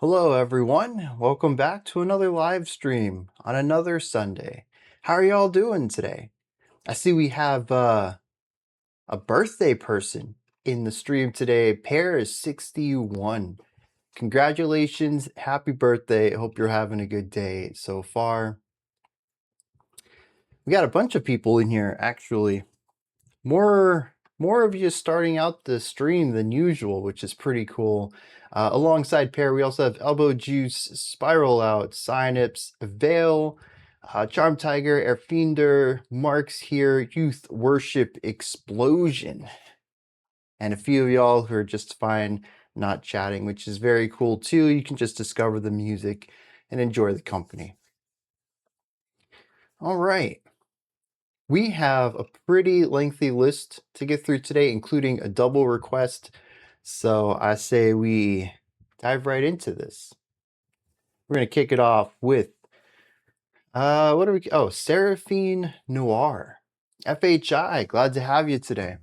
Hello everyone, welcome back to another live stream on another Sunday. How are y'all doing today? I see we have a birthday person in the stream today. Pear is 61. Congratulations, happy birthday. I hope you're having a good day so far. We got a bunch of people in here actually. More of you starting out the stream than usual, which is pretty cool. Alongside Pear, we also have Elbow Juice, Spiral Out, Synops, Veil, Charm Tiger, Airfiender, Marks here, Youth Worship Explosion, and a few of y'all who are just fine not chatting, which is very cool too. You can just discover the music and enjoy the company. All right. We have a pretty lengthy list to get through today, including a double request. So I say we dive right into this. We're going to kick it off with, Seraphine Noir. FHI, glad to have you today.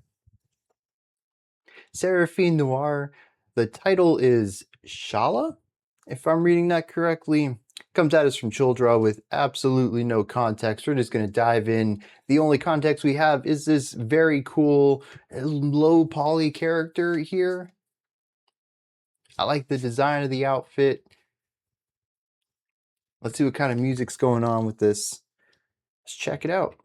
Seraphine Noir, the title is Schala, if I'm reading that correctly. Comes at us from Childra with absolutely no context. We're just going to dive in. The only context we have is this very cool low poly character here. I like the design of the outfit. Let's see what kind of music's going on with this. Let's check it out.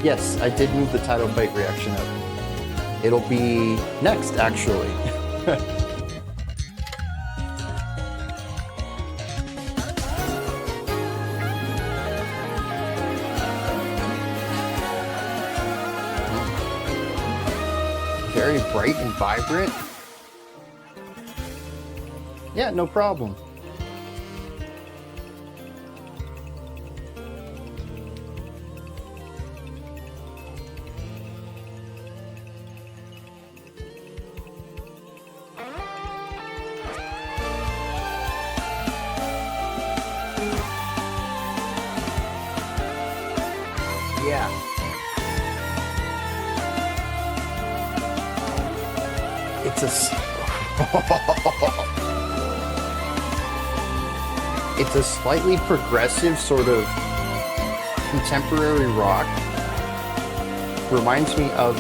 Yes, I did move the title fight reaction up. It'll be next, actually. Very bright and vibrant. Yeah, no problem. Yeah. It's a slightly progressive sort of contemporary rock. Reminds me of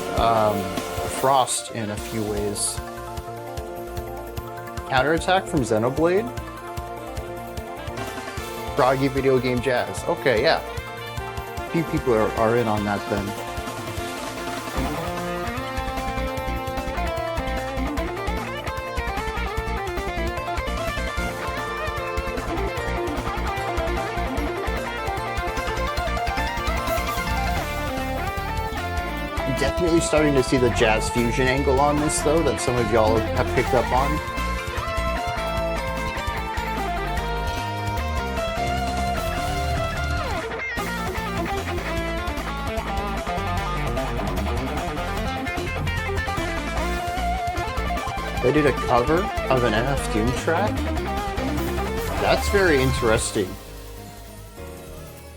Frost in a few ways. Counterattack from Xenoblade. Froggy video game jazz. Okay, yeah. A few people are in on that then. Definitely starting to see the jazz fusion angle on this though, that some of y'all have picked up on. They did a cover of an NF Doom track? That's very interesting.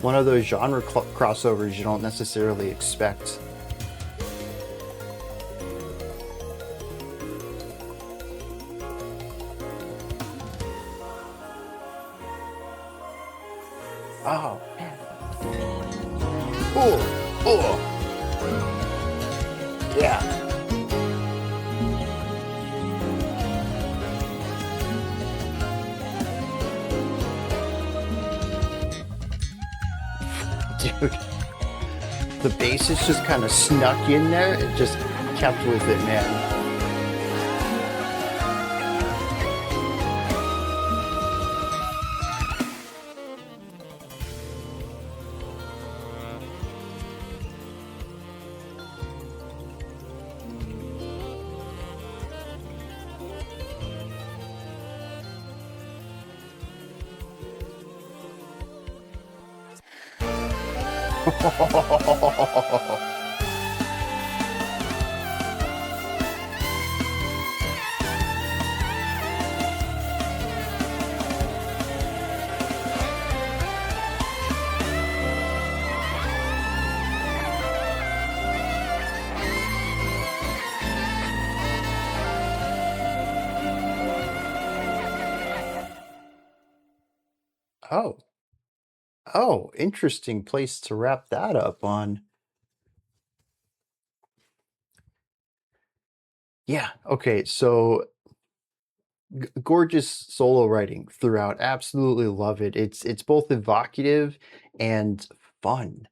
One of those genre crossovers you don't necessarily expect. Oh, man. Oh. Yeah. Dude. The bassist just kind of snuck in there. It just kept with it, man. Oh. Oh, interesting place to wrap that up on. Yeah, okay, so gorgeous solo writing throughout. Absolutely love it. It's both evocative and fun.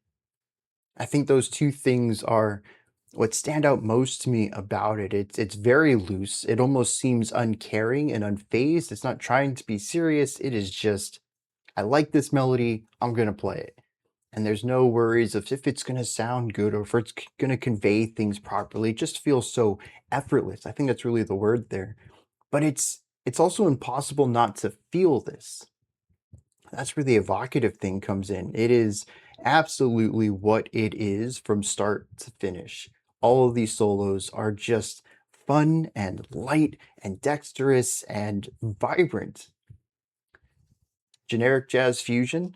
I think those two things are what stand out most to me about it. It's very loose. It almost seems uncaring and unfazed. It's not trying to be serious. It is just, I like this melody, I'm gonna play it. And there's no worries of if it's gonna sound good or if it's gonna convey things properly. It just feels so effortless. I think that's really the word there. But it's also impossible not to feel this. That's where the evocative thing comes in. It is absolutely what it is from start to finish. All of these solos are just fun and light and dexterous and vibrant. Generic jazz fusion.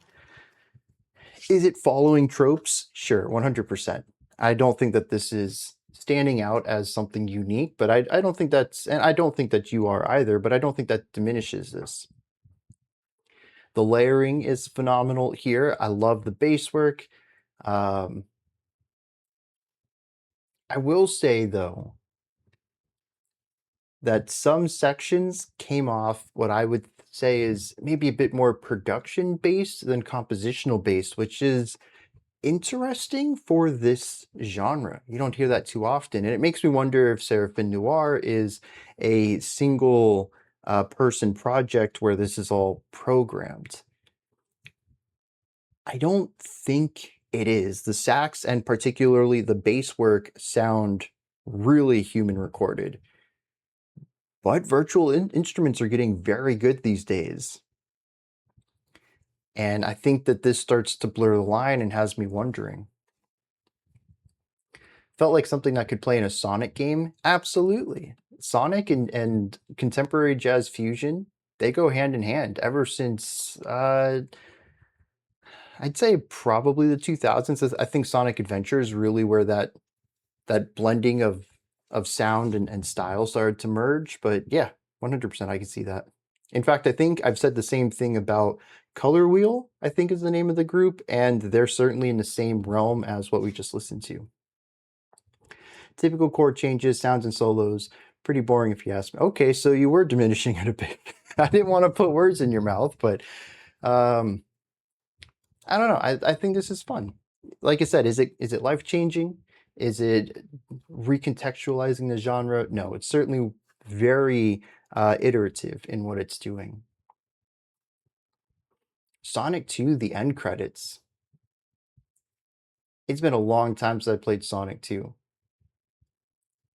Is it following tropes? Sure, 100%. I don't think that this is standing out as something unique, but I don't think that's, and I don't think that you are either, but I don't think that diminishes this. The layering is phenomenal here. I love the bass work. I will say, though, that some sections came off what I would say is maybe a bit more production based than compositional based, which is interesting for this genre. You don't hear that too often. And it makes me wonder if Seraphine Noir is a single person project where this is all programmed. I don't think it is. The sax and particularly the bass work sound really human recorded. But virtual instruments are getting very good these days. And I think that this starts to blur the line and has me wondering. Felt like something I could play in a Sonic game? Absolutely. Sonic and contemporary jazz fusion, they go hand in hand ever since I'd say probably the 2000s. I think Sonic Adventure is really where that blending of sound and style started to merge. But yeah, 100% I can see that. In fact, I think I've said the same thing about Color Wheel, I think is the name of the group, and they're certainly in the same realm as what we just listened to. Typical chord changes, sounds, and solos. Pretty boring if you ask me. Okay, so you were diminishing it a bit. I didn't want to put words in your mouth, but I don't know. I think this is fun. Like I said, is it life-changing? Is it recontextualizing the genre? No, it's certainly very iterative in what it's doing. Sonic 2, the end credits. It's been a long time since I played Sonic 2.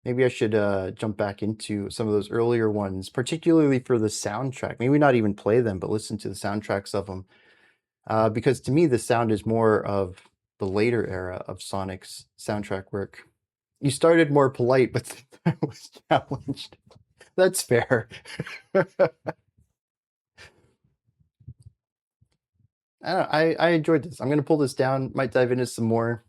Maybe I should jump back into some of those earlier ones, particularly for the soundtrack. Maybe not even play them, but listen to the soundtracks of them. Because to me, the sound is more of the later era of Sonic's soundtrack work. You started more polite, but I was challenged. That's fair. I enjoyed this. I'm going to pull this down, might dive into some more.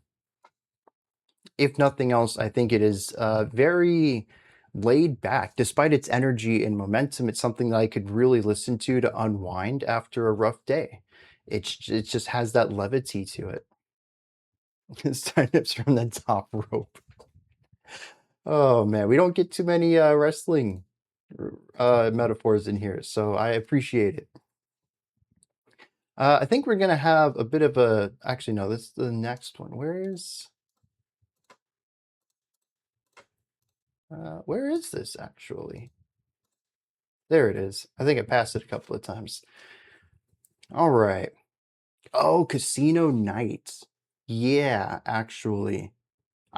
If nothing else, I think it is very laid back. Despite its energy and momentum, it's something that I could really listen to unwind after a rough day. It just has that levity to it. Startups from the top rope. Oh man, we don't get too many wrestling metaphors in here, so I appreciate it. I think we're gonna have a bit of a. Actually, no, this is the next one. Where is this actually? There it is. I think I passed it a couple of times. All right. Oh, Casino Nights. Yeah, actually.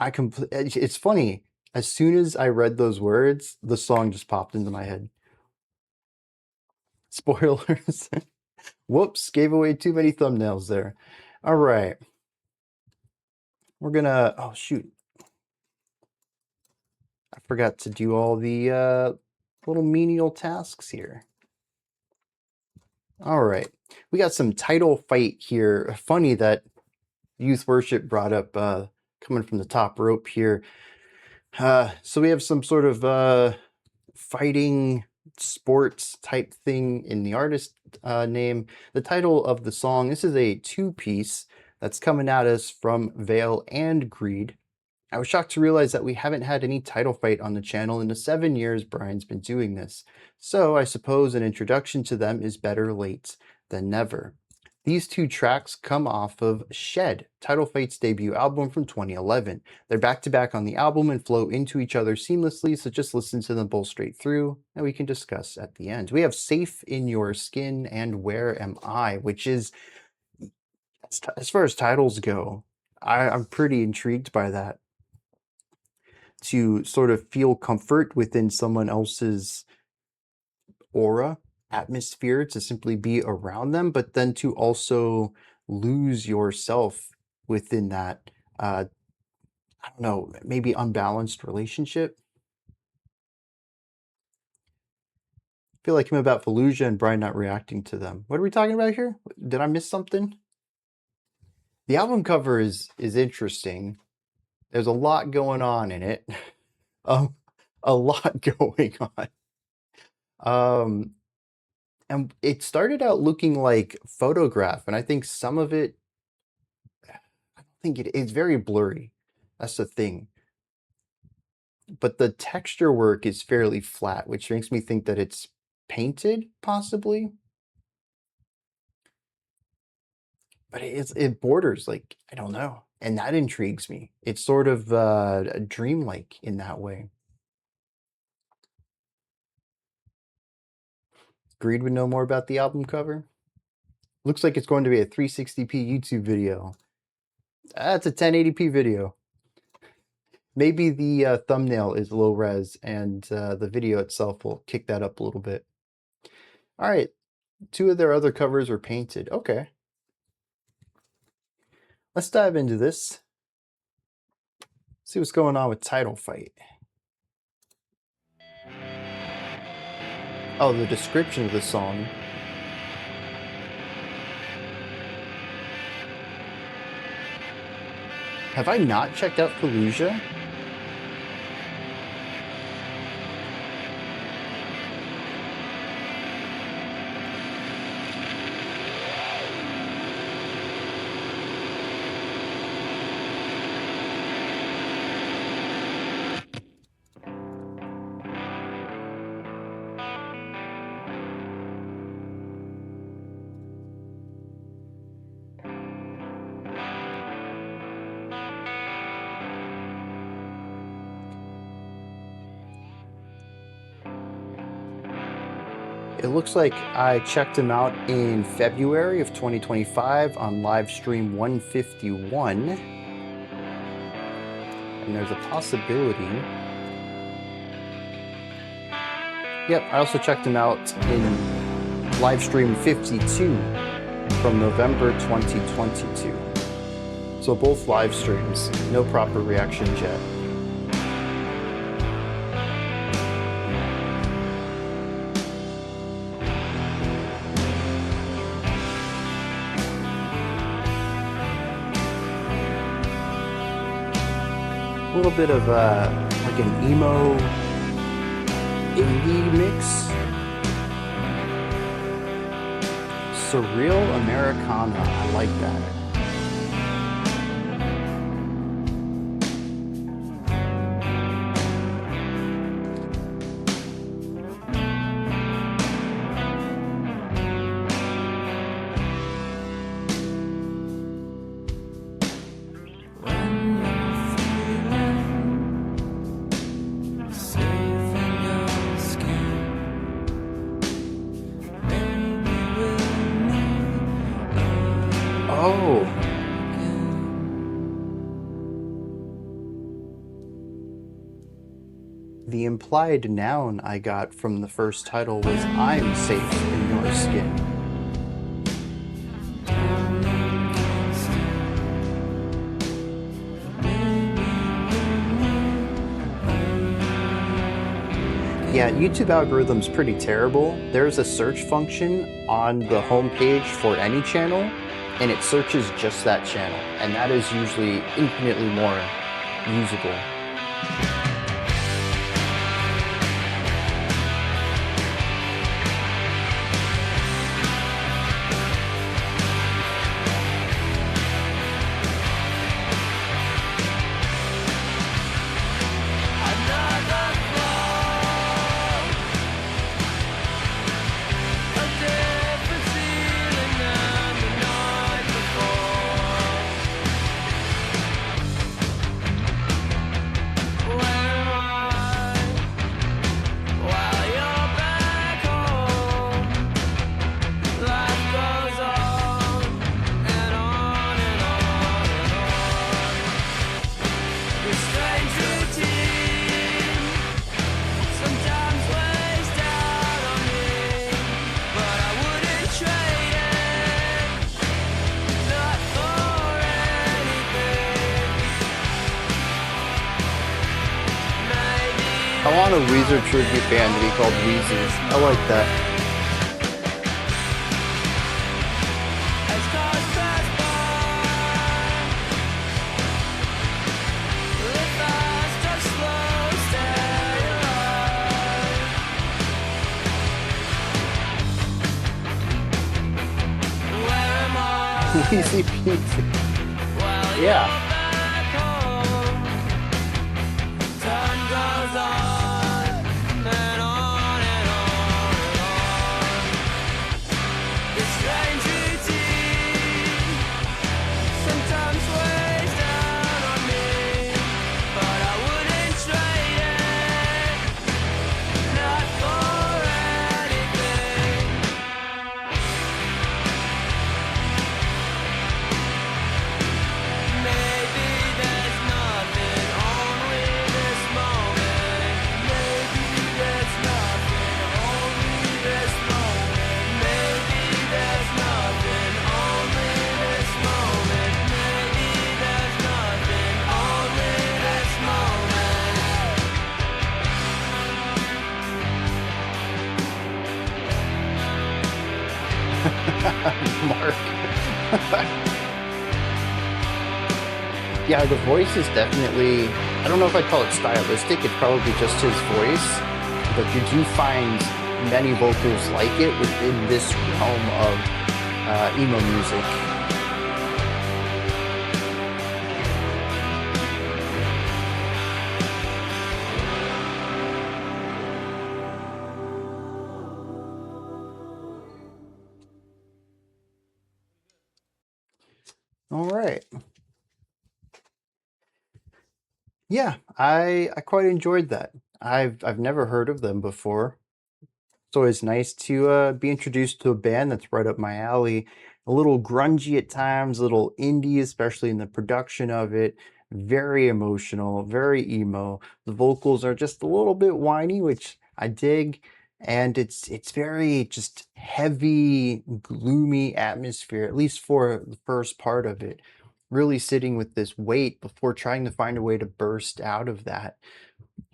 It's funny. As soon as I read those words, the song just popped into my head. Spoilers. Whoops, gave away too many thumbnails there. All right. We're gonna, oh shoot. I forgot to do all the little menial tasks here. All right. We got some title fight here. Funny that Youth Worship brought up coming from the top rope here. So we have some sort of fighting sports type thing in the artist name. The title of the song, this is a two-piece that's coming at us from Veil and Greed. I was shocked to realize that we haven't had any title fight on the channel in the 7 years Brian's been doing this. So I suppose an introduction to them is better late than never. These two tracks come off of Shed, Title Fight's debut album from 2011. They're back-to-back on the album and flow into each other seamlessly, so just listen to them both straight through, and we can discuss at the end. We have Safe in Your Skin and Where Am I, which is, as far as titles go, I'm pretty intrigued by that. To sort of feel comfort within someone else's aura, atmosphere, to simply be around them, but then to also lose yourself within that, I don't know, maybe unbalanced relationship. I feel like I'm about Fallujah and Brian not reacting to them. What are we talking about here? Did I miss something? The album cover is interesting. There's a lot going on in it. A lot going on. And it started out looking like photograph, and I think some of it, I don't think it's very blurry. That's the thing. But the texture work is fairly flat, which makes me think that it's painted, possibly. But it borders, like, I don't know. And that intrigues me. It's sort of dreamlike in that way. Greed would know more about the album cover. Looks like it's going to be a 360p YouTube video. That's a 1080p video. Maybe the thumbnail is low res and the video itself will kick that up a little bit. All right, 2 of their other covers were painted. Okay. Let's dive into this. See what's going on with Title Fight. Oh, the description of the song. Have I not checked out Fallujah? It looks like I checked him out in February of 2025 on Livestream 151. And there's a possibility. Yep, I also checked him out in Livestream 52 from November 2022. So both live streams, no proper reactions yet. A little bit of like an emo indie mix. Surreal Americana, I like that. The implied noun I got from the first title was I'm safe in your skin. Yeah, YouTube algorithm's pretty terrible. There's a search function on the homepage for any channel, and it searches just that channel, and that is usually infinitely more usable. I want a Weezer tribute band to be called Weezer. I like that. Easy peasy. Yeah. Mark. Yeah, the voice is definitely, I don't know if I'd call it stylistic, it's probably just his voice, but you do find many vocals like it within this realm of emo music. All right. Yeah, I quite enjoyed that. I've never heard of them before. It's always nice to be introduced to a band that's right up my alley. A little grungy at times, a little indie, especially in the production of it. Very emotional, very emo. The vocals are just a little bit whiny, which I dig. And it's very just heavy, gloomy atmosphere, at least for the first part of it. Really sitting with this weight before trying to find a way to burst out of that.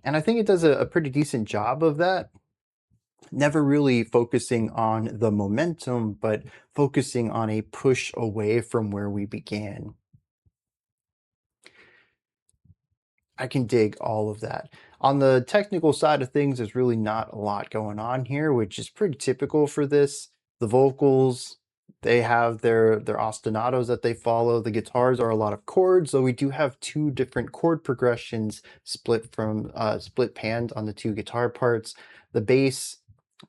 And I think it does a pretty decent job of that. Never really focusing on the momentum, but focusing on a push away from where we began. I can dig all of that. On the technical side of things, there's really not a lot going on here, which is pretty typical for this. The vocals, they have their ostinatos that they follow. The guitars are a lot of chords, so we do have two different chord progressions split from split panned on the two guitar parts. The bass,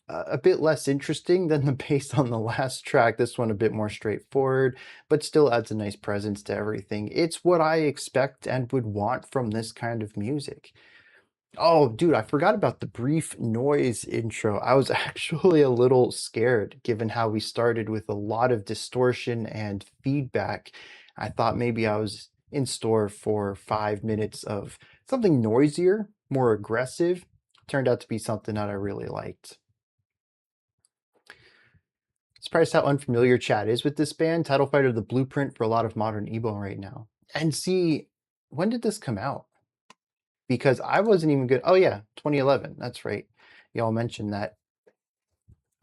a bit less interesting than the bass on the last track. This one a bit more straightforward, but still adds a nice presence to everything. It's what I expect and would want from this kind of music. Oh, dude, I forgot about the brief noise intro. I was actually a little scared given how we started with a lot of distortion and feedback. I thought maybe I was in store for 5 minutes of something noisier, more aggressive. Turned out to be something that I really liked. Surprised how unfamiliar Chad is with this band. Title Fighter, the blueprint for a lot of modern emo right now. And see, when did this come out? Because I wasn't even good. Oh yeah, 2011. That's right. Y'all mentioned that.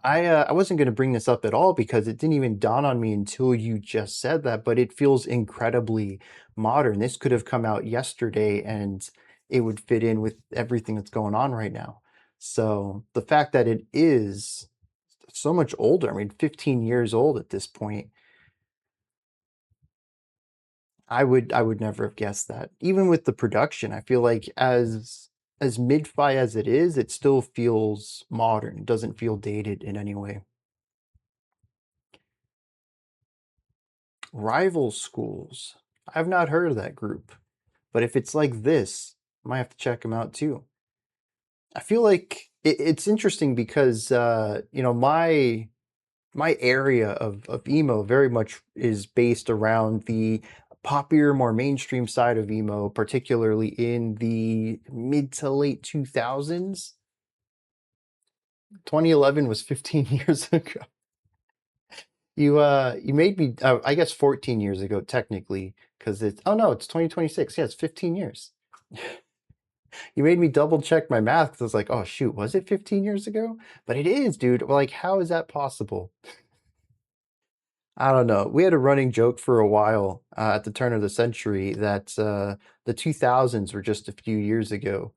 I wasn't going to bring this up at all because it didn't even dawn on me until you just said that, but it feels incredibly modern. This could have come out yesterday and it would fit in with everything that's going on right now. So the fact that it is so much older, I mean, 15 years old at this point, I would never have guessed that. Even with the production, I feel like as mid-fi as it is, it still feels modern. It doesn't feel dated in any way. Rival Schools. I've not heard of that group, but if it's like this, I might have to check them out too. I feel like it's interesting because you know, my area of emo very much is based around the poppier, more mainstream side of emo, particularly in the mid to late 2000s. 2011 was 15 years ago. You made me, I guess 14 years ago technically, because it's, oh no, it's 2026. Yeah, it's 15 years. You made me double check my math because I was like, oh shoot, was it 15 years ago? But it is, dude. Like, how is that possible? I don't know. We had a running joke for a while at the turn of the century that the 2000s were just a few years ago.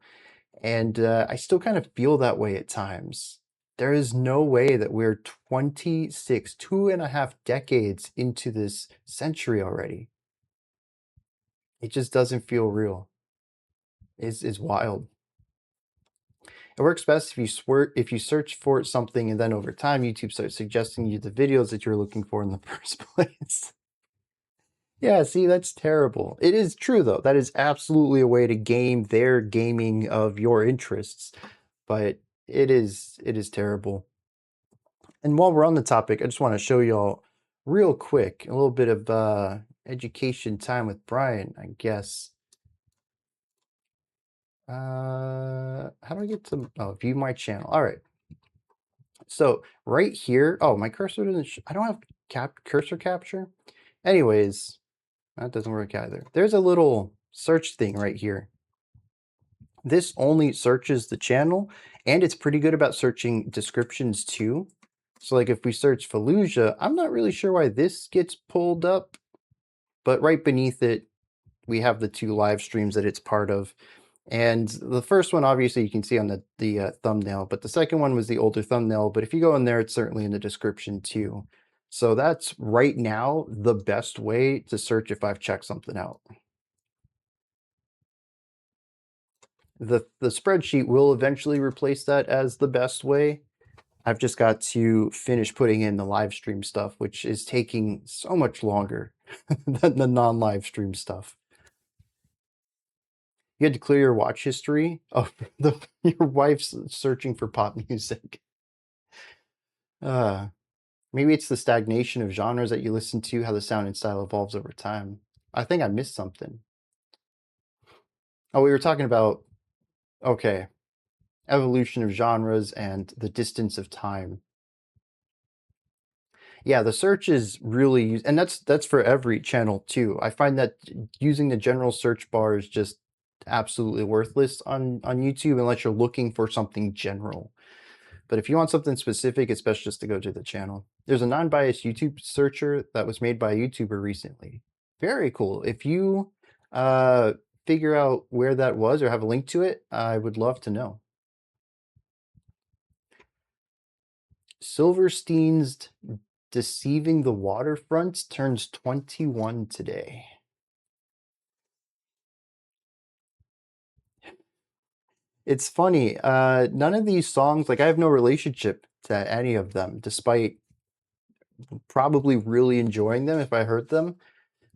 And I still kind of feel that way at times. There is no way that we're 26, 2.5 decades into this century already. It just doesn't feel real. It's wild. It works best if you search for something and then over time YouTube starts suggesting you the videos that you're looking for in the first place. Yeah, see, that's terrible. It is true though. That is absolutely a way to game their gaming of your interests, but it is terrible. And while we're on the topic, I just want to show y'all real quick a little bit of education time with Brian, I guess. How do I get to view my channel? All right. So right here, oh, my cursor doesn't. I don't have cursor capture. Anyways, that doesn't work either. There's a little search thing right here. This only searches the channel, and it's pretty good about searching descriptions too. So like if we search Fallujah, I'm not really sure why this gets pulled up, but right beneath it, we have the 2 live streams that it's part of. And the first one, obviously, you can see on the thumbnail, but the second one was the older thumbnail. But if you go in there, it's certainly in the description too. So that's right now the best way to search if I've checked something out. The spreadsheet will eventually replace that as the best way. I've just got to finish putting in the live stream stuff, which is taking so much longer than the non-live stream stuff. You had to clear your watch history of your wife's searching for pop music. Maybe it's the stagnation of genres that you listen to, how the sound and style evolves over time. I think I missed something. Oh, we were talking about, okay, evolution of genres and the distance of time. Yeah, the search is really, and that's for every channel too. I find that using the general search bar is just absolutely worthless on YouTube unless you're looking for something general. But if you want something specific, it's best just to go to the channel. There's a non-biased YouTube searcher that was made by a YouTuber recently. Very cool. If you figure out where that was or have a link to it, I would love to know. Silverstein's Deceiving the Waterfront turns 21 today. It's funny. None of these songs, like I have no relationship to any of them, despite probably really enjoying them if I heard them.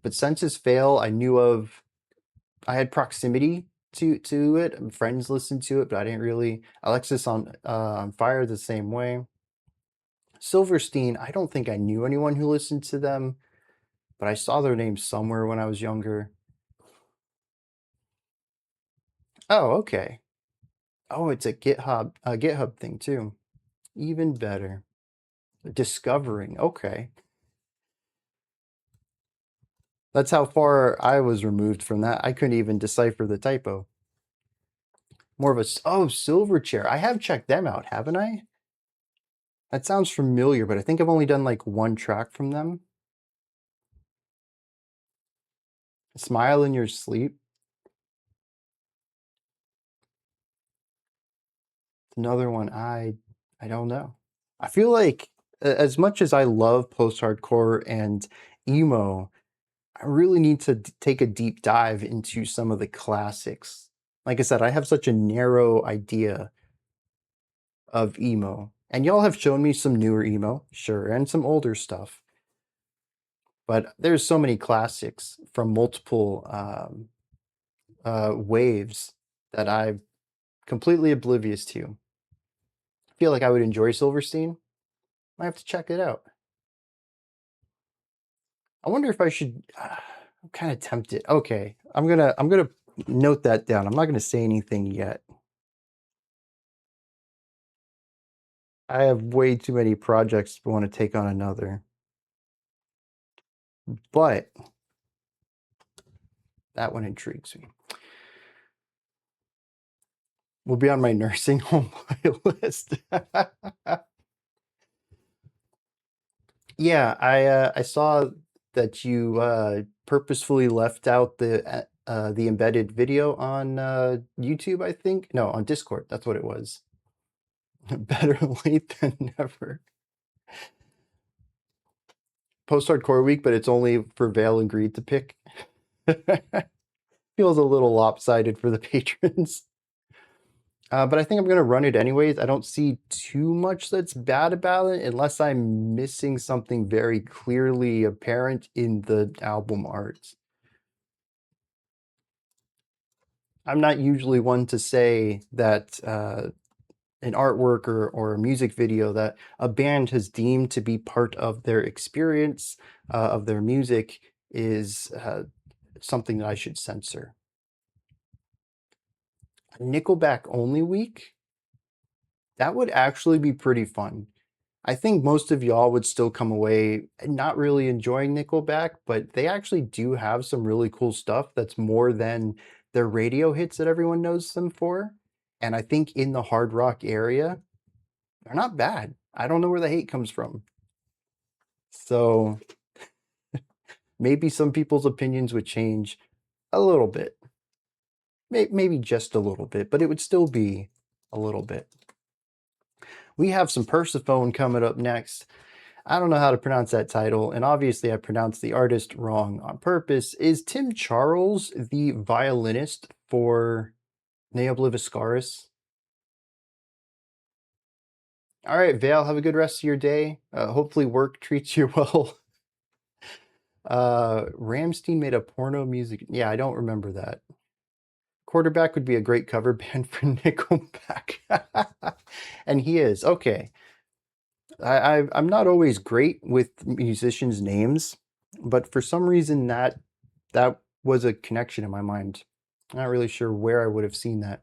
But Senses Fail, I knew of. I had proximity to it. Friends listened to it, but I didn't really. Alexis on Fire the same way. Silverstein, I don't think I knew anyone who listened to them, but I saw their name somewhere when I was younger. Oh, okay. Oh, it's a GitHub thing too. Even better. Discovering. Okay. That's how far I was removed from that. I couldn't even decipher the typo. More of a, oh, Silverchair. I have checked them out, haven't I? That sounds familiar, but I think I've only done like one track from them. Smile in Your Sleep. Another one I don't know. I feel like as much as I love post-hardcore and emo, I really need to take a deep dive into some of the classics. Like I said, I have such a narrow idea of emo. And y'all have shown me some newer emo, sure, and some older stuff. But there's so many classics from multiple waves that I'm completely oblivious to. I feel like I would enjoy Silverstein. I have to check it out. I wonder if I should. I'm kind of tempted. Okay, I'm gonna note that down. I'm not gonna say anything yet. I have way too many projects to want to take on another. But that one intrigues me. will be on my nursing home playlist. Yeah, I saw that you purposefully left out the embedded video on YouTube, I think. No, on Discord. That's what it was. Better late than never. Post-hardcore week, but it's only for Vale and Greed to pick. Feels a little lopsided for the patrons. But I think I'm going to run it anyways. I don't see too much that's bad about it unless I'm missing something very clearly apparent in the album art. I'm not usually one to say that an artwork or a music video that a band has deemed to be part of their experience of their music is something that I should censor. A Nickelback only week? That would actually be pretty fun. I think most of y'all would still come away not really enjoying Nickelback, but they actually do have some really cool stuff that's more than their radio hits that everyone knows them for. And I think in the hard rock area, they're not bad. I don't know where the hate comes from. So maybe some people's opinions would change a little bit. Maybe just a little bit, but it would still be a little bit. We have some Persephone coming up next. I don't know how to pronounce that title, and obviously I pronounced the artist wrong on purpose. Is Tim Charles the violinist for Neobliviscaris? All right, Vale, have a good rest of your day. Hopefully work treats you well. Ramstein made a porno music. Yeah, I don't remember that. Quarterback would be a great cover band for Nickelback. And he is. Okay. I'm not always great with musicians' names, but for some reason that was a connection in my mind. I'm not really sure where I would have seen that.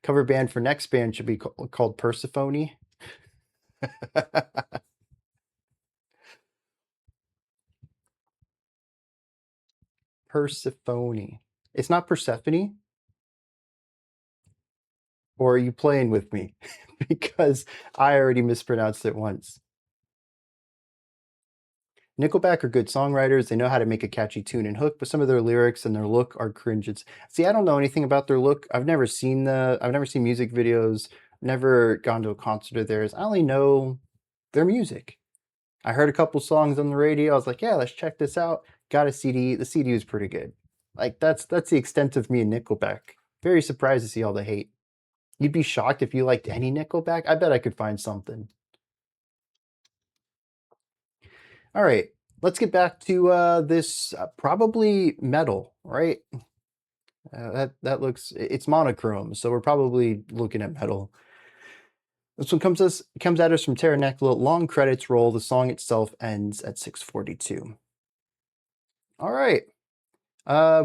Cover band for next band should be called Persephone. Persephone. It's not Persephone? Or are you playing with me? Because I already mispronounced it once. Nickelback are good songwriters. They know how to make a catchy tune and hook, but some of their lyrics and their look are cringe. See, I don't know anything about their look. I've never seen music videos, never gone to a concert of theirs. I only know their music. I heard a couple songs on the radio. I was like, yeah, let's check this out. Got a CD. The CD was pretty good. Like that's the extent of me and Nickelback. Very surprised to see all the hate. You'd be shocked if you liked any Nickelback. I bet I could find something. All right, let's get back to this probably metal, right? That looks, it's monochrome, so we're probably looking at metal. This one comes at us from Pteronactyl. Long credits roll. The song itself ends at 6:42. All right.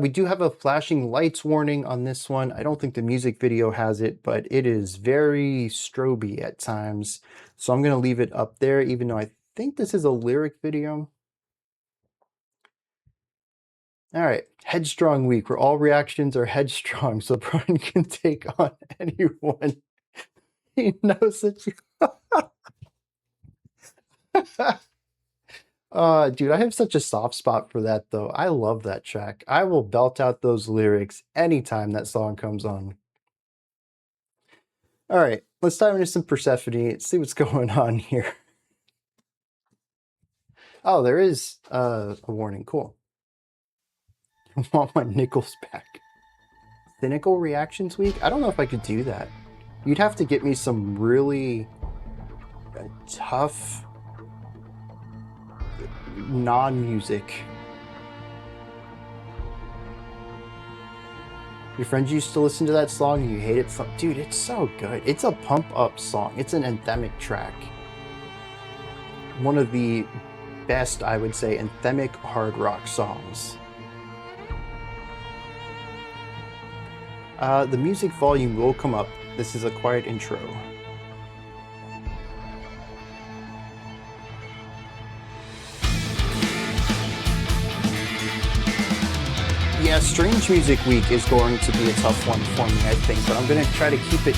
We do have a flashing lights warning on this one. I don't think the music video has it, but it is very stroby at times. So I'm going to leave it up there, even though I think this is a lyric video. All right, headstrong week, where all reactions are headstrong, so Brian can take on anyone he knows that you... Dude, I have such a soft spot for that, though. I love that track. I will belt out those lyrics anytime that song comes on. All right, let's dive into some Persephone. Let's see what's going on here. Oh, there is a warning. Cool. I want my nickels back. Cynical reactions week? I don't know if I could do that. You'd have to get me some really tough non-music. Your friends used to listen to that song and you hate it. Dude, it's so good. It's a pump-up song. It's an anthemic track. One of the best, I would say, anthemic hard rock songs. The music volume will come up. This is a quiet intro. Yes, Strange Music Week is going to be a tough one for me, I think, but I'm going to try to keep it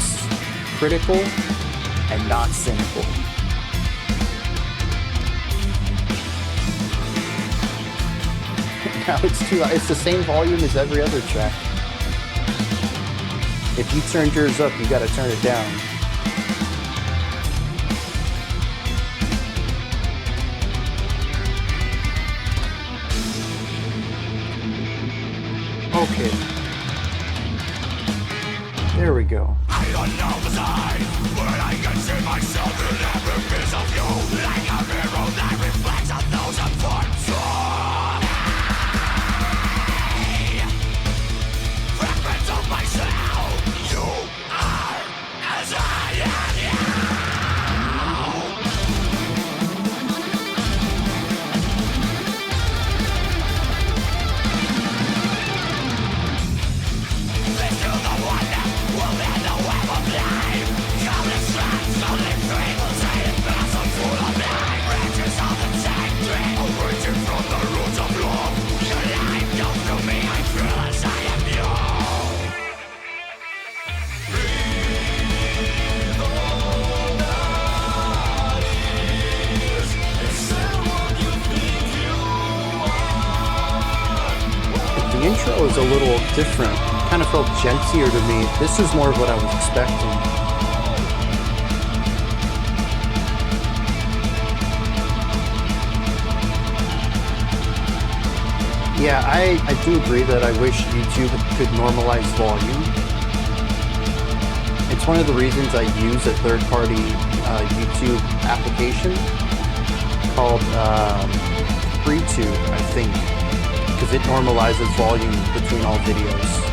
critical and not cynical. Now it's too loud. It's the same volume as every other track. If you turned yours up, you gotta turn it down. Okay. There we go. I don't know the sign, but I can see myself in every piece of you, like a mirror that reflects 1,000 forms of me. Fragments of myself, you are as I am Let's do the one that will end the web of life. Countless strands, only three will say it pass on full of life. Branches of the same tree, origin from the roots of love. Your life comes to me, I feel as I am you. Breathe all that is. Accept what you think you are. The intro is a little different. Kind of felt gentier to me. This is more of what I was expecting. Yeah, I do agree that I wish YouTube could normalize volume. It's one of the reasons I use a third-party YouTube application called FreeTube, I think, because it normalizes volume between all videos.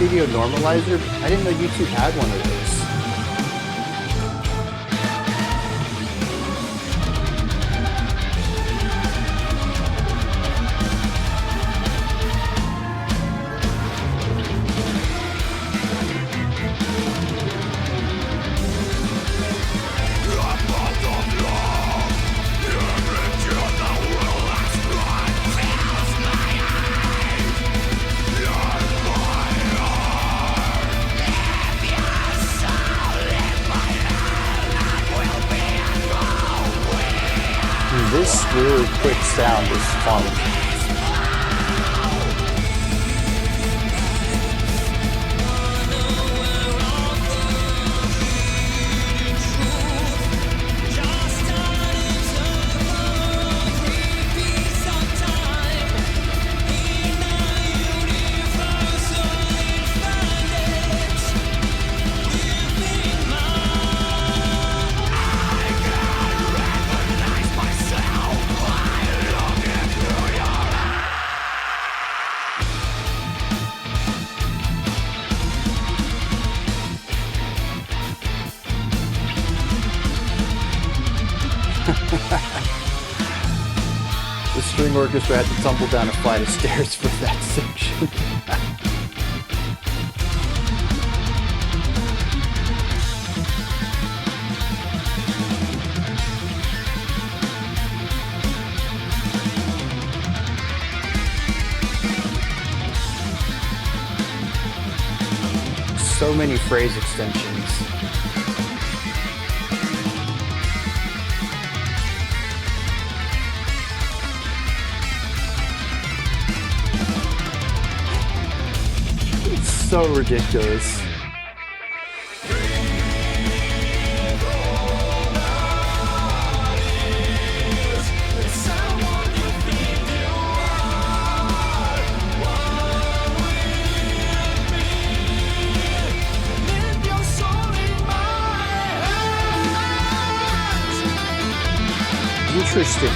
Video normalizer? I didn't know YouTube had one of those. This really quick sound is fun. The string orchestra had to tumble down a flight of stairs for that section. So many phrase extensions. So ridiculous. Interesting.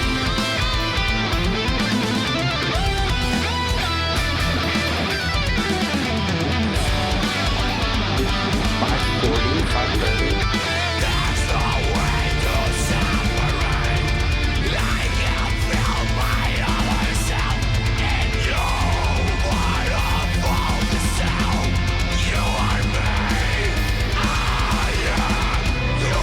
There's no way to separate. I can feel my other self in you. What a faulty self. You are me. I am you.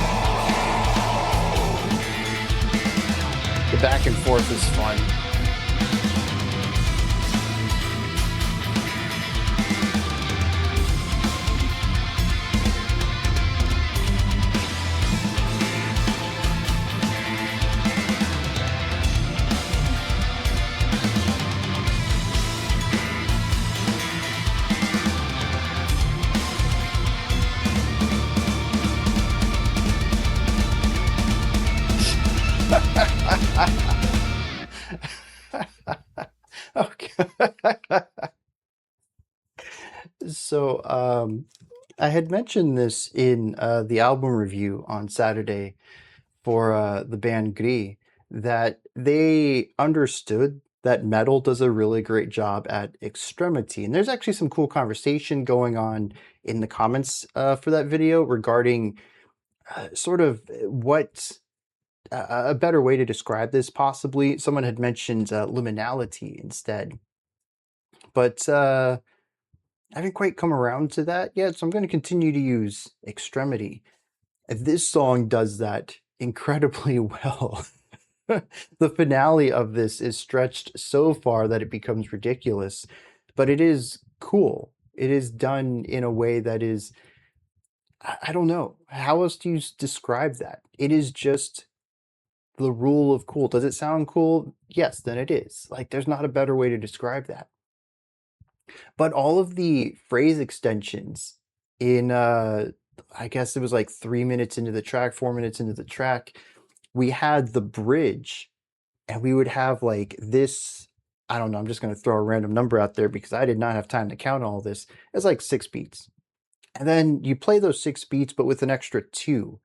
The back and forth is fun. Okay. So I had mentioned this in the album review on Saturday for the band Gris, that they understood that metal does a really great job at extremity. And there's actually some cool conversation going on in the comments for that video regarding sort of what a better way to describe this possibly. Someone had mentioned liminality instead. But I haven't quite come around to that yet, so I'm going to continue to use extremity. This song does that incredibly well. The finale of this is stretched so far that it becomes ridiculous, but it is cool. It is done in a way that is, I don't know, how else do you describe that? It is just the rule of cool. Does it sound cool? Yes, then it is. Like, there's not a better way to describe that. But all of the phrase extensions in, I guess it was like 3 minutes into the track, 4 minutes into the track, we had the bridge, and we would have like this, I don't know, I'm just going to throw a random number out there because I did not have time to count all this. It's like 6 beats. And then you play those 6 beats, but with an extra 2.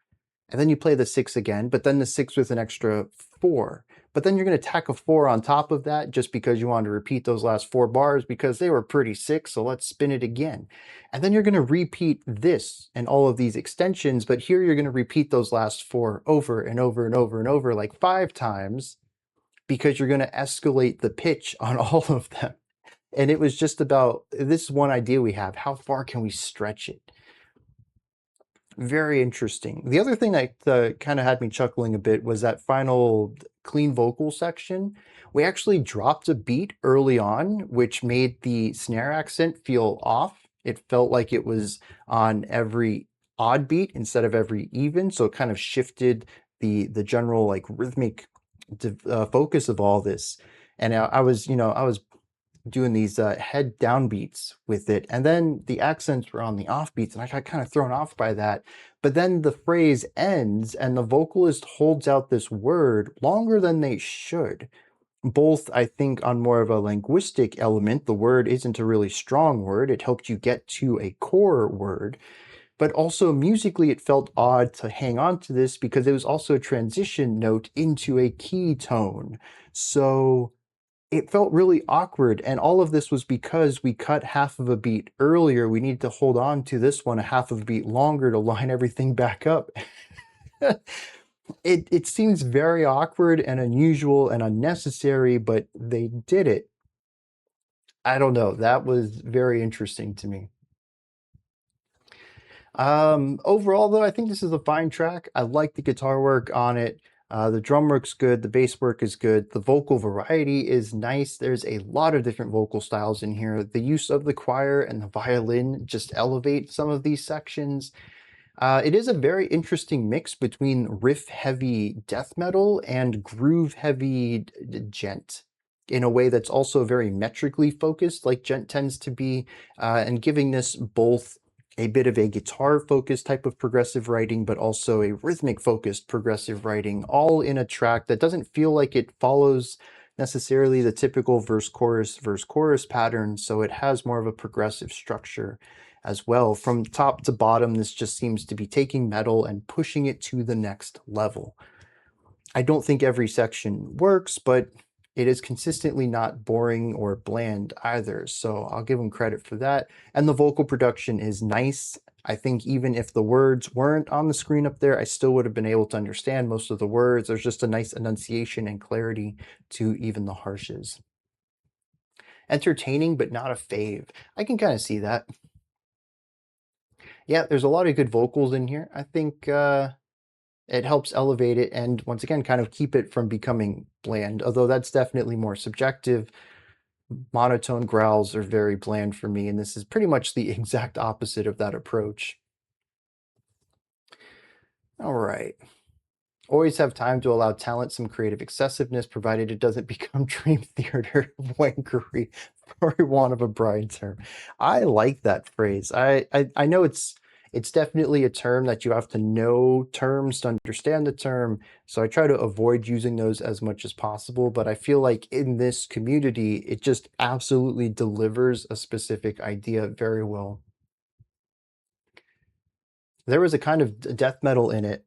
And then you play the 6 again, but then the 6 with an extra 4. But then you're going to tack a 4 on top of that just because you wanted to repeat those last 4 bars because they were pretty sick, so let's spin it again. And then you're going to repeat this and all of these extensions, but here you're going to repeat those last 4 over and over and over and over like 5 times because you're going to escalate the pitch on all of them. And it was just about, this is one idea we have, how far can we stretch it? Very interesting. The other thing that kind of had me chuckling a bit was that final clean vocal section. We actually dropped a beat early on, which made the snare accent feel off. It felt like it was on every odd beat instead of every even, so it kind of shifted the general like rhythmic focus of all this. And I was doing these head down beats with it, and then the accents were on the off beats, and I got kind of thrown off by that. But then the phrase ends and the vocalist holds out this word longer than they should, both I think on more of a linguistic element. The word isn't a really strong word, it helped you get to a core word, but also musically it felt odd to hang on to this because it was also a transition note into a key tone. So it felt really awkward, and all of this was because we cut half of a beat earlier. We needed to hold on to this one a half of a beat longer to line everything back up. It seems very awkward and unusual and unnecessary, but they did it. I don't know. That was very interesting to me. Overall, though, I think this is a fine track. I like the guitar work on it. The drum work's good, the bass work is good, the vocal variety is nice. There's a lot of different vocal styles in here. The use of the choir and the violin just elevate some of these sections. It is a very interesting mix between riff-heavy death metal and groove-heavy gent, in a way that's also very metrically focused, like gent tends to be, and giving this both a bit of a guitar-focused type of progressive writing, but also a rhythmic-focused progressive writing, all in a track that doesn't feel like it follows necessarily the typical verse-chorus pattern, so it has more of a progressive structure as well. From top to bottom, this just seems to be taking metal and pushing it to the next level. I don't think every section works, but it is consistently not boring or bland either, so I'll give them credit for that. And the vocal production is nice. I think even if the words weren't on the screen up there, I still would have been able to understand most of the words. There's just a nice enunciation and clarity to even the harshes. Entertaining, but not a fave. I can kind of see that. Yeah, there's a lot of good vocals in here. I think it helps elevate it and, once again, kind of keep it from becoming bland, although that's definitely more subjective. Monotone growls are very bland for me, and this is pretty much the exact opposite of that approach. All right. Always have time to allow talent some creative excessiveness, provided it doesn't become dream theater wankery, for want of a bride term. I like that phrase. I know it's definitely a term that you have to know terms to understand the term, so I try to avoid using those as much as possible, but I feel like in this community, it just absolutely delivers a specific idea very well. There was a kind of death metal in it.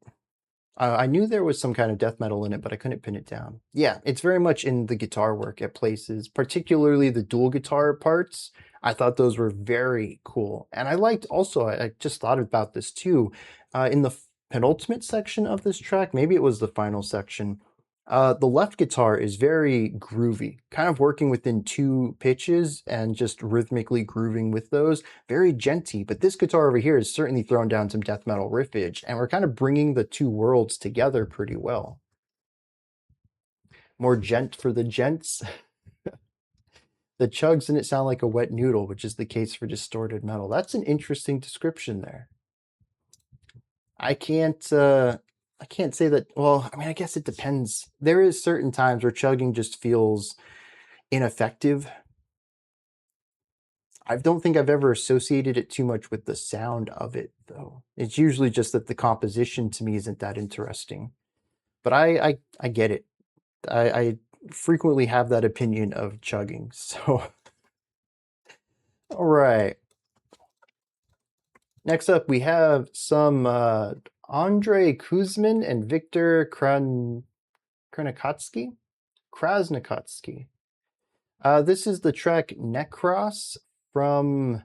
I knew there was some kind of death metal in it, but I couldn't pin it down. Yeah, it's very much in the guitar work at places, particularly the dual guitar parts. I thought those were very cool. And I liked also, I just thought about this too, in the penultimate section of this track, maybe it was the final section, the left guitar is very groovy, kind of working within 2 pitches and just rhythmically grooving with those. Very genty, but this guitar over here is certainly thrown down some death metal riffage, and we're kind of bringing the 2 worlds together pretty well. More gent for the gents. The chugs in it sound like a wet noodle, which is the case for distorted metal. That's an interesting description there. I can't say that. Well, I mean, I guess it depends. There is certain times where chugging just feels ineffective. I don't think I've ever associated it too much with the sound of it, though. It's usually just that the composition to me isn't that interesting. But I get it. I frequently have that opinion of chugging. So, all right. Next up, we have some Andrey Kuzmin and Victor Krasnukotsky. This is the track Necross from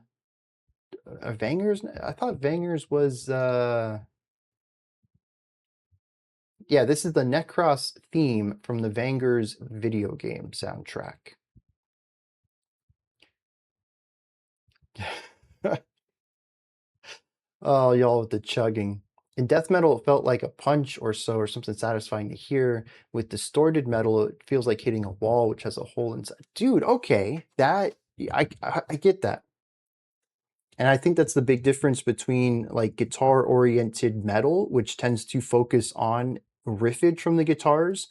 Vangers. I thought Vangers was yeah, this is the Necross theme from the Vangers video game soundtrack. Oh, y'all with the chugging. In death metal, it felt like a punch or so, or something satisfying to hear. With distorted metal, it feels like hitting a wall, which has a hole inside. Dude, okay, I get that. And I think that's the big difference between like guitar-oriented metal, which tends to focus on riffage from the guitars.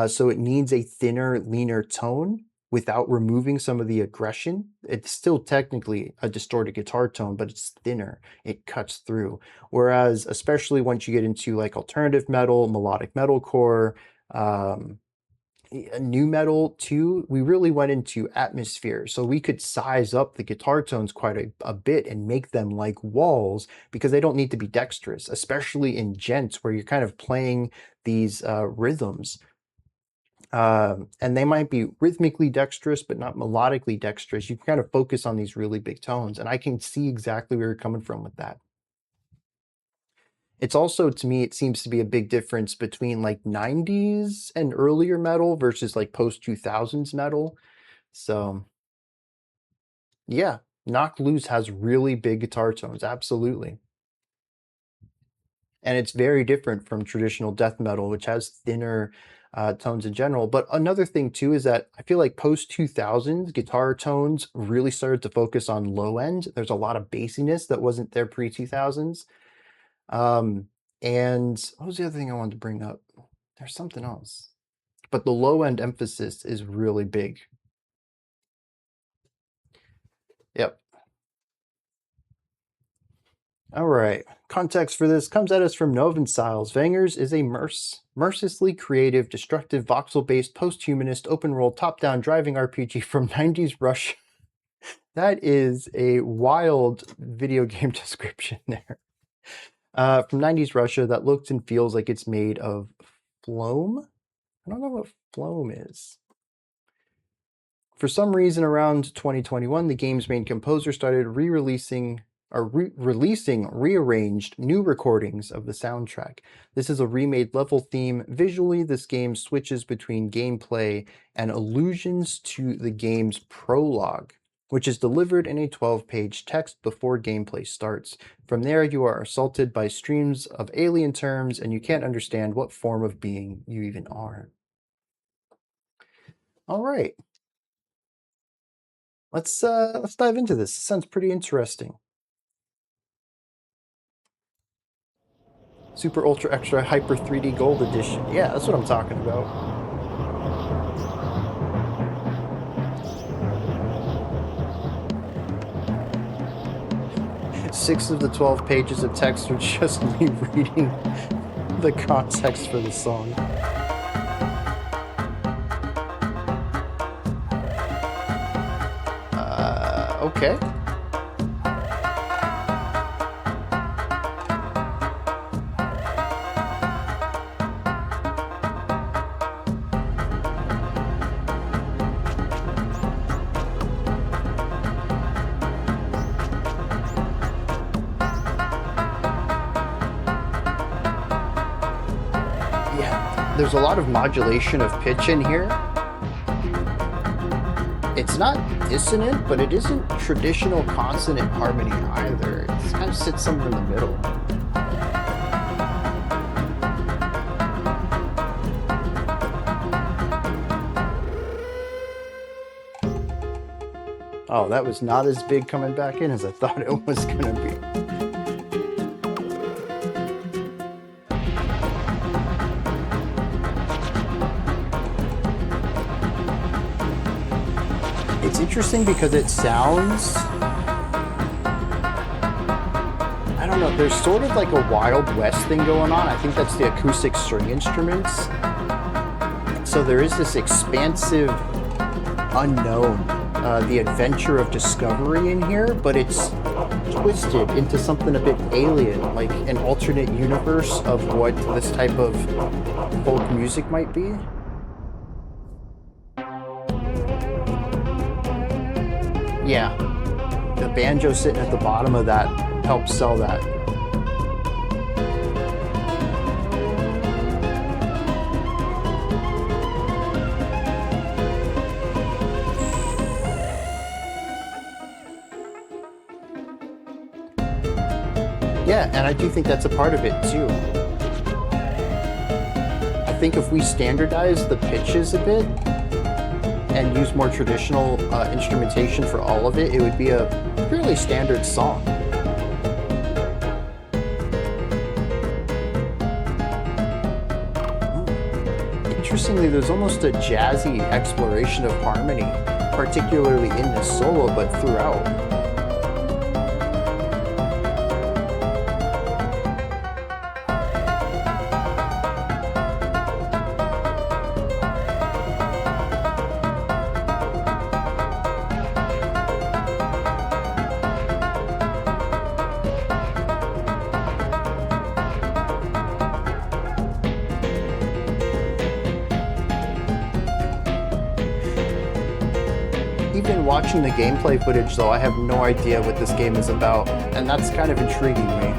So it needs a thinner, leaner tone without removing some of the aggression. It's still technically a distorted guitar tone, but it's thinner. It cuts through. Whereas, especially once you get into like alternative metal, melodic metalcore, new metal too, we really went into atmosphere. So we could size up the guitar tones quite a bit and make them like walls because they don't need to be dexterous, especially in gents where you're kind of playing these rhythms. And they might be rhythmically dexterous, but not melodically dexterous. You can kind of focus on these really big tones, and I can see exactly where you're coming from with that. It's also, to me, it seems to be a big difference between like 90s and earlier metal versus like post-2000s metal. So, yeah, Knock Loose has really big guitar tones, absolutely. And it's very different from traditional death metal, which has thinner tones in general. But another thing too is that I feel like post-2000s guitar tones really started to focus on low end. There's a lot of bassiness that wasn't there pre-2000s. And what was the other thing I wanted to bring up? There's something else. But the low end emphasis is really big. Yep. All right. Context for this comes at us from Novan Siles. Vangers is a mercilessly creative, destructive, voxel-based, post-humanist, open-world, top-down driving RPG from 90s Russia. That is a wild video game description there. From 90s Russia that looks and feels like it's made of phloem. I don't know what phloem is. For some reason around 2021, the game's main composer started re-releasing are releasing rearranged new recordings of the soundtrack. This is a remade level theme. Visually, this game switches between gameplay and allusions to the game's prologue, which is delivered in a 12-page text before gameplay starts. From there, you are assaulted by streams of alien terms, and you can't understand what form of being you even are. All right. Let's dive into this. It sounds pretty interesting. Super Ultra Extra Hyper 3D Gold Edition. Yeah, that's what I'm talking about. Six of the 12 pages of text are just me reading the context for the song. Okay. There's a lot of modulation of pitch in here. It's not dissonant, but it isn't traditional consonant harmony either. It kind of sits somewhere in the middle. Oh, that was not as big coming back in as I thought it was gonna be. It's interesting because it sounds, I don't know, there's sort of like a Wild West thing going on. I think that's the acoustic string instruments. So there is this expansive unknown, the adventure of discovery in here, but it's twisted into something a bit alien, like an alternate universe of what this type of folk music might be. Yeah, the banjo sitting at the bottom of that helps sell that. Yeah, and I do think that's a part of it too. I think if we standardize the pitches a bit and use more traditional instrumentation for all of it, it would be a fairly standard song. Interestingly, there's almost a jazzy exploration of harmony, particularly in this solo, but throughout. Even watching the gameplay footage, though, I have no idea what this game is about, and that's kind of intriguing me.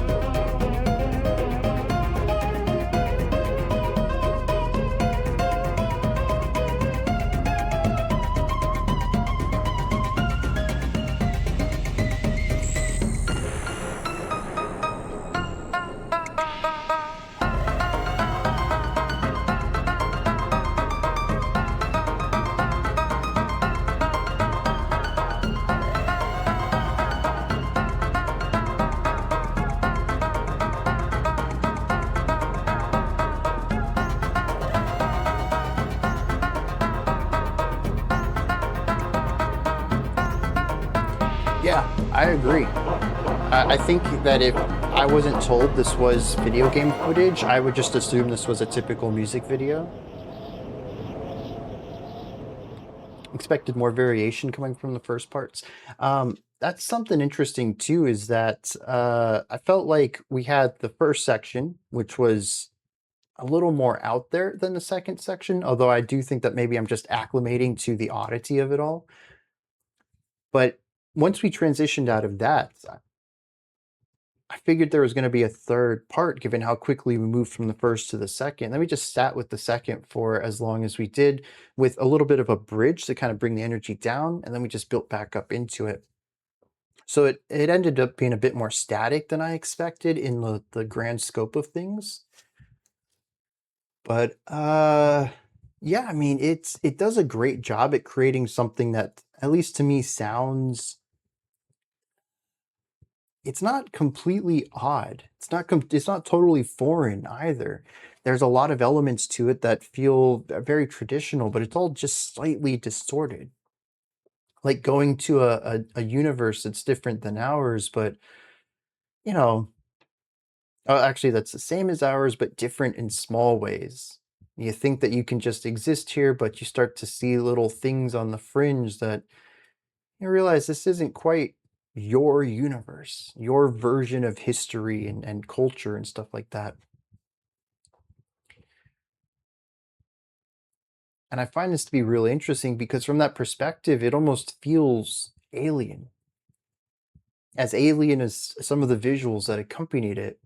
Yeah, I agree. I think that if I wasn't told this was video game footage, I would just assume this was a typical music video. Expected more variation coming from the first parts. That's something interesting too, is that I felt like we had the first section, which was a little more out there than the second section, although I do think that maybe I'm just acclimating to the oddity of it all. But once we transitioned out of that, I figured there was going to be a third part given how quickly we moved from the first to the second. Then we just sat with the second for as long as we did, with a little bit of a bridge to kind of bring the energy down, and then we just built back up into it. So it ended up being a bit more static than I expected in the grand scope of things. But yeah, I mean, it does a great job at creating something that, at least to me, sounds, it's not completely odd. It's not totally foreign either. There's a lot of elements to it that feel very traditional, but it's all just slightly distorted. Like going to a universe that's different than ours, but you know, actually that's the same as ours, but different in small ways. You think that you can just exist here, but you start to see little things on the fringe that you realize this isn't quite your universe, your version of history and culture and stuff like that. And I find this to be really interesting because from that perspective, it almost feels alien as some of the visuals that accompanied it.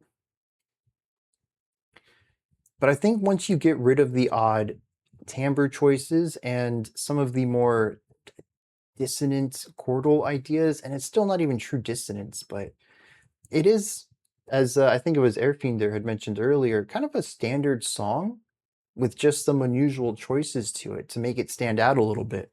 But I think once you get rid of the odd timbre choices and some of the more dissonant chordal ideas, and it's still not even true dissonance, but it is, as I think it was Airfiender had mentioned earlier, kind of a standard song with just some unusual choices to it to make it stand out a little bit.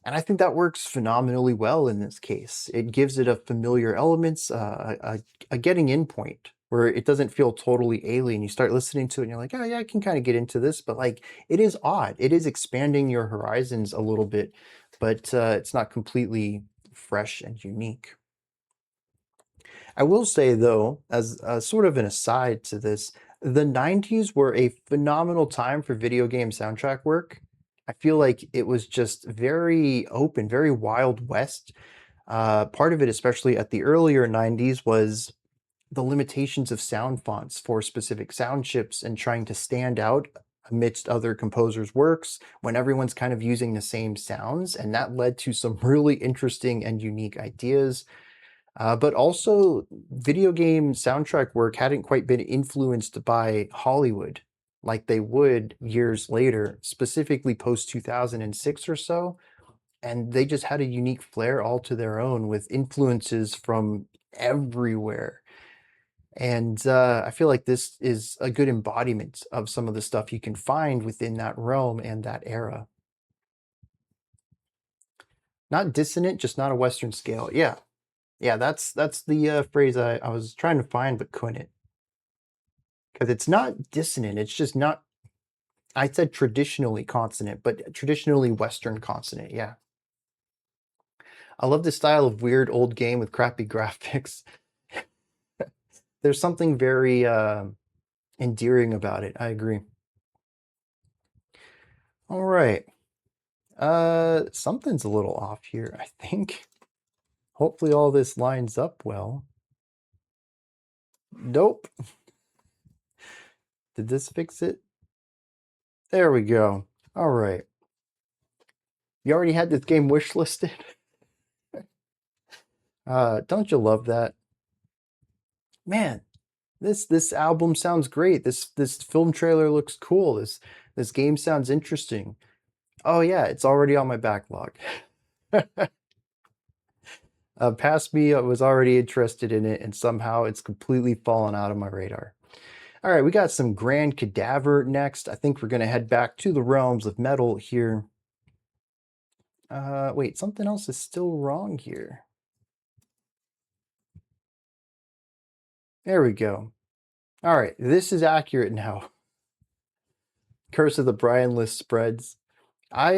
And I think that works phenomenally well in this case. It gives it a familiar elements, a getting in point where it doesn't feel totally alien. You start listening to it and you're like, oh yeah, I can kind of get into this, but like it is odd. It is expanding your horizons a little bit, but it's not completely fresh and unique. I will say though, as sort of an aside to this, the 90s were a phenomenal time for video game soundtrack work. I feel like it was just very open, very Wild West. Part of it, especially at the earlier 90s, was the limitations of sound fonts for specific sound chips and trying to stand out amidst other composers' works when everyone's kind of using the same sounds. And that led to some really interesting and unique ideas. But also, video game soundtrack work hadn't quite been influenced by Hollywood like they would years later, specifically post 2006 or so. And they just had a unique flair all to their own with influences from everywhere. And I feel like this is a good embodiment of some of the stuff you can find within that realm and that era. Not dissonant, just not a Western scale. Yeah, yeah, that's the phrase I was trying to find but couldn't. Because it's not dissonant, it's just not, I said traditionally consonant, but traditionally Western consonant, yeah. I love this style of weird old game with crappy graphics. There's something very endearing about it, I agree. All right. Something's a little off here, I think. Hopefully all this lines up well. Nope. Did this fix it? There we go. All right. You already had this game wishlisted? Don't you love that? Man, this album sounds great. This film trailer looks cool. This game sounds interesting. Oh yeah, it's already on my backlog. Past me was already interested in it, and somehow it's completely fallen out of my radar. All right, we got some Grand Cadaver next. I think we're going to head back to the realms of metal here. Wait, something else is still wrong here. There we go. All right, this is accurate now. Curse of the Brian list spreads. I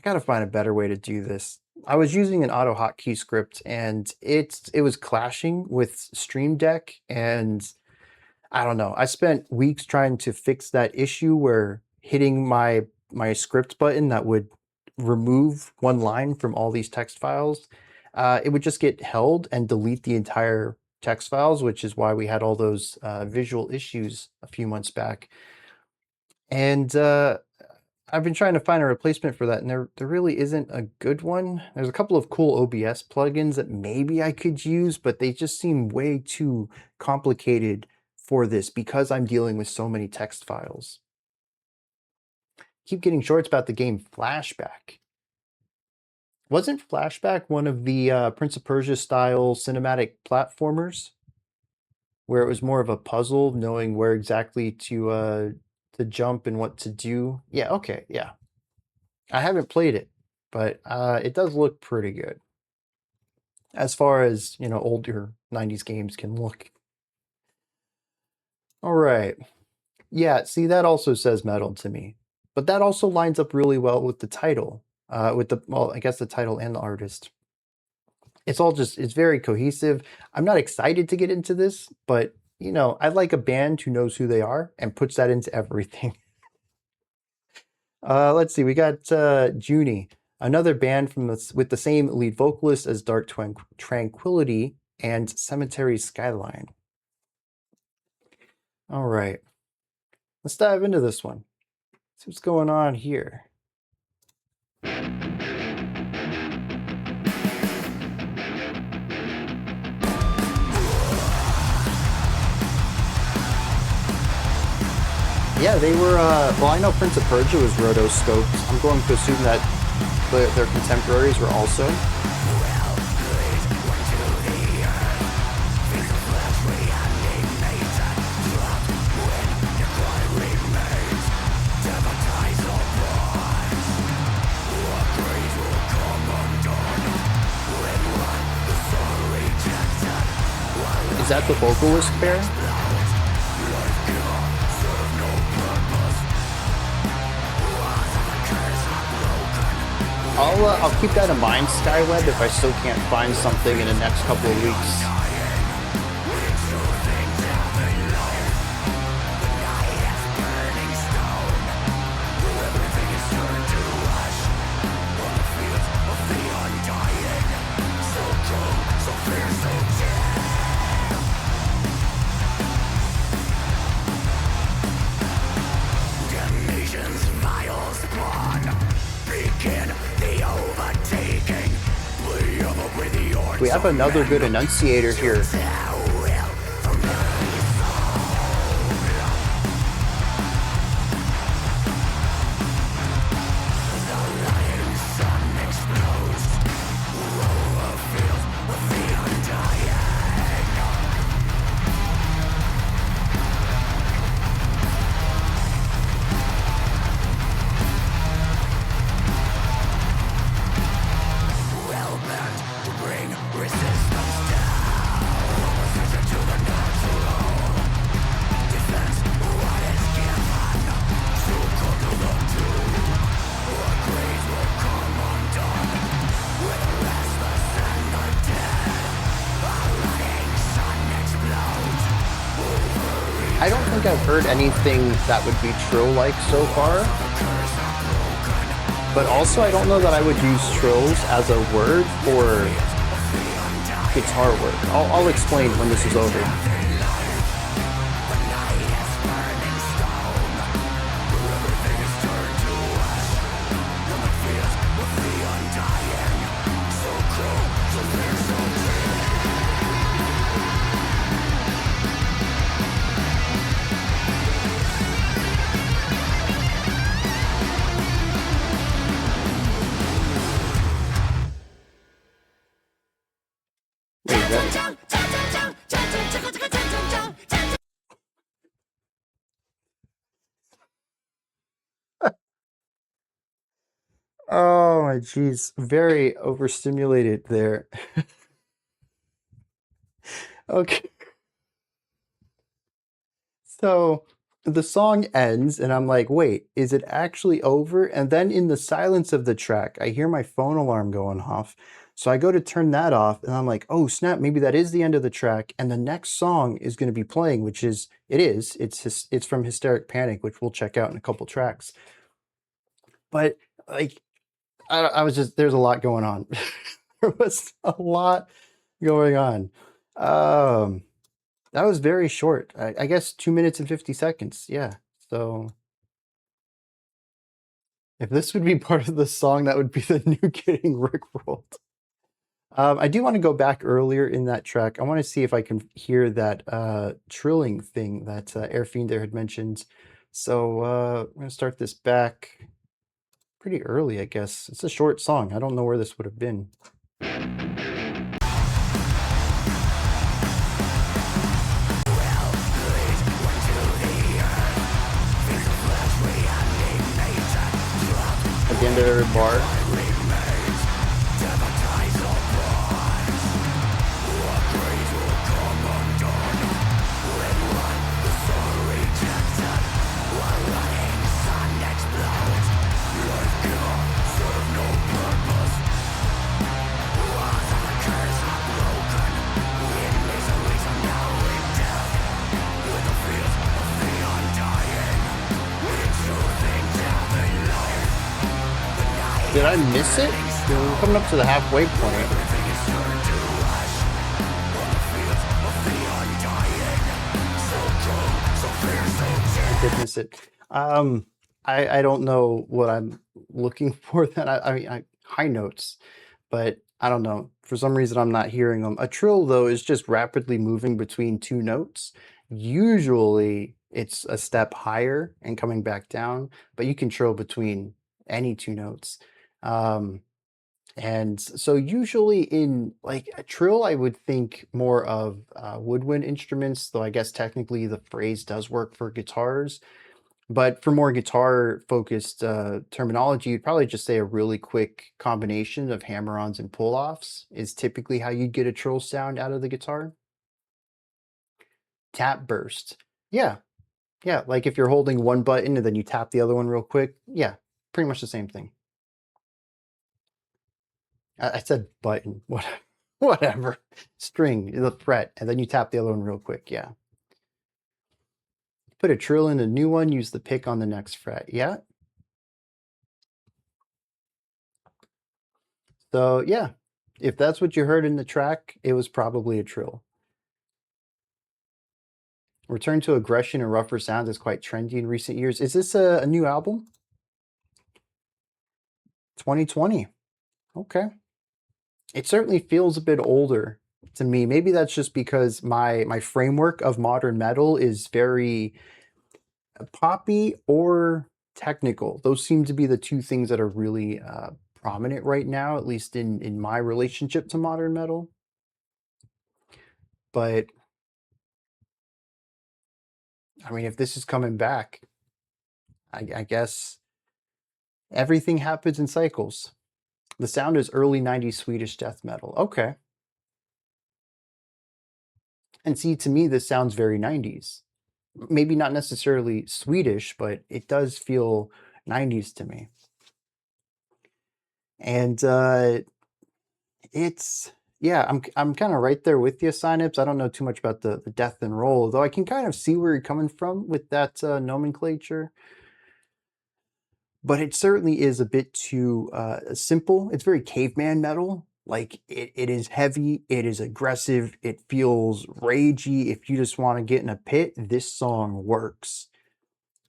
gotta find a better way to do this. I was using an auto hotkey script and it was clashing with Stream Deck, and I don't know. I spent weeks trying to fix that issue where hitting my script button that would remove one line from all these text files, it would just get held and delete the entire text files, which is why we had all those visual issues a few months back. And I've been trying to find a replacement for that, and there really isn't a good one. There's a couple of cool OBS plugins that maybe I could use, but they just seem way too complicated for this because I'm dealing with so many text files. Keep getting shorts about the game Flashback. Wasn't Flashback one of the Prince of Persia style cinematic platformers, where it was more of a puzzle, knowing where exactly to jump and what to do? Yeah, okay, yeah. I haven't played it, but it does look pretty good. As far as, you know, older 90s games can look. All right. Yeah, see, that also says metal to me. But that also lines up really well with the title. Well, I guess the title and the artist. It's all just, it's very cohesive. I'm not excited to get into this, but, you know, I like a band who knows who they are and puts that into everything. Let's see, we got Junie, another band with the same lead vocalist as Dark Tranquility and Cemetery Skyline. All right, let's dive into this one. See what's going on here. Yeah, they were, well, I know Prince of Persia was rotoscoped. I'm going to assume that their contemporaries were also. Is that the vocalist pair? I'll keep that in mind, Skyweb, if I still can't find something in the next couple of weeks. We have another good enunciator here. I don't think I've heard anything that would be trill-like so far. But also, I don't know that I would use trills as a word for guitar work. I'll explain when this is over. Oh my jeez, very overstimulated there. Okay. So the song ends and I'm like, wait, is it actually over? And then in the silence of the track, I hear my phone alarm going off. So I go to turn that off and I'm like, oh snap, maybe that is the end of the track. And the next song is going to be playing, which is, it's from Hysteric Panic, which we'll check out in a couple tracks. But like, I was just, there's a lot going on. There was a lot going on. That was very short. I guess 2 minutes and 50 seconds. Yeah. So If this would be part of the song, that would be the new getting rickrolled. I do want to go back earlier in that track. I want to see if I can hear that trilling thing that Airfiend there had mentioned. So I'm going to start this back pretty early, I guess. It's a short song. I don't know where this would have been. Again, there bar. Did I miss it? We're coming up to the halfway point. I did miss it. I don't know what I'm looking for then. I mean, high notes, but I don't know. For some reason, I'm not hearing them. A trill, though, is just rapidly moving between two notes. Usually, it's a step higher and coming back down, but you can trill between any two notes. And so usually in like a trill, I would think more of woodwind instruments, though I guess technically the phrase does work for guitars. But for more guitar-focused terminology, you'd probably just say a really quick combination of hammer-ons and pull-offs is typically how you'd get a trill sound out of the guitar. Tap burst. Yeah, yeah, like if you're holding one button and then you tap the other one real quick. Yeah, pretty much the same thing. I said button, whatever. String, the fret, and then you tap the other one real quick, yeah. Put a trill in a new one, use the pick on the next fret, yeah. So yeah, if that's what you heard in the track, it was probably a trill. Return to aggression and rougher sounds is quite trendy in recent years. Is this a new album? 2020. Okay. It certainly feels a bit older to me. Maybe that's just because my framework of modern metal is very poppy or technical. Those seem to be the two things that are really prominent right now, at least in my relationship to modern metal. But I mean, if this is coming back, I guess everything happens in cycles. The sound is early 90s Swedish death metal. Okay. And see, to me, this sounds very 90s. Maybe not necessarily Swedish, but it does feel 90s to me. And it's, yeah, I'm kind of right there with you, Synapse. I don't know too much about the death and roll, though I can kind of see where you're coming from with that nomenclature. But it certainly is a bit too simple. It's very caveman metal. Like it is heavy, it is aggressive, it feels ragey. If you just want to get in a pit, this song works.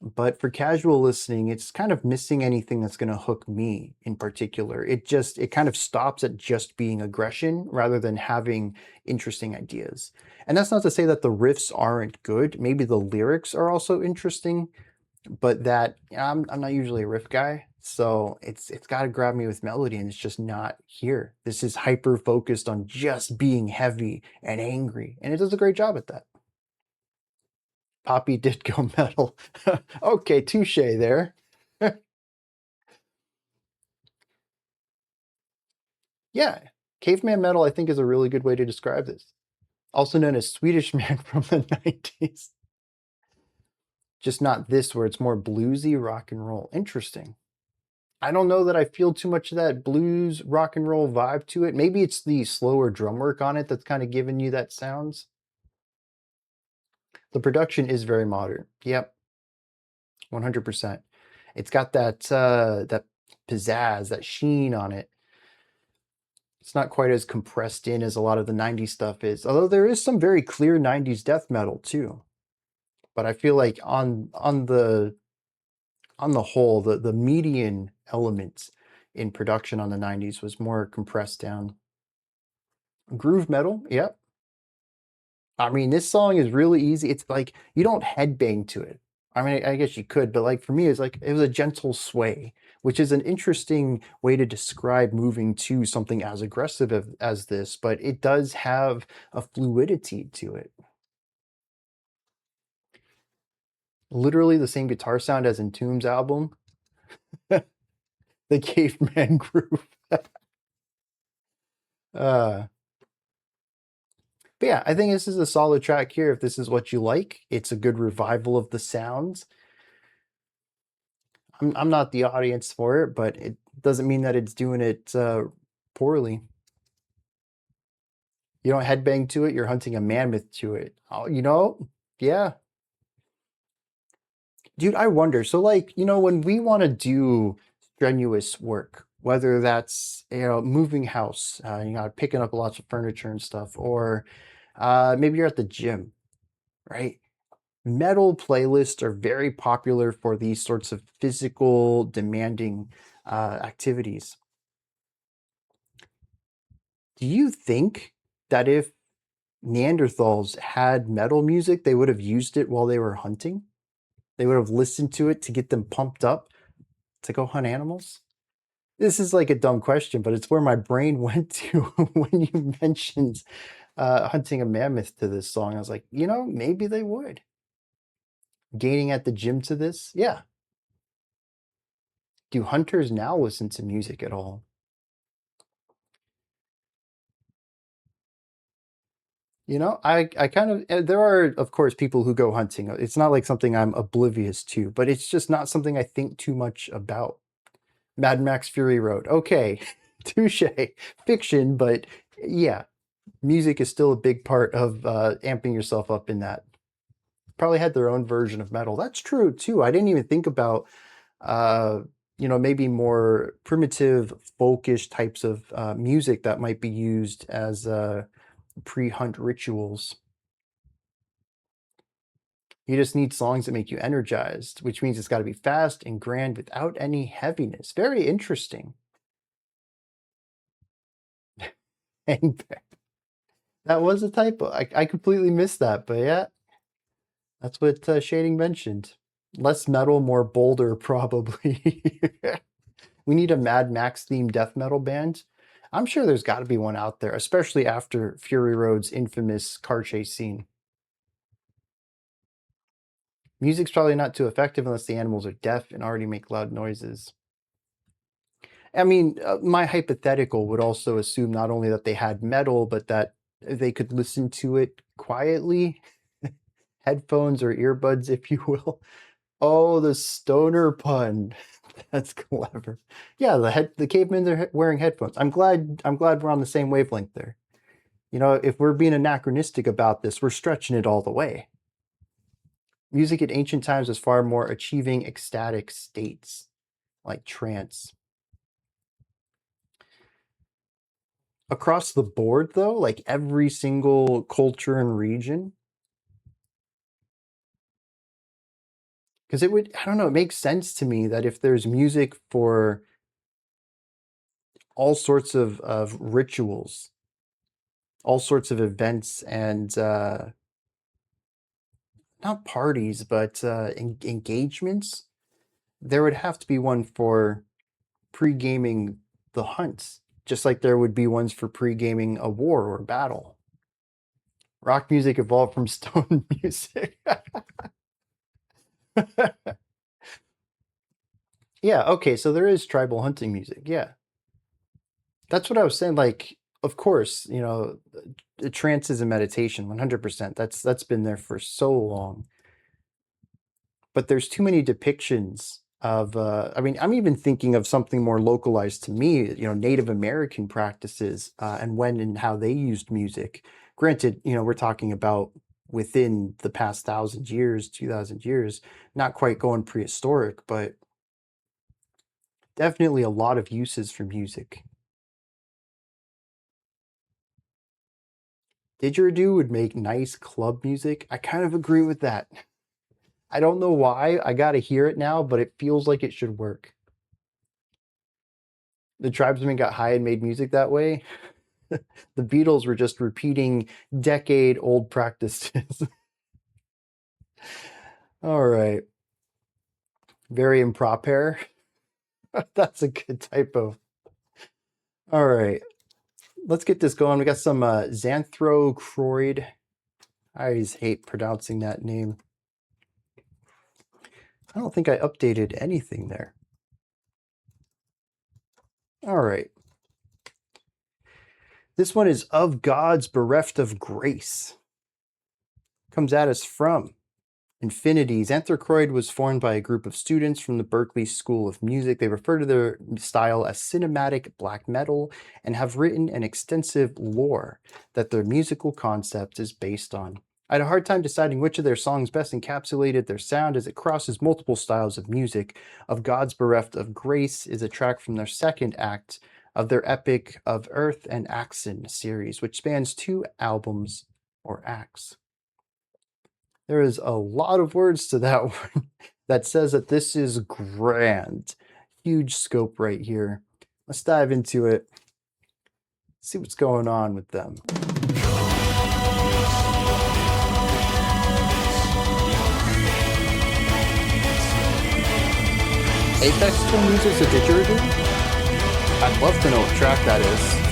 But for casual listening, it's kind of missing anything that's going to hook me in particular. It kind of stops at just being aggression rather than having interesting ideas. And that's not to say that the riffs aren't good. Maybe the lyrics are also interesting, but that I'm not usually a riff guy, so it's got to grab me with melody, and it's just not here. This is hyper focused on just being heavy and angry, and it does a great job at that. Poppy did go metal. Okay, touche there. Yeah, caveman metal I think is a really good way to describe this. Also known as Swedish man from the 90s. Just not this, where it's more bluesy rock and roll. Interesting. I don't know that I feel too much of that blues rock and roll vibe to it. Maybe it's the slower drum work on it that's kind of giving you that sounds. The production is very modern. Yep. 100%. It's got that that pizzazz, that sheen on it. It's not quite as compressed in as a lot of the 90s stuff is. Although there is some very clear 90s death metal too. But I feel like on the whole, the median element in production on the 90s, was more compressed down. Groove metal, yep. I mean, this song is really easy. It's like you don't headbang to it. I mean, I guess you could, but like for me, it's like it was a gentle sway, which is an interesting way to describe moving to something as aggressive as this, but it does have a fluidity to it. Literally the same guitar sound as in Tomb's album. The caveman groove. But yeah, I think this is a solid track here. If this is what you like, it's a good revival of the sounds. I'm not the audience for it, but it doesn't mean that it's doing it poorly. You don't headbang to it, you're hunting a mammoth to it. Oh, you know, yeah. Dude, I wonder. So like, you know, when we want to do strenuous work, whether that's, you know, moving house, you know, picking up lots of furniture and stuff, or maybe you're at the gym, right? Metal playlists are very popular for these sorts of physical demanding activities. Do you think that if Neanderthals had metal music, they would have used it while they were hunting? They would have listened to it to get them pumped up to go hunt animals? This is like a dumb question, but it's where my brain went to when you mentioned hunting a mammoth to this song. I was like, you know, maybe they would. Gaining at the gym to this? Yeah. Do hunters now listen to music at all? You know, I kind of, there are, of course, people who go hunting. It's not like something I'm oblivious to, but it's just not something I think too much about. Mad Max Fury Road. Okay, touche. Fiction, but yeah, music is still a big part of amping yourself up in that. Probably had their own version of metal. That's true too. I didn't even think about, you know, maybe more primitive folkish types of music that might be used as pre-hunt rituals. You just need songs that make you energized, which means it's got to be fast and grand without any heaviness. Very interesting. And that was a typo. I completely missed that, but yeah, that's what Shading mentioned. Less metal, more bolder, probably. We need a Mad Max themed death metal band. I'm sure there's got to be one out there, especially after Fury Road's infamous car chase scene. Music's probably not too effective unless the animals are deaf and already make loud noises. I mean, my hypothetical would also assume not only that they had metal, but that they could listen to it quietly. Headphones or earbuds, if you will. Oh, the stoner pun. That's clever. Yeah, the cavemen are wearing headphones. I'm glad we're on the same wavelength there. You know, if we're being anachronistic about this, we're stretching it all the way. Music in ancient times was far more achieving ecstatic states, like trance. Across the board, though, like every single culture and region, because it would, I don't know, it makes sense to me that if there's music for all sorts of rituals, all sorts of events, and not parties, but engagements, there would have to be one for pre-gaming the hunts, just like there would be ones for pre-gaming a war or battle. Rock music evolved from stone music. Yeah, okay, so there is tribal hunting music, yeah. That's what I was saying, like, of course, you know, trance is a meditation, 100%. That's been there for so long. But there's too many depictions of, I mean, I'm even thinking of something more localized to me, you know, Native American practices and when and how they used music. Granted, you know, we're talking about within the past 1,000 years, 2,000 years, not quite going prehistoric, but definitely a lot of uses for music. Didgeridoo would make nice club music. I kind of agree with that. I don't know why. I gotta hear it now, but it feels like it should work. the tribesmen got high and made music that way. The Beatles were just repeating decade-old practices. All right. Very improper. That's a good typo. All right. Let's get this going. We got some Xanthochroid. I always hate pronouncing that name. I don't think I updated anything there. All right. This one is Of Gods Bereft of Grace. Comes at us from Infinity. Xanthochroid was formed by a group of students from the Berklee School of Music. They refer to their style as cinematic black metal and have written an extensive lore that their musical concept is based on. I had a hard time deciding which of their songs best encapsulated their sound as it crosses multiple styles of music. Of Gods Bereft of Grace is a track from their second act of their epic Of Earth and Axon series, which spans 2 albums or acts. There is a lot of words to that one that says that this is grand. Huge scope right here. Let's dive into it. See what's going on with them. Apex Twin uses a didgeridoo? I'd love to know what track that is.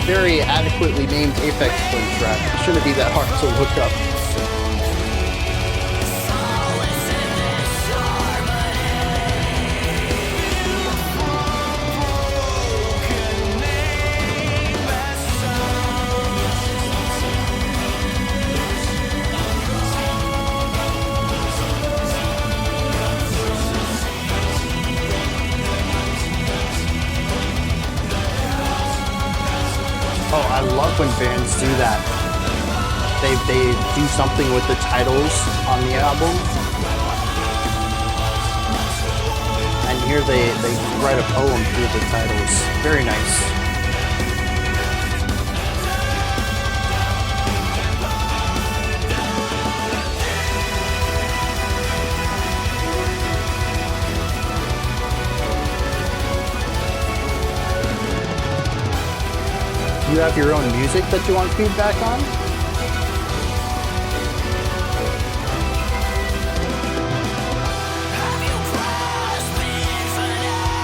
Very adequately named Apex Twin track. It shouldn't be that hard to look up. Oh, I love when bands do that. They do something with the titles on the album. And here they write a poem through the titles. Very nice. Do you have your own music that you want feedback on? Have you crossed the infinite?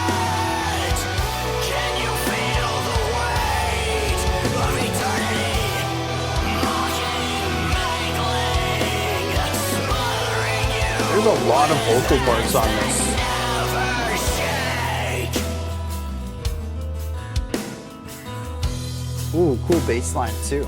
Can you feel the weight of eternity? Mocking, mangling, smothering you. There's a lot of vocal parts on this. Ooh, cool bass line too.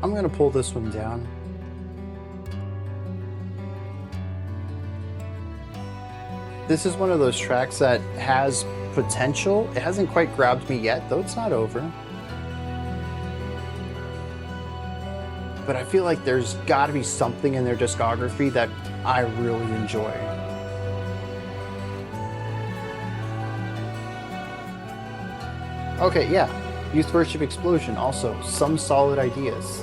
I'm gonna pull this one down. This is one of those tracks that has potential. It hasn't quite grabbed me yet, though it's not over. But I feel like there's gotta be something in their discography that I really enjoy. Okay, yeah. Youth Worship Explosion, also some solid ideas.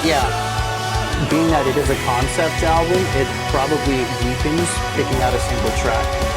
Yeah, being that it is a concept album, it probably weakens picking out a single track.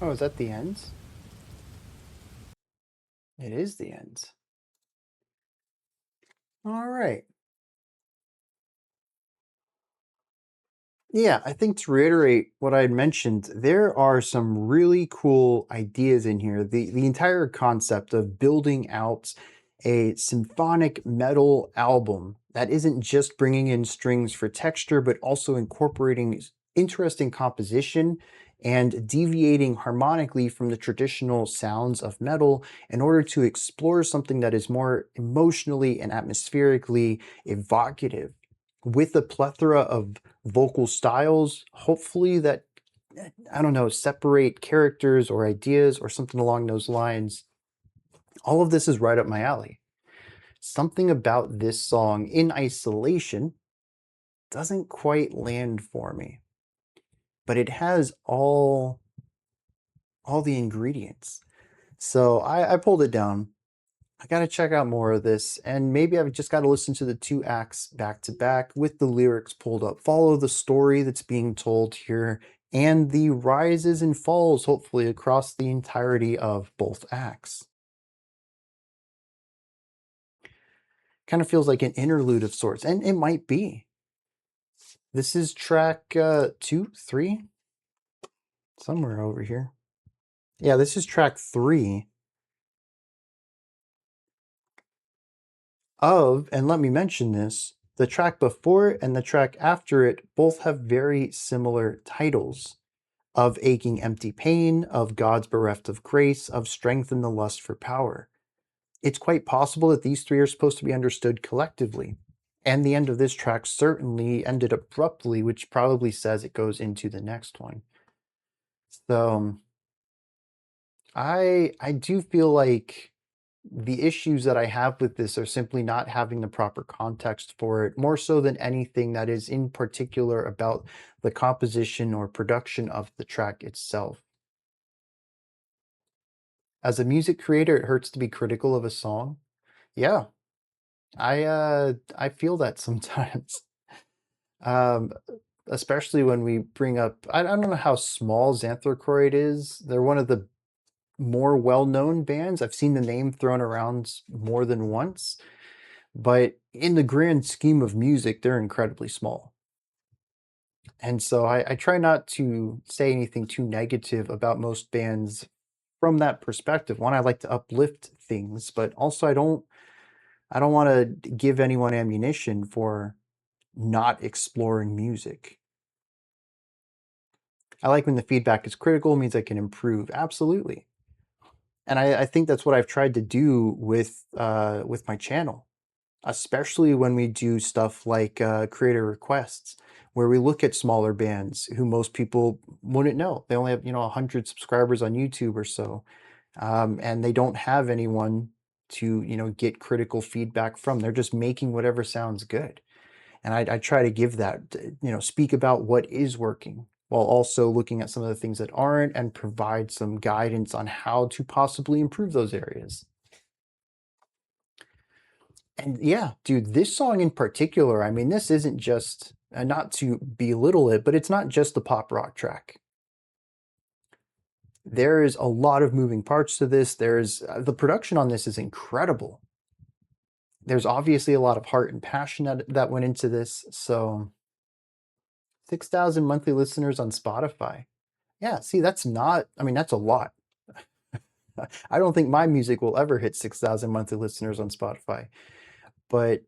Oh, is that the end? It is the end. All right. Yeah, I think to reiterate what I had mentioned, there are some really cool ideas in here. The entire concept of building out a symphonic metal album that isn't just bringing in strings for texture, but also incorporating interesting composition and deviating harmonically from the traditional sounds of metal in order to explore something that is more emotionally and atmospherically evocative with a plethora of vocal styles, hopefully that, I don't know, separate characters or ideas or something along those lines. All of this is right up my alley. Something about this song in isolation doesn't quite land for me, but it has all the ingredients. So I pulled it down. I got to check out more of this, and maybe I've just got to listen to the 2 acts back to back with the lyrics pulled up, follow the story that's being told here, and the rises and falls, hopefully, across the entirety of both acts. Kind of feels like an interlude of sorts, and it might be. This is track 2, 3, somewhere over here. Yeah, this is track 3 of, and let me mention this, the track before it and the track after it both have very similar titles: of aching empty pain, of God's bereft of grace, of strength and the lust for power. It's quite possible that these 3 are supposed to be understood collectively. And the end of this track certainly ended abruptly, which probably says it goes into the next one. So I do feel like the issues that I have with this are simply not having the proper context for it, more so than anything that is in particular about the composition or production of the track itself. As a music creator, it hurts to be critical of a song. Yeah, I feel that sometimes. Um, especially when we bring up, I don't know how small Xanthochroid is. They're one of the more well-known bands. I've seen the name thrown around more than once, but in the grand scheme of music, they're incredibly small. And so I try not to say anything too negative about most bands from that perspective. One, I like to uplift things, but also I don't want to give anyone ammunition for not exploring music. I like when the feedback is critical, means I can improve. Absolutely. And I think that's what I've tried to do with my channel, especially when we do stuff like creator requests, where we look at smaller bands who most people wouldn't know. They only have 100 subscribers on YouTube or so, and they don't have anyone to get critical feedback from. They're just making whatever sounds good, and I try to give that, speak about what is working, while also looking at some of the things that aren't and provide some guidance on how to possibly improve those areas. And yeah, dude, this song in particular, I mean, this isn't just, not to belittle it, but it's not just the pop rock track. There is a lot of moving parts to this. There's the production on this is incredible. There's obviously a lot of heart and passion that went into this. So 6,000 monthly listeners on Spotify. Yeah, see, that's not, I mean, that's a lot. I don't think my music will ever hit 6,000 monthly listeners on Spotify, but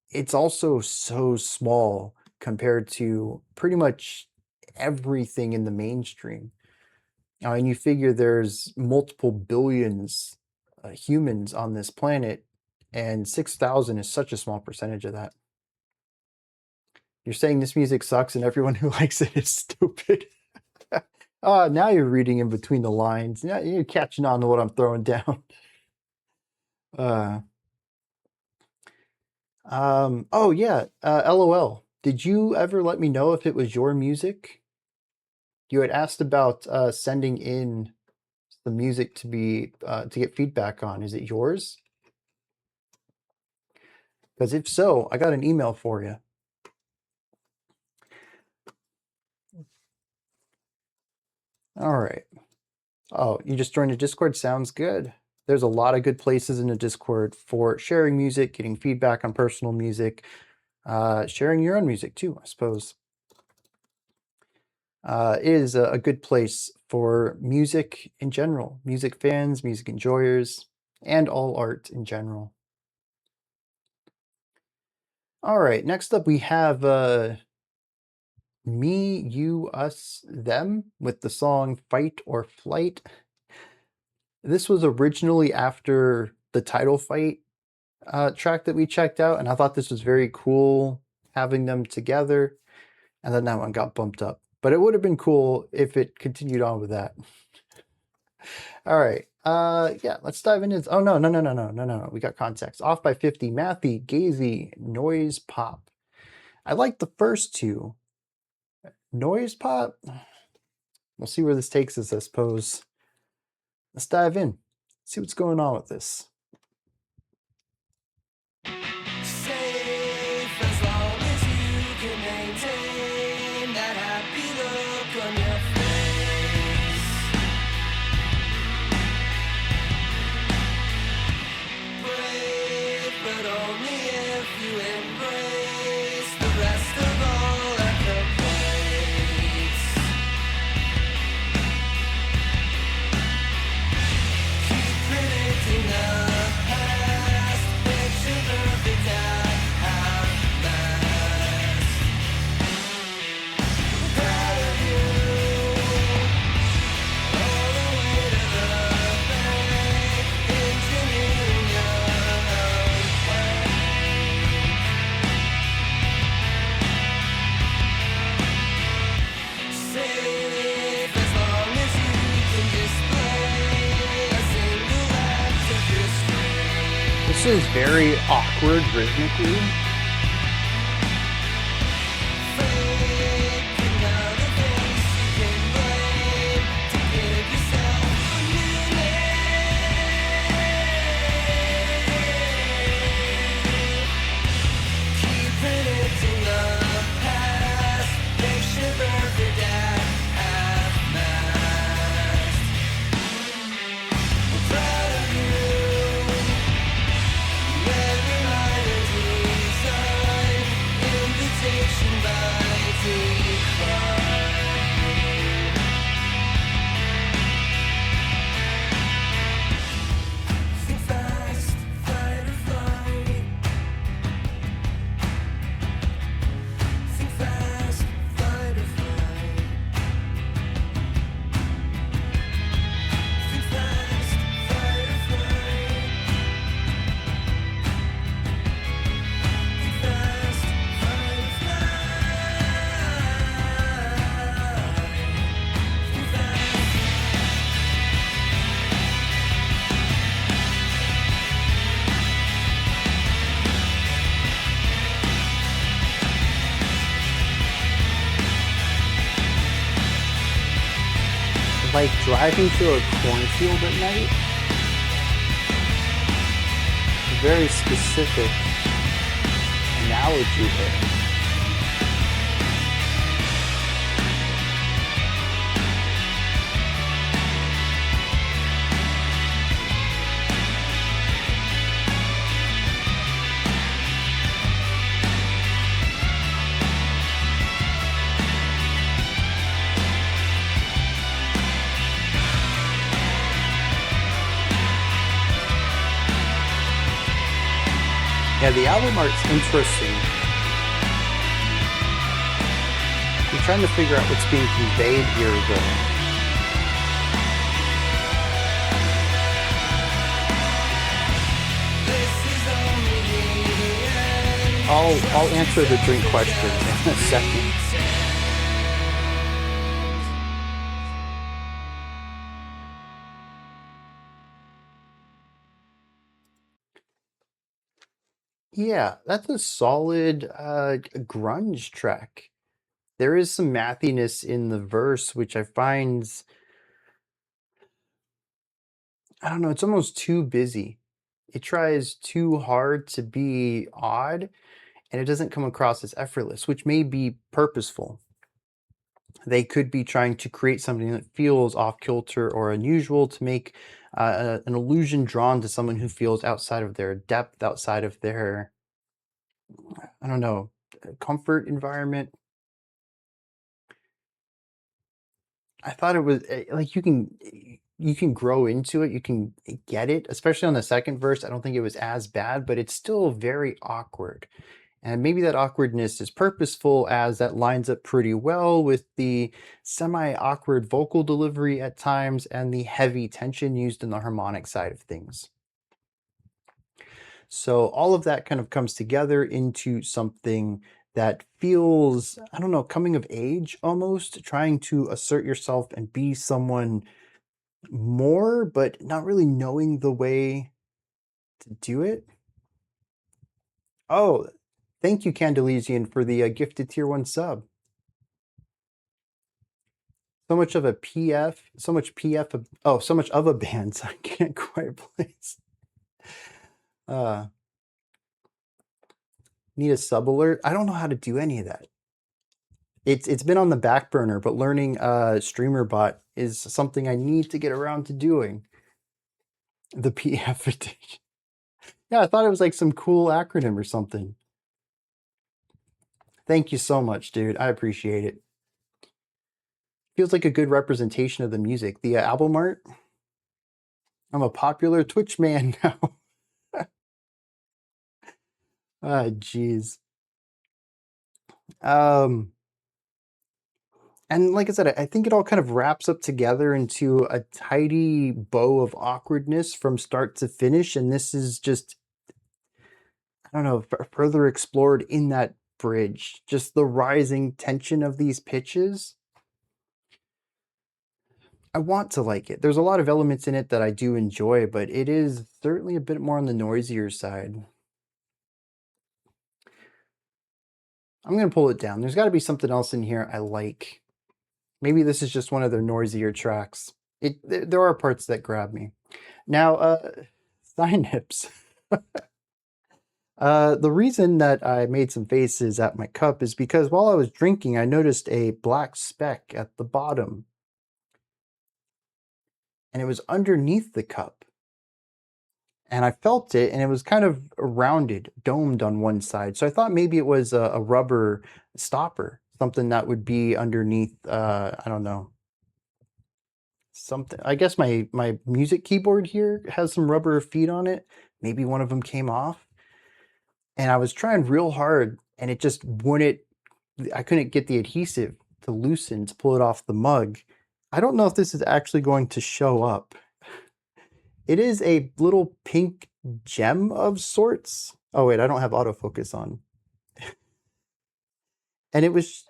it's also so small compared to pretty much everything in the mainstream. And you figure there's multiple billions humans on this planet, and 6,000 is such a small percentage of that. You're saying this music sucks and everyone who likes it is stupid. Now you're reading in between the lines. Now you're catching on to what I'm throwing down. Oh yeah, LOL. Did you ever let me know if it was your music? You had asked about sending in the music to be to get feedback on. Is it yours? Because if so, I got an email for you. All right. Oh, you just joined a Discord? Sounds good. There's a lot of good places in the Discord for sharing music, getting feedback on personal music, sharing your own music too, I suppose. It is a good place for music in general, music fans, music enjoyers, and all art in general. All right, next up we have Me, You, Us, Them with the song Fight or Flight. This was originally after the title fight track that we checked out, and I thought this was very cool having them together, and then that one got bumped up. But it would have been cool if it continued on with that. All right. Yeah, let's dive into this. Oh, no. We got context. Off by 50, Mathy, Gazy, Noise Pop. I like the first two. Noise Pop? We'll see where this takes us, I suppose. Let's dive in. See what's going on with this. Safe as long as you can maintain that happy look on your face. Brave, but only if you embrace the rest of all of the plates. Keep predicting the past, picture perfect at half-mast. Proud of you, all the way to the bank, engineering your own way. Safe as long as you can display a single act of restraint. This is very awkward rhythmically. Fake another face you can blame to give yourself a new name. Keep predicting the past, picture perfect at half-mast. Proud of you, every line is like driving through a cornfield at night. A very specific analogy there. Yeah, the album art's interesting. I'm trying to figure out what's being conveyed here, though. I'll answer the drink question in a second. Yeah, that's a solid grunge track. There is some mathiness in the verse, which I find, I don't know, it's almost too busy. It tries too hard to be odd, and it doesn't come across as effortless, which may be purposeful. They could be trying to create something that feels off kilter or unusual to make an illusion drawn to someone who feels outside of their depth, outside of their, I don't know, comfort environment. I thought it was like you can grow into it, you can get it, especially on the second verse. I don't think it was as bad, but it's still very awkward. And maybe that awkwardness is purposeful, as that lines up pretty well with the semi-awkward vocal delivery at times and the heavy tension used in the harmonic side of things. So all of that kind of comes together into something that feels, I don't know, coming of age almost, trying to assert yourself and be someone more, but not really knowing the way to do it. Oh, thank you, Candelesian, for the gifted tier 1 sub. So much of a PF, so much PF, oh, so much of a band, so I can't quite place. Need a sub alert? I don't know how to do any of that. It's been on the back burner, but learning streamer bot is something I need to get around to doing. The PF edition. Yeah, I thought it was like some cool acronym or something. Thank you so much, dude. I appreciate it. Feels like a good representation of the music. The album art. I'm a popular Twitch man now. Ah, jeez. And like I said, I think it all kind of wraps up together into a tidy bow of awkwardness from start to finish. And this is just, I don't know, further explored in that bridge. Just the rising tension of these pitches. I want to like it. There's a lot of elements in it that I do enjoy, but it is certainly a bit more on the noisier side. I'm going to pull it down. There's got to be something else in here I like. Maybe this is just one of their noisier tracks. There are parts that grab me. Now, thigh nips. The reason that I made some faces at my cup is because while I was drinking, I noticed a black speck at the bottom. And it was underneath the cup. And I felt it, and it was kind of rounded, domed on one side. So I thought maybe it was a rubber stopper, something that would be underneath, I don't know, something. I guess my music keyboard here has some rubber feet on it. Maybe one of them came off. And I was trying real hard, and it just wouldn't, I couldn't get the adhesive to loosen to pull it off the mug. I don't know if this is actually going to show up. It is a little pink gem of sorts. Oh wait, I don't have autofocus on. And it was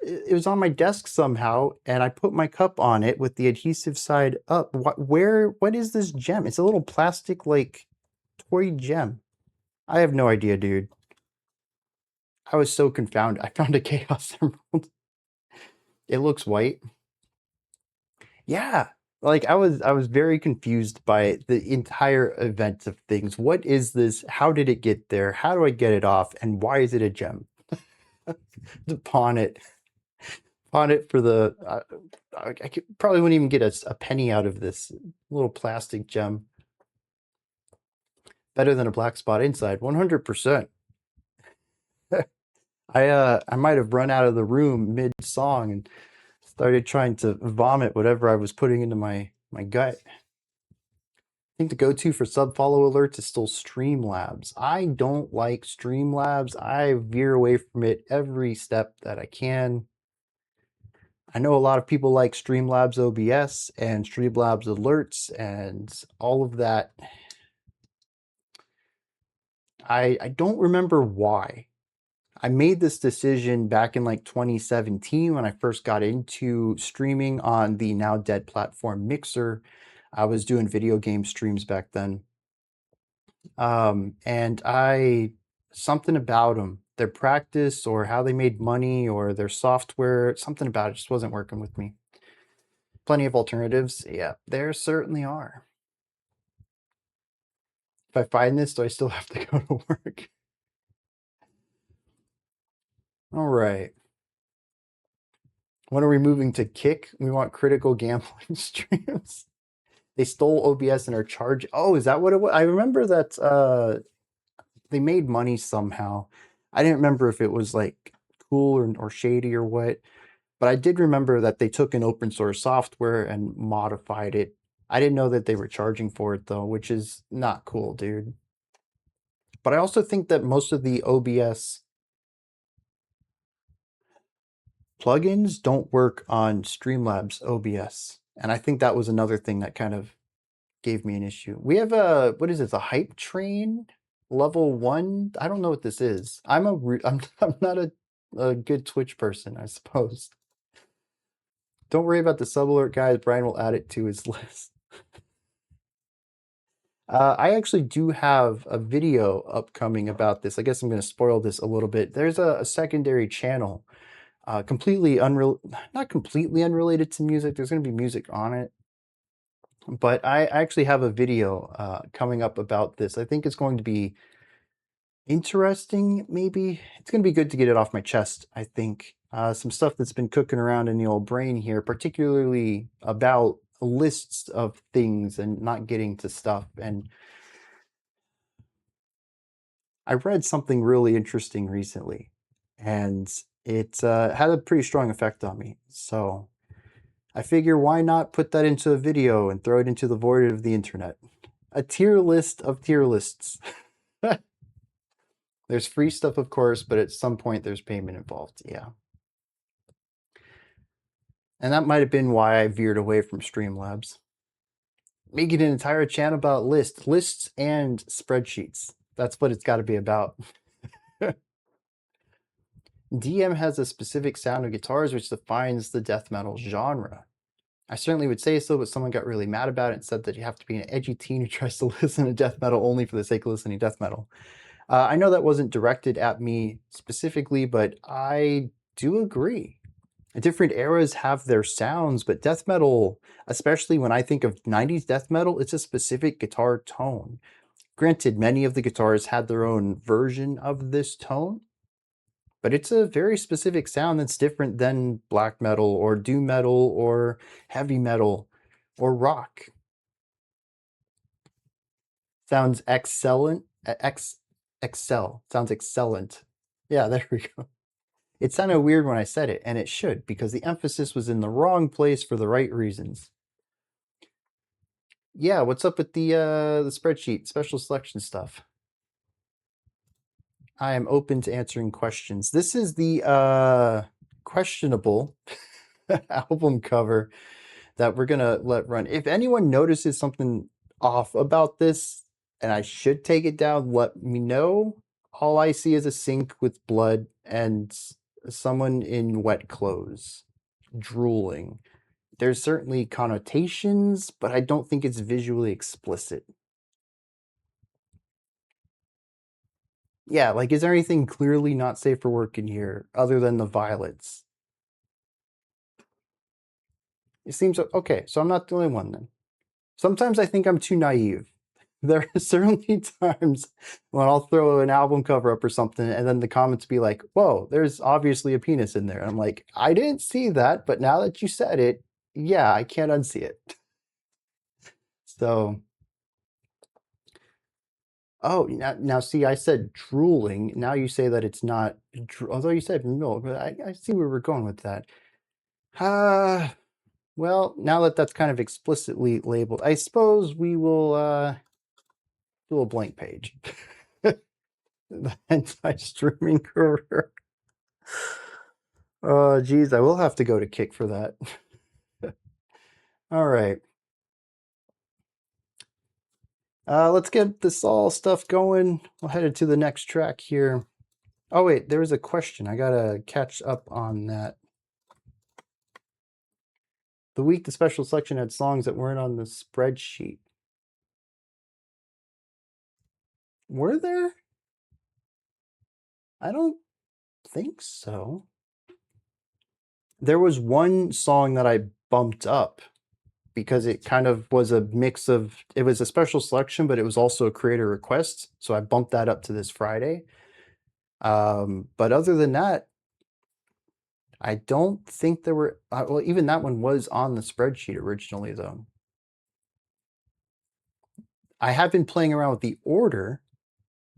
on my desk somehow, and I put my cup on it with the adhesive side up. What is this gem? It's a little plastic like toy gem. I have no idea, dude. I was so confounded. I found a Chaos Emerald. It looks white. Yeah. Like I was very confused by the entire event of things. What is this? How did it get there? How do I get it off? And why is it a gem? Pawn it. Pawn it for the probably wouldn't even get a penny out of this little plastic gem. Better than a black spot inside, 100%. I might have run out of the room mid song and started trying to vomit whatever I was putting into my gut. I think the go-to for sub-follow alerts is still Streamlabs. I don't like Streamlabs. I veer away from it every step that I can. I know a lot of people like Streamlabs OBS and Streamlabs alerts and all of that. I don't remember why. I made this decision back in like 2017 when I first got into streaming on the now dead platform Mixer. I was doing video game streams back then. And something about them, their practice or how they made money or their software, something about it just wasn't working with me. Plenty of alternatives. Yeah, there certainly are. If I find this, do I still have to go to work? All right. When are we moving to Kick? We want critical gambling streams. They stole OBS and are charged. Oh, is that what it was? I remember that they made money somehow. I didn't remember if it was like cool or shady or what, but I did remember that they took an open source software and modified it. I didn't know that they were charging for it though, which is not cool, dude. But I also think that most of the OBS plugins don't work on Streamlabs OBS. And I think that was another thing that kind of gave me an issue. We have what is it, the hype train level 1? I don't know what this is. I'm not a good Twitch person, I suppose. Don't worry about the sub alert, guys. Brian will add it to his list. I actually do have a video upcoming about this. I guess I'm going to spoil this a little bit. There's a secondary channel, not completely unrelated to music. There's going to be music on it. But I actually have a video coming up about this. I think it's going to be interesting, maybe. It's going to be good to get it off my chest, I think. Some stuff that's been cooking around in the old brain here, particularly about lists of things and not getting to stuff. And I read something really interesting recently, and it had a pretty strong effect on me. So I figure why not put that into a video and throw it into the void of the internet. A tier list of tier lists. There's free stuff, of course, but at some point there's payment involved. Yeah. And that might have been why I veered away from Streamlabs. Making an entire channel about lists and spreadsheets. That's what it's got to be about. DM has a specific sound of guitars which defines the death metal genre. I certainly would say so, but someone got really mad about it and said that you have to be an edgy teen who tries to listen to death metal only for the sake of listening to death metal. I know that wasn't directed at me specifically, but I do agree. Different eras have their sounds, but death metal, especially when I think of 90s death metal, it's a specific guitar tone. Granted, many of the guitars had their own version of this tone, but it's a very specific sound that's different than black metal or doom metal or heavy metal or rock. Sounds excellent. Sounds excellent. Yeah, there we go. It sounded weird when I said it, and it should, because the emphasis was in the wrong place for the right reasons. Yeah, what's up with the spreadsheet, special selection stuff? I am open to answering questions. This is the questionable album cover that we're gonna let run. If anyone notices something off about this and I should take it down, let me know. All I see is a sink with blood and someone in wet clothes drooling. There's certainly connotations, but I don't think it's visually explicit. Yeah, like, is there anything clearly not safe for work in here other than the violets? It seems okay, so I'm not the only one then. Sometimes I think I'm too naive. There are certainly times when I'll throw an album cover up or something, and then the comments be like, whoa, there's obviously a penis in there. And I'm like, I didn't see that, but now that you said it, yeah, I can't unsee it. So, oh, now see, I said drooling. Now you say that it's not, although you said no, but I see where we're going with that. Well, now that that's kind of explicitly labeled, I suppose we will do a blank page. The anti-streaming career. Oh, geez, I will have to go to Kick for that. All right. Let's get this all stuff going. We'll head to the next track here. Oh, wait, there was a question. I gotta catch up on that. The week the special selection had songs that weren't on the spreadsheet. Were there? I don't think so. There was one song that I bumped up because it kind of was a mix of, it was a special selection, but it was also a creator request. So I bumped that up to this Friday. But other than that, I don't think there were, well, even that one was on the spreadsheet originally, though. I have been playing around with the order,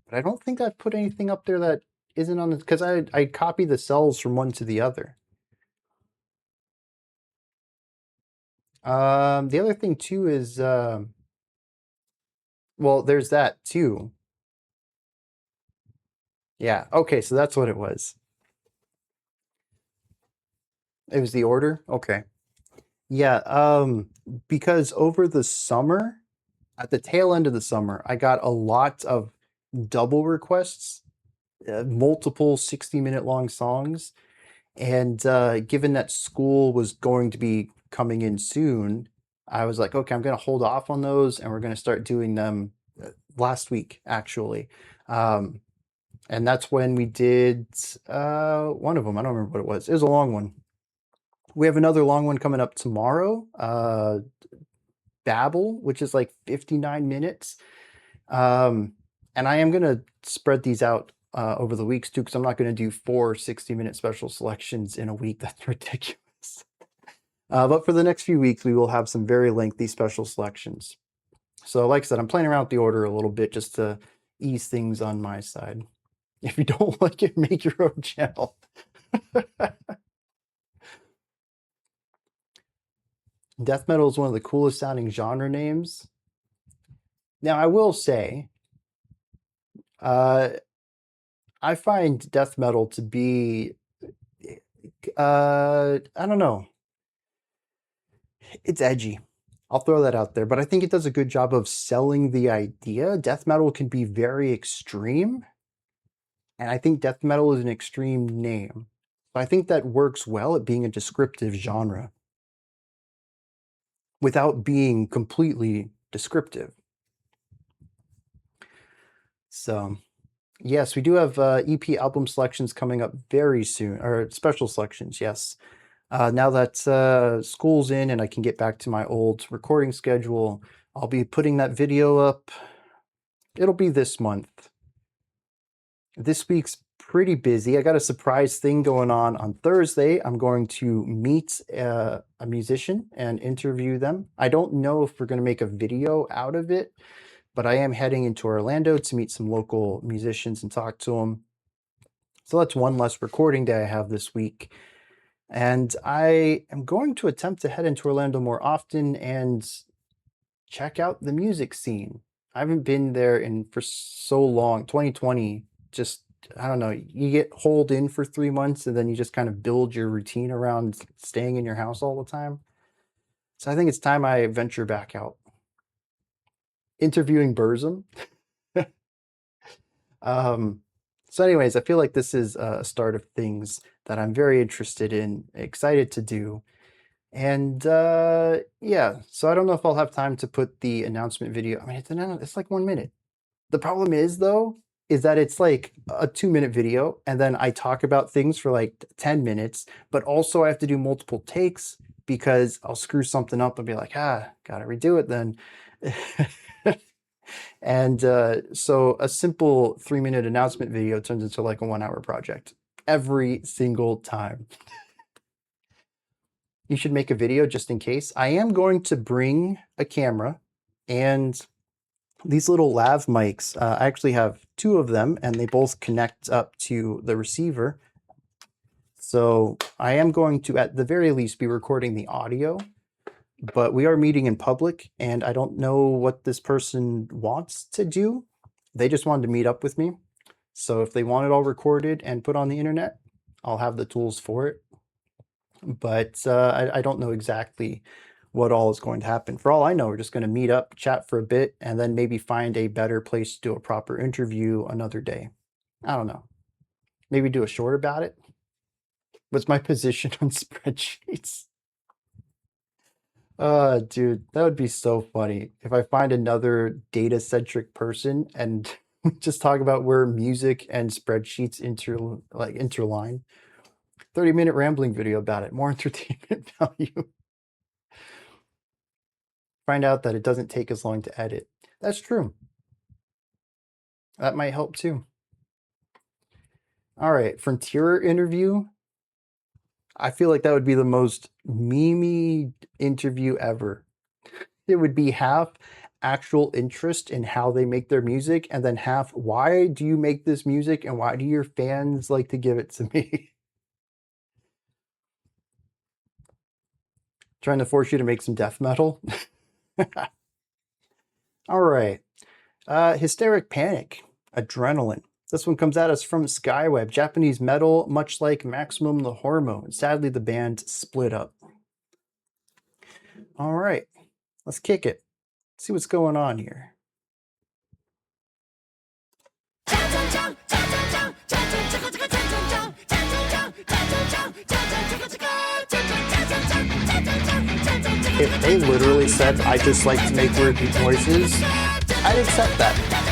but I don't think I've put anything up there that isn't on the, because I copy the cells from one to the other. The other thing too is, well, there's that too. Yeah, okay, so that's what it was. It was the order? Okay. Yeah, because over the summer, at the tail end of the summer, I got a lot of double requests, multiple 60-minute long songs. And given that school was going to be coming in soon, I was like, okay, I'm going to hold off on those and we're going to start doing them last week, actually. And that's when we did one of them. I don't remember what it was. It was a long one. We have another long one coming up tomorrow, Babel, which is like 59 minutes. And I am going to spread these out over the weeks too, because I'm not going to do 4 60-minute special selections in a week. That's ridiculous. But for the next few weeks, we will have some very lengthy special selections. So like I said, I'm playing around with the order a little bit just to ease things on my side. If you don't like it, make your own channel. Death metal is one of the coolest sounding genre names. Now, I will say, I find death metal to be, I don't know. It's edgy. I'll throw that out there, but I think it does a good job of selling the idea. Death metal can be very extreme, and I think death metal is an extreme name. So I think that works well at being a descriptive genre without being completely descriptive. So, yes, we do have EP album selections coming up very soon, or special selections, yes. Now that school's in and I can get back to my old recording schedule, I'll be putting that video up. It'll be this month. This week's pretty busy. I got a surprise thing going on Thursday. I'm going to meet a musician and interview them. I don't know if we're going to make a video out of it, but I am heading into Orlando to meet some local musicians and talk to them. So that's one less recording day I have this week. And I am going to attempt to head into Orlando more often and check out the music scene. I haven't been there for so long. 2020, just, I don't know, you get holed in for 3 months and then you just kind of build your routine around staying in your house all the time. So I think it's time I venture back out. Interviewing Burzum. So anyways, I feel like this is a start of things that I'm very interested in, excited to do. And yeah, so I don't know if I'll have time to put the announcement video. I mean, it's like 1 minute. The problem is, though, is that it's like a 2-minute video, and then I talk about things for like 10 minutes, but also I have to do multiple takes. because I'll screw something up and be like, gotta redo it then. And so a simple 3-minute announcement video turns into like a 1-hour project every single time. You should make a video just in case. I am going to bring a camera and these little lav mics. I actually have 2 of them and they both connect up to the receiver. So I am going to, at the very least, be recording the audio, but we are meeting in public and I don't know what this person wants to do. They just wanted to meet up with me. So if they want it all recorded and put on the internet, I'll have the tools for it. But I don't know exactly what all is going to happen. For all I know, we're just going to meet up, chat for a bit, and then maybe find a better place to do a proper interview another day. I don't know. Maybe do a short about it. What's my position on spreadsheets? Dude, that would be so funny if I find another data-centric person and just talk about where music and spreadsheets interline. 30-minute rambling video about it, more entertainment value. Find out that it doesn't take as long to edit. That's true. That might help too. All right, Frontierer interview. I feel like that would be the most memey interview ever. It would be half actual interest in how they make their music, and then half, why do you make this music and why do your fans like to give it to me? Trying to force you to make some death metal. All right. Hysteric Panic, Adrenaline. This one comes at us from Skyweb, Japanese metal, much like Maximum the Hormone. Sadly, the band split up. All right, let's kick it. See what's going on here. If they literally said, I just like to make weird noises, I'd accept that.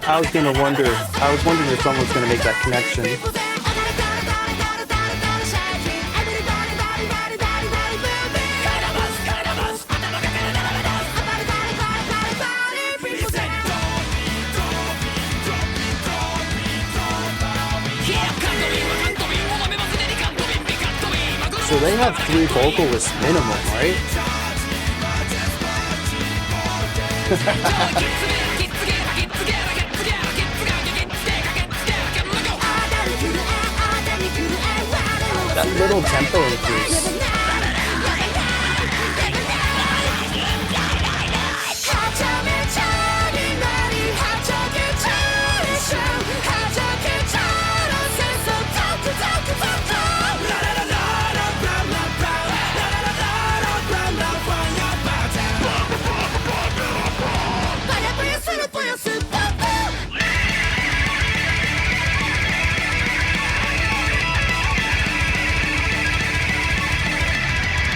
I was wondering if someone's gonna make that connection. So they have 3 vocalists minimum, right? That little tempo increase.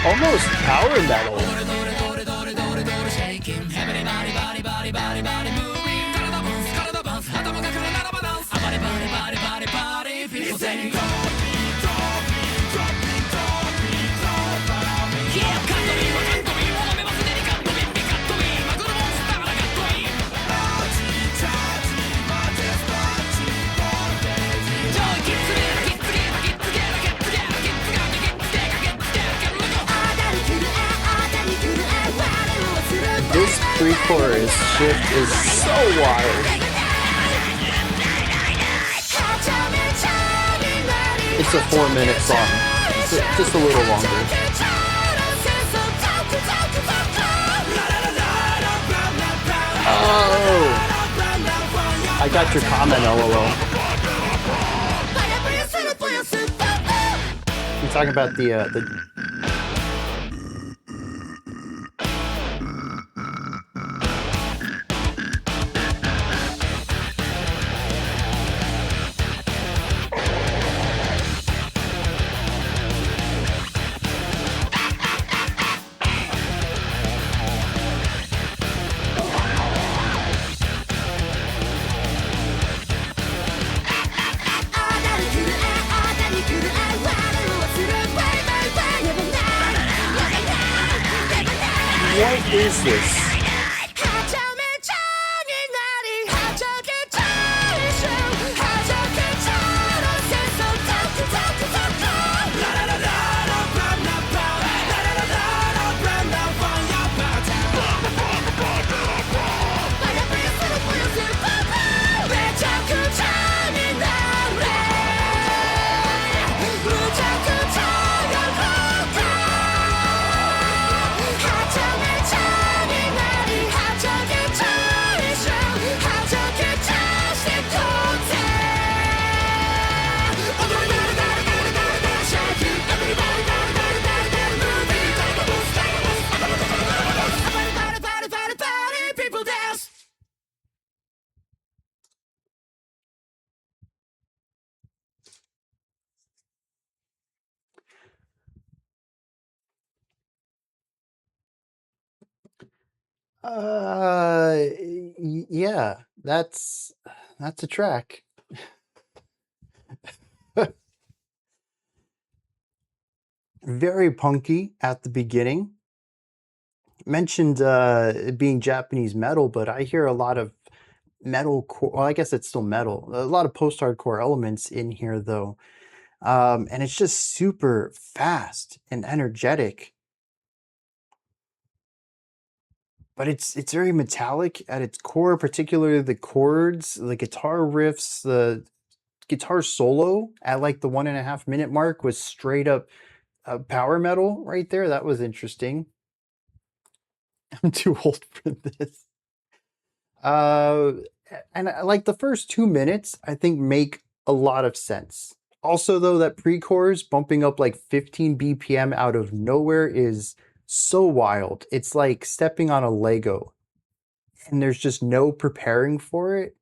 Almost power metal. This pre-chorus shift is so wild. It's a 4-minute song. Just a little longer. Oh! I got your comment, LOL. You're talking about the What is this? Yeah, that's a track. Very punky at the beginning. Mentioned it being Japanese metal, but I hear a lot of metal core. Well, I guess it's still metal. A lot of post-hardcore elements in here, though, and it's just super fast and energetic. But it's very metallic at its core, particularly the chords, the guitar riffs, the guitar solo at like the 1.5 minute mark was straight up power metal right there. That was interesting. I'm too old for this. And like the first 2 minutes, I think make a lot of sense. Also, though, that pre-chorus bumping up like 15 BPM out of nowhere is so wild. It's like stepping on a Lego, and there's just no preparing for it.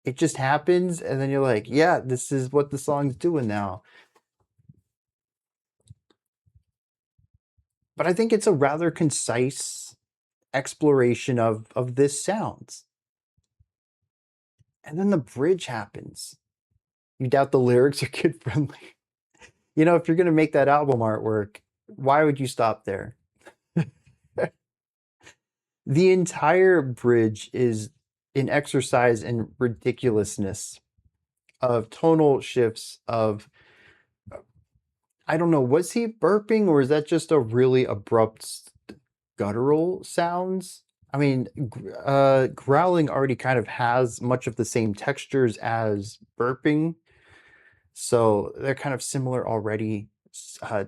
It just happens, and then you're like, yeah, this is what the song's doing now. But I think it's a rather concise exploration of this sounds. And then the bridge happens. You doubt the lyrics are kid friendly. You know, if you're going to make that album artwork, why would you stop there? The entire bridge is an exercise in ridiculousness of tonal shifts of, I don't know, was he burping or is that just a really abrupt guttural sounds? I mean, growling already kind of has much of the same textures as burping. So they're kind of similar already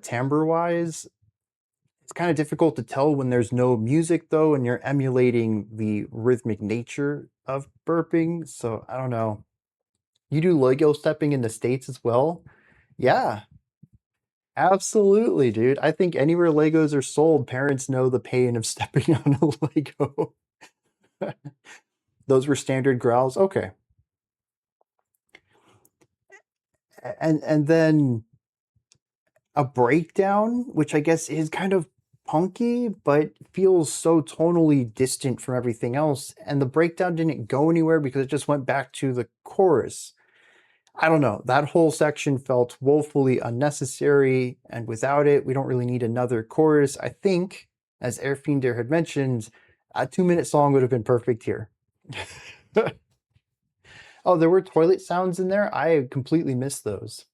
timbre-wise. It's kind of difficult to tell when there's no music, though, and you're emulating the rhythmic nature of burping. So I don't know. You do Lego stepping in the States as well? Yeah, absolutely, dude. I think anywhere Legos are sold, parents know the pain of stepping on a Lego. Those were standard growls? Okay. And then a breakdown, which I guess is kind of punky, but feels so tonally distant from everything else. And the breakdown didn't go anywhere because it just went back to the chorus. I don't know. That whole section felt woefully unnecessary, and without it, we don't really need another chorus. I think, as Airfiender had mentioned, a 2-minute song would have been perfect here. Oh, there were toilet sounds in there? I completely missed those.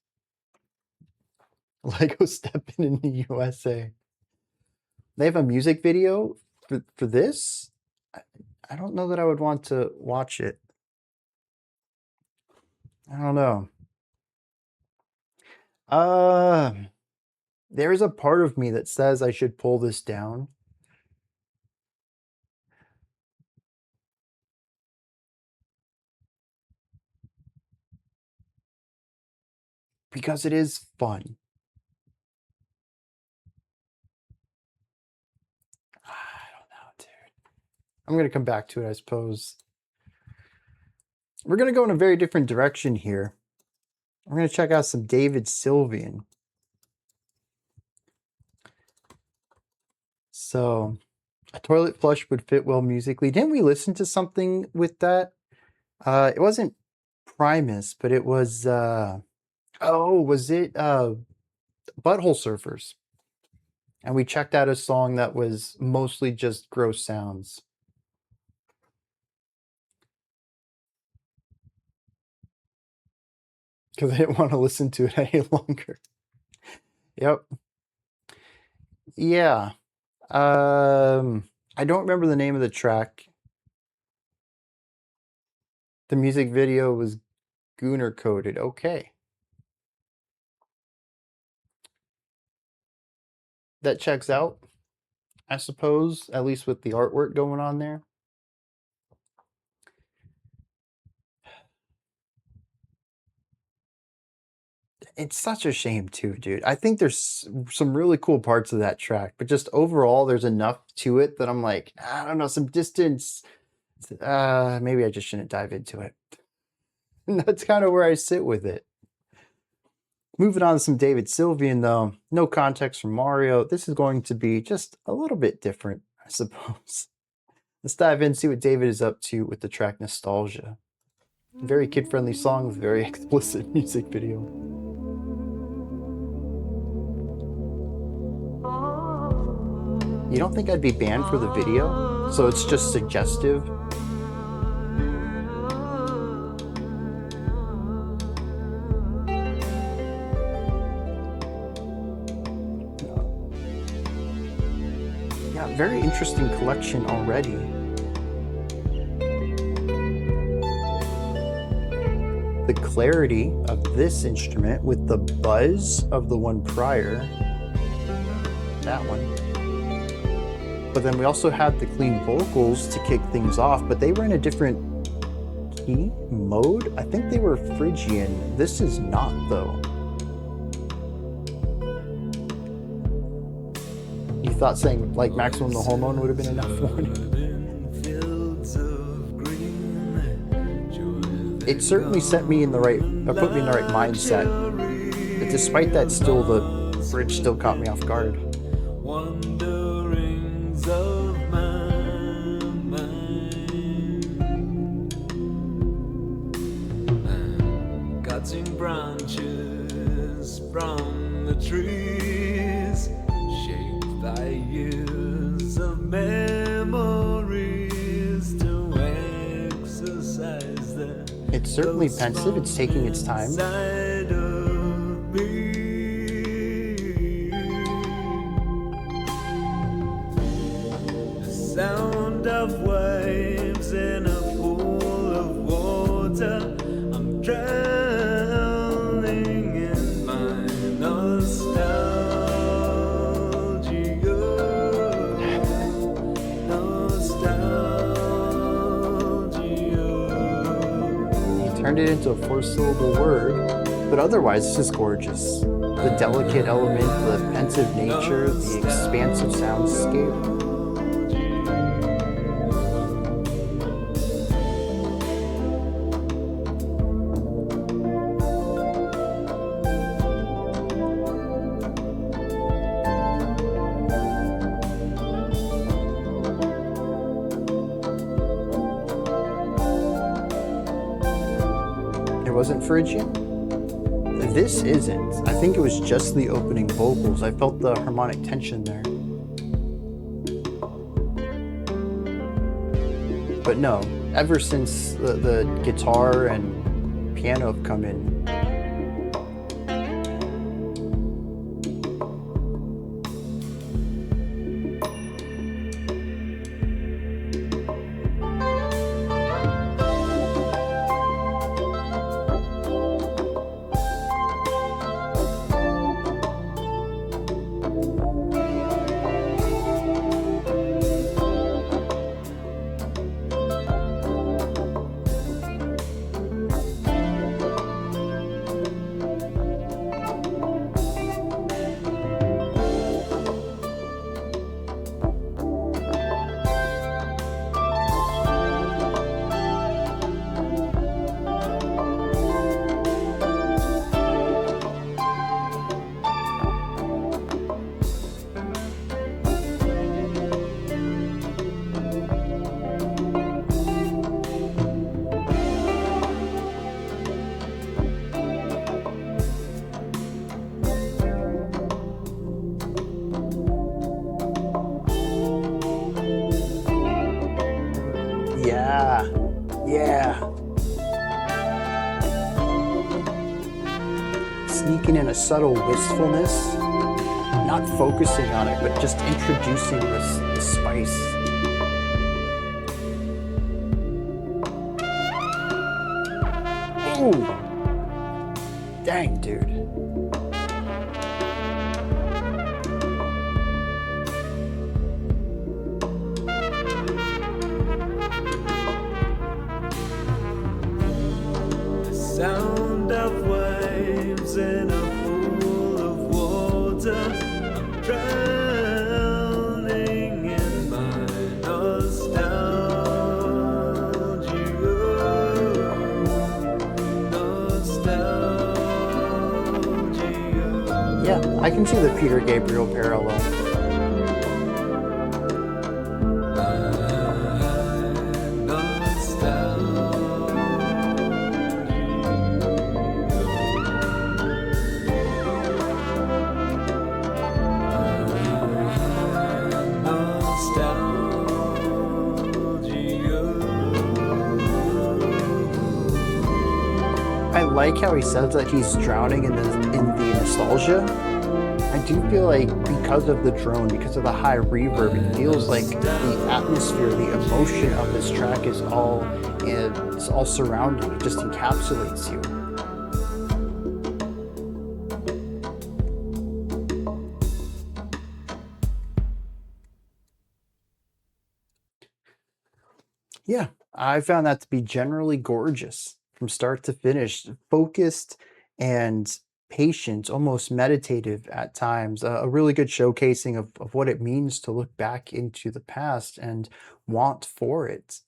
Lego stepping in the USA. They have a music video for this? I don't know that I would want to watch it. I don't know. There's a part of me that says I should pull this down. Because it is fun. I don't know, dude. I'm going to come back to it, I suppose. We're going to go in a very different direction here. We're going to check out some David Sylvian. So, a toilet flush would fit well musically. Didn't we listen to something with that? It wasn't Primus, but it was, was it Butthole Surfers? and we checked out a song that was mostly just gross sounds. Because I didn't want to listen to it any longer. Yep. Yeah. I don't remember the name of the track. The music video was Gooner coded. Okay. That checks out, I suppose, at least with the artwork going on there. It's such a shame too, dude. I think there's some really cool parts of that track, but just overall, there's enough to it that I'm like, I don't know, some distance. Maybe I just shouldn't dive into it. And that's kind of where I sit with it. Moving on to some David Sylvian, though. No context from Mario. This is going to be just a little bit different, I suppose. Let's dive in, see what David is up to with the track Nostalgia. Very kid-friendly song with very explicit music video. You don't think I'd be banned for the video? So it's just suggestive? Yeah, very interesting collection already. The clarity of this instrument with the buzz of the one prior. That one. But then we also had the clean vocals to kick things off, but they were in a different key mode. I think they were Phrygian. This is not, though. You thought saying like Maximum the Hormone would have been enough warning? It certainly set me in the right, put me in the right mindset. But despite that, still the bridge still caught me off guard. Of my mind, cutting branches from the trees, shaped by years of memories to exercise them. It's certainly pensive. It's taking its time. Sound of waves in a pool of water. I'm drowning in my nostalgia. He turned it into a 4-syllable word, but otherwise it's just gorgeous. The delicate element, the pensive nature, the expansive soundscape. Wasn't Phrygian? This isn't. I think it was just the opening vocals. I felt the harmonic tension there. But no, ever since the guitar and piano have come in, sneaking in a subtle wistfulness, not focusing on it, but just introducing the spice. Ooh! Dang, dude. Sound of waves in a pool of water. I'm drowning in my nostalgia. Yeah, I can see the Peter Gabriel parallel. I like how he says that he's drowning in the nostalgia. I do feel like because of the drone, because of the high reverb, it feels like the atmosphere, the emotion of this track is all surrounding. It just encapsulates you. Yeah, I found that to be generally gorgeous from start to finish, focused and patient, almost meditative at times. A really good showcasing of what it means to look back into the past and want for it.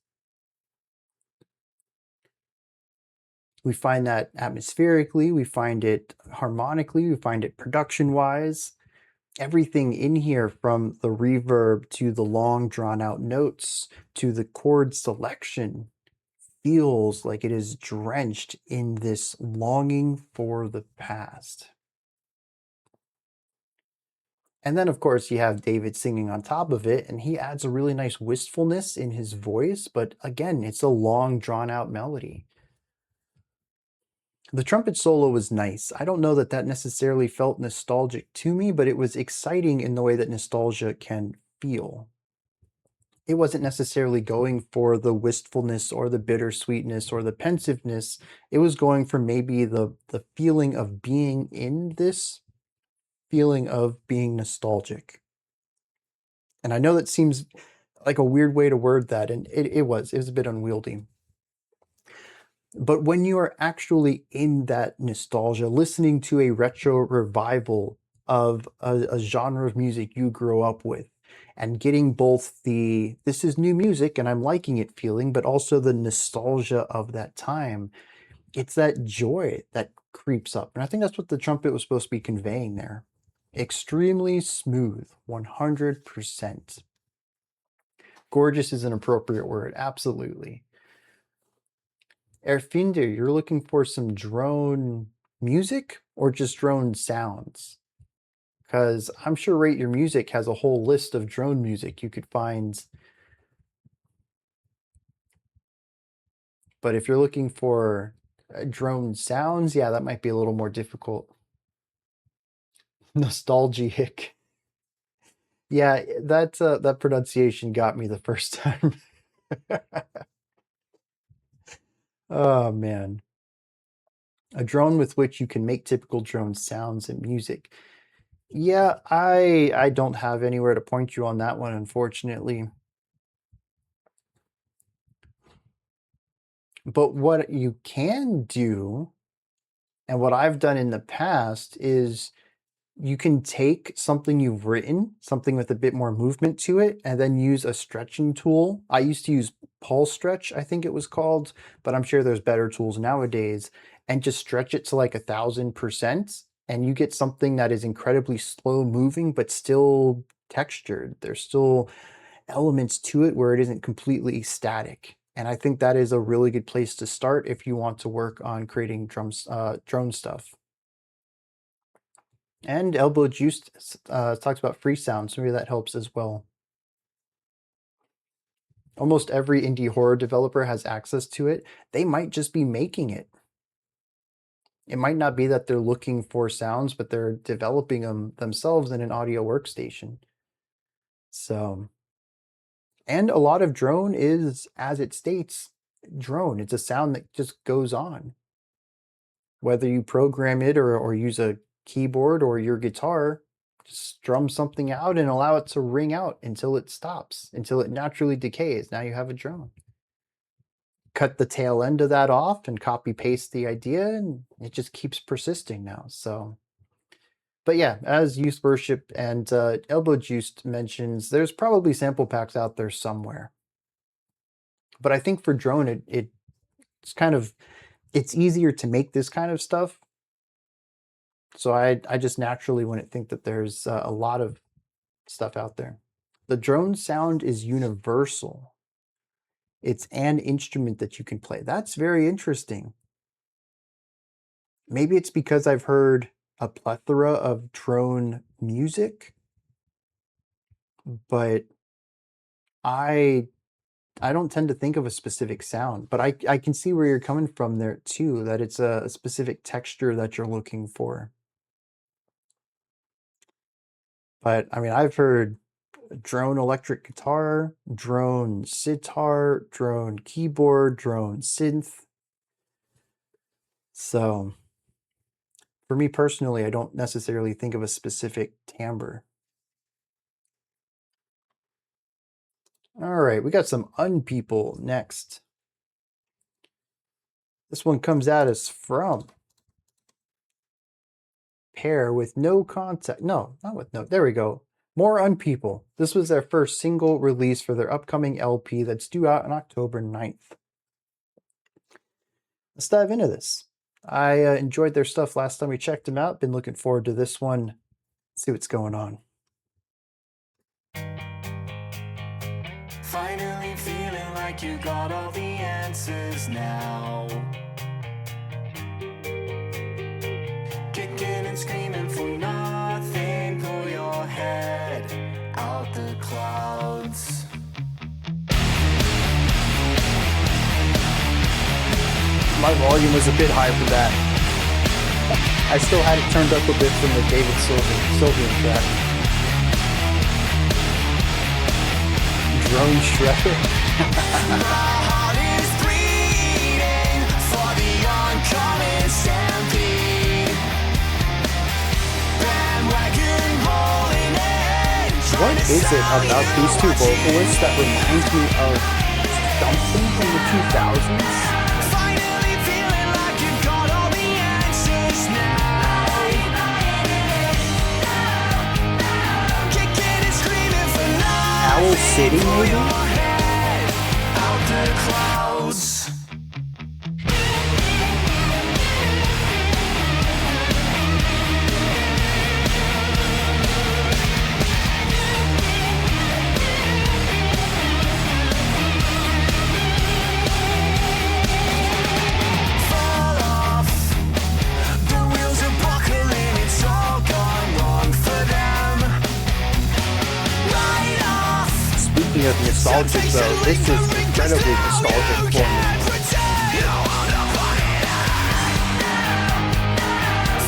We find that atmospherically, we find it harmonically, we find it production-wise. Everything in here, from the reverb to the long drawn out notes to the chord selection, feels like it is drenched in this longing for the past. And then, of course, you have David singing on top of it, and he adds a really nice wistfulness in his voice, but again, it's a long drawn out melody. The trumpet solo was nice. I don't know that that necessarily felt nostalgic to me, but it was exciting in the way that nostalgia can feel. It wasn't necessarily going for the wistfulness or the bittersweetness or the pensiveness. It was going for maybe the feeling of being in this, feeling of being nostalgic. And I know that seems like a weird way to word that, and it was a bit unwieldy. But when you are actually in that nostalgia, listening to a retro revival of a genre of music you grew up with, and getting both the this is new music and I'm liking it feeling, but also the nostalgia of that time, it's that joy that creeps up. And I think that's what the trumpet was supposed to be conveying there. Extremely smooth, 100%. Gorgeous is an appropriate word, absolutely. Erfinder, you're looking for some drone music or just drone sounds? Because I'm sure Rate Your Music has a whole list of drone music you could find. But if you're looking for drone sounds, yeah, that might be a little more difficult. Nostalgic. Yeah, that pronunciation got me the first time. Oh man. A drone with which you can make typical drone sounds and music. Yeah, I don't have anywhere to point you on that one, unfortunately. But what you can do, and what I've done in the past, is you can take something you've written, something with a bit more movement to it, and then use a stretching tool. I used to use Pulse Stretch, I think it was called, but I'm sure there's better tools nowadays, and just stretch it to like 1,000%, and you get something that is incredibly slow moving, but still textured. There's still elements to it where it isn't completely static. And I think that is a really good place to start if you want to work on creating drone stuff. And Elbow Juice talks about free sound, so maybe that helps as well. Almost every indie horror developer has access to it. They might just be making it. It might not be that they're looking for sounds, but they're developing them themselves in an audio workstation. So, and a lot of drone is, as it states, drone. It's a sound that just goes on. Whether you program it or use a keyboard or your guitar, just strum something out and allow it to ring out until it stops, until it naturally decays. Now you have a drone. Cut the tail end of that off and copy paste the idea, and it just keeps persisting now. So, but yeah, as Youth Worship and Elbow Juiced mentions, there's probably sample packs out there somewhere. But I think for drone, it's kind of, it's easier to make this kind of stuff. So I just naturally wouldn't think that there's a lot of stuff out there. The drone sound is universal. It's an instrument that you can play. That's very interesting. Maybe it's because I've heard a plethora of drone music, but I don't tend to think of a specific sound. But I can see where you're coming from there too, that it's a specific texture that you're looking for. But I mean, I've heard drone electric guitar, drone sitar, drone keyboard, drone synth. So for me personally, I don't necessarily think of a specific timbre. All right, we got some unpeople next. This one comes at us from Pair with no contact. No, not with no. There we go. More Unpeople. This was their first single release for their upcoming LP that's due out on October 9th. Let's dive into this. I enjoyed their stuff last time we checked them out. Been looking forward to this one. Let's see what's going on. Finally feeling like you got all the answers now. Kicking and screaming for nothing. Pull your head out the clouds. My volume was a bit high for that. I still had it turned up a bit from the David Sylvian track. Drone shredder. My heart is bleeding for the oncoming stampede. Bandwagon rolling in. What is it about these two vocalists that reminds me of something from the 2000s? Finally feeling like you've got all the answers now. Kicking and screaming for nothing. Owl City, maybe? Out the clouds. Fall off. The wheels are buckling. It's all gone wrong for them. Right off. Speaking of nostalgic though, this is incredibly nostalgic for me.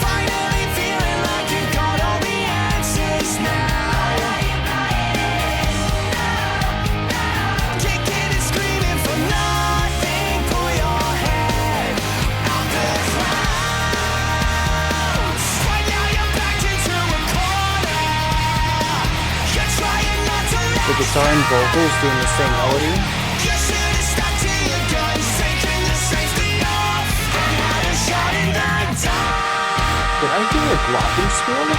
Finally feeling like you got all the answers now. Kicking and screaming for nothing. Pull your head out the clouds. Right now you're backed into a corner. You're trying not to let The guitar and vocals doing the same melody. you should have stuck to your guns, taking the safety off. Now you're shutting that down. Did I hear a glockenspiel?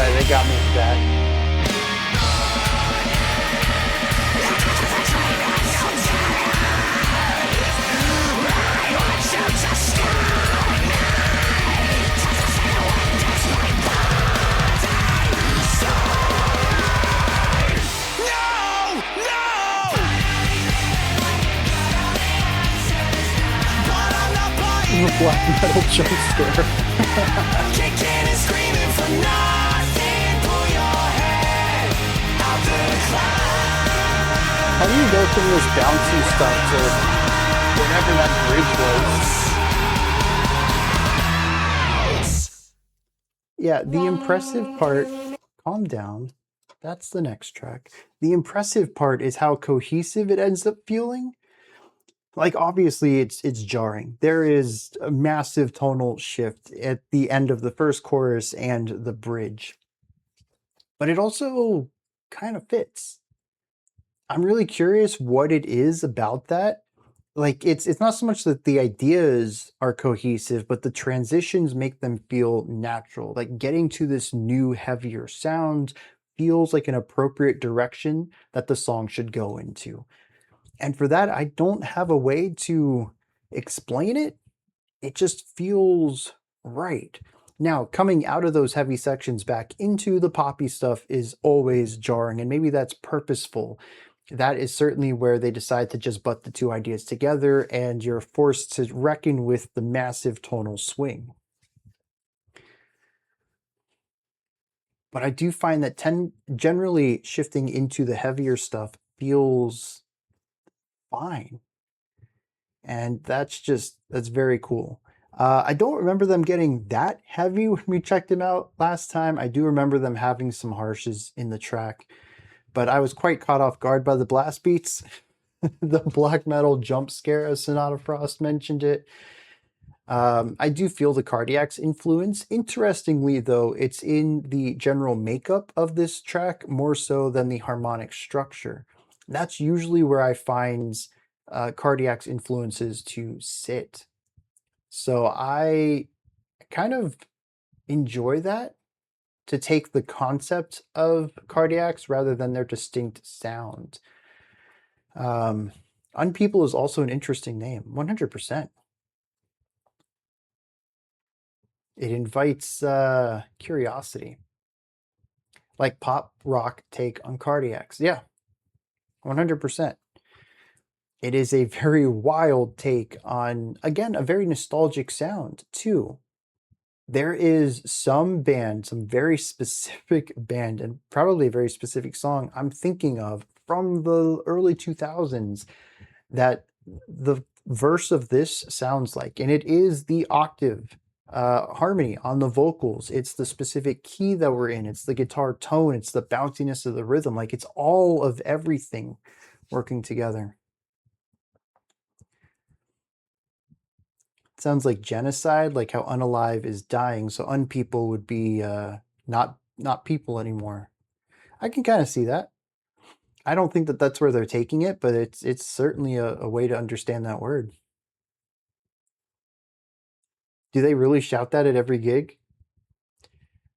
They got me with that. No! No! of a black metal jump scare. Kicking and screaming for nothing. Pull your head out the clouds. How do you go from this bouncy stuff to whatever that bridge was? Yeah, the impressive part, calm down, that's the next track. The impressive part is how cohesive it ends up feeling. Like, obviously, it's jarring. There is a massive tonal shift at the end of the first chorus and the bridge. But it also kind of fits. I'm really curious what it is about that. Like, it's not so much that the ideas are cohesive, but the transitions make them feel natural. Like, getting to this new, heavier sound feels like an appropriate direction that the song should go into. And for that, I don't have a way to explain it. It just feels right. Now, coming out of those heavy sections back into the poppy stuff is always jarring, and maybe that's purposeful. That is certainly where they decide to just butt the two ideas together, and you're forced to reckon with the massive tonal swing. But I do find that generally shifting into the heavier stuff feels fine. And that's very cool. I don't remember them getting that heavy when we checked them out last time. I do remember them having some harshes in the track, but I was quite caught off guard by the blast beats. The black metal jump scare, as Sonata Frost mentioned it. I do feel the Cardiac's influence. Interestingly, though, it's in the general makeup of this track more so than the harmonic structure. That's usually where I find Cardiac's influences to sit. So I kind of enjoy that, to take the concept of Cardiacs rather than their distinct sound. Unpeople is also an interesting name, 100%. It invites curiosity. Like pop rock take on Cardiacs. Yeah, 100%. It is a very wild take on, again, a very nostalgic sound, too. There is some band, some very specific band, and probably a very specific song I'm thinking of from the early 2000s that the verse of this sounds like. And it is the octave harmony on the vocals. It's the specific key that we're in. It's the guitar tone. It's the bounciness of the rhythm. Like, it's all of everything working together. It sounds like genocide, like how unalive is dying. So unpeople would be not people anymore. I can kind of see that. I don't think that that's where they're taking it, but it's certainly a way to understand that word. Do they really shout that at every gig?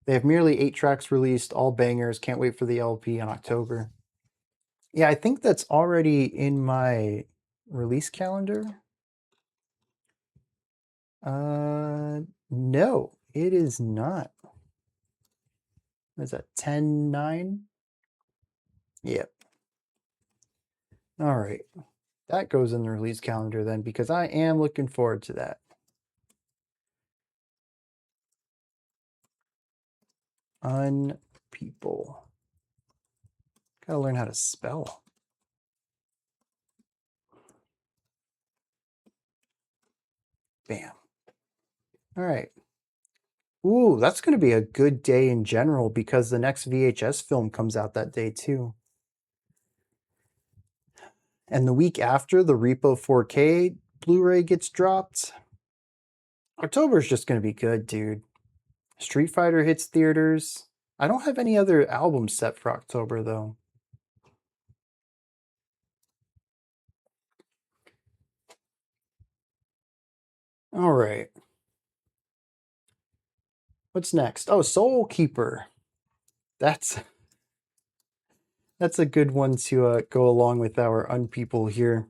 They have merely 8 tracks released, all bangers. Can't wait for the LP in October. Yeah, I think that's already in my release calendar. No, it is not. Is that 10/9? Yep. All right. That goes in the release calendar then, because I am looking forward to that. Unpeople. Gotta learn how to spell. Bam. All right. Ooh, that's going to be a good day in general because the next VHS film comes out that day too. And the week after, the Repo 4K Blu-ray gets dropped. October is just going to be good, dude. Street Fighter hits theaters. I don't have any other albums set for October, though. All right. What's next? Oh, Soulkeeper. That's a good one to go along with our Unpeople here.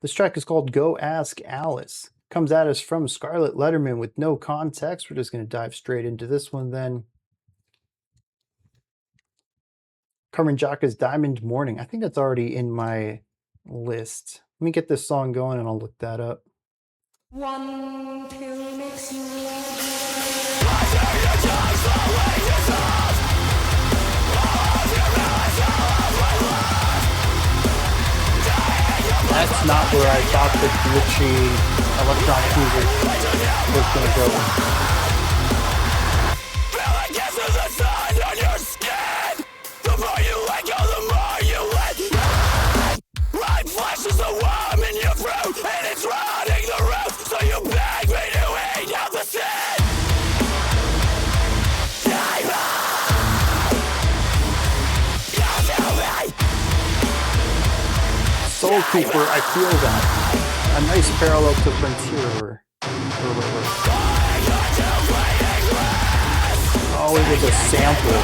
This track is called Go Ask Alice. Comes at us from Scarlet Letterman with no context. We're just going to dive straight into this one then. Carmen Jaka's Diamond Morning. I think that's already in my list. Let me get this song going and I'll look that up. One pill makes you love. That's not where I thought the glitchy electronic music was going to go. Feel the kiss of the sun on your skin. The more you let go, the more you let go. Right flesh is a worm in your fruit, and it's rotting the root. So you beg me to eat out the sin. Soulkeeper, I feel that. A nice parallel to Frontier. Oh, it was a sample.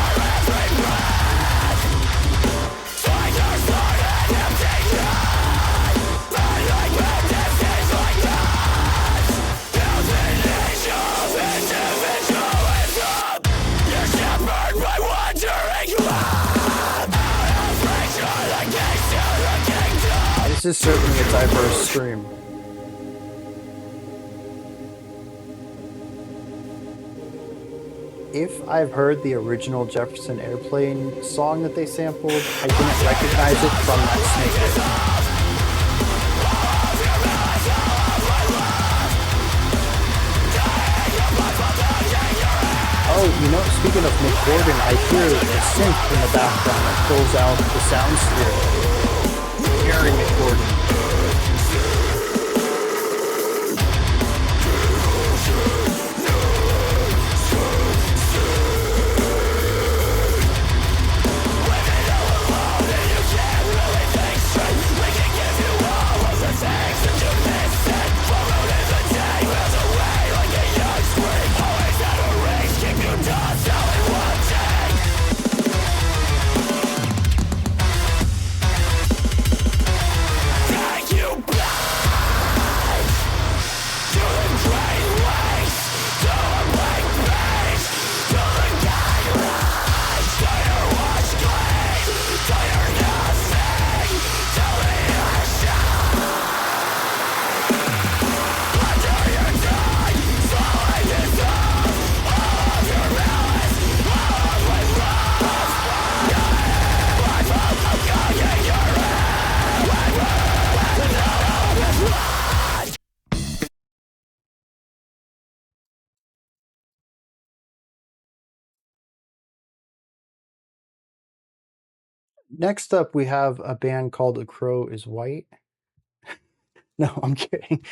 This is certainly a diverse stream. If I've heard the original Jefferson Airplane song that they sampled, I didn't recognize it from that snippet. Oh, you know, speaking of Nick Gordon, I hear a synth in the background that fills out the sound sphere. Very Nick Gordon. Next up, we have a band called A Crow is White. No, I'm kidding.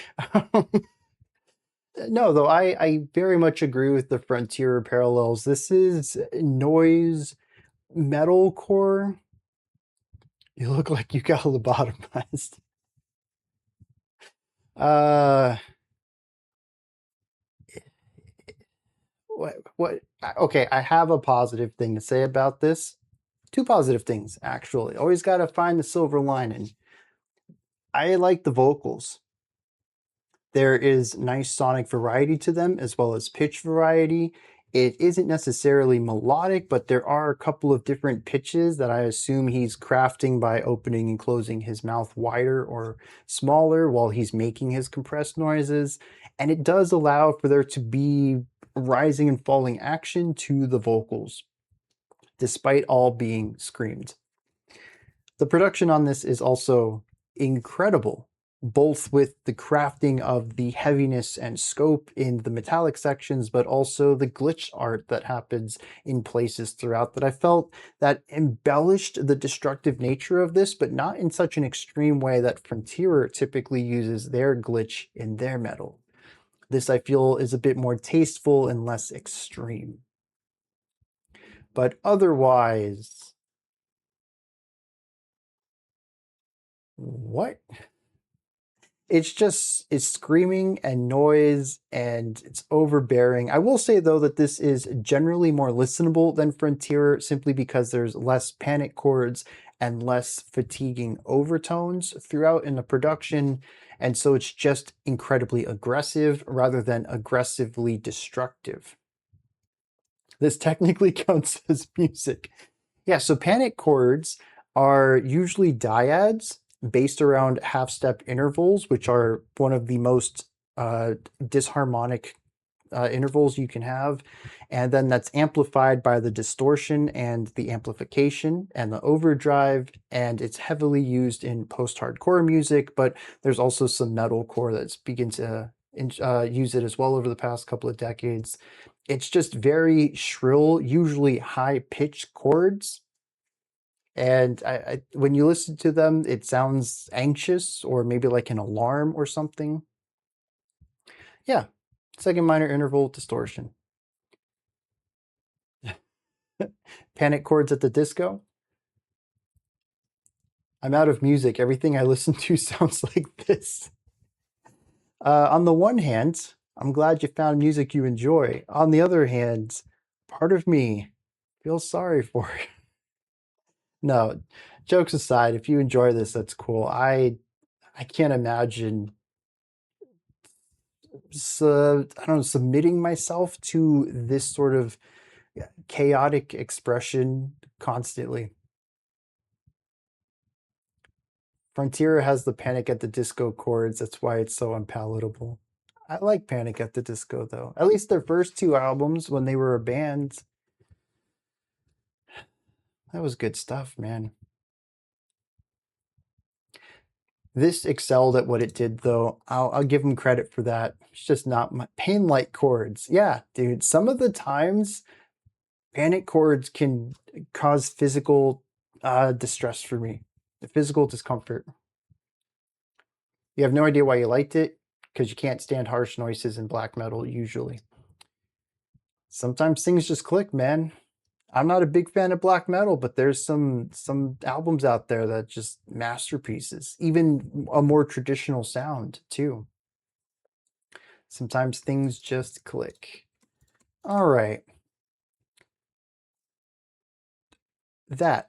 No, though, I very much agree with the Frontier parallels. This is noise metalcore. You look like you got lobotomized. What? Okay, I have a positive thing to say about this. Two positive things, actually. Always got to find the silver lining. I like the vocals. There is nice sonic variety to them, as well as pitch variety. It isn't necessarily melodic, but there are a couple of different pitches that I assume he's crafting by opening and closing his mouth wider or smaller while he's making his compressed noises. And it does allow for there to be rising and falling action to the vocals, despite all being screamed. The production on this is also incredible, both with the crafting of the heaviness and scope in the metallic sections, but also the glitch art that happens in places throughout that I felt that embellished the destructive nature of this, but not in such an extreme way that Frontier typically uses their glitch in their metal. This, I feel, is a bit more tasteful and less extreme. But otherwise, what? It's screaming and noise and it's overbearing. I will say though that this is generally more listenable than Frontier simply because there's less panic chords and less fatiguing overtones throughout in the production. And so it's just incredibly aggressive rather than aggressively destructive. This technically counts as music. Yeah, so panic chords are usually dyads based around half-step intervals, which are one of the most disharmonic intervals you can have, and then that's amplified by the distortion and the amplification and the overdrive, and it's heavily used in post-hardcore music, but there's also some metalcore that's begun to use it as well over the past couple of decades. It's just very shrill, usually high-pitched chords, and when you listen to them, it sounds anxious or maybe like an alarm or something. Yeah, second minor interval distortion. Panic chords at the disco. I'm out of music. Everything I listen to sounds like this. On the one hand, I'm glad you found music you enjoy. On the other hand, part of me feels sorry for you. No, jokes aside, if you enjoy this, that's cool. I can't imagine I don't know, submitting myself to this sort of chaotic expression constantly. Frontier has the Panic at the Disco chords. That's why it's so unpalatable. I like Panic at the Disco, though. At least their first two albums when they were a band. That was good stuff, man. This excelled at what it did, though. I'll give them credit for that. It's just not my pain-like chords. Yeah, dude. Some of the times, panic chords can cause physical distress for me. Physical discomfort. You have no idea why you liked it, because you can't stand harsh noises in black metal, usually. Sometimes things just click, man. I'm not a big fan of black metal, but there's some albums out there that just masterpieces, even a more traditional sound too. Sometimes things just click. All right. That's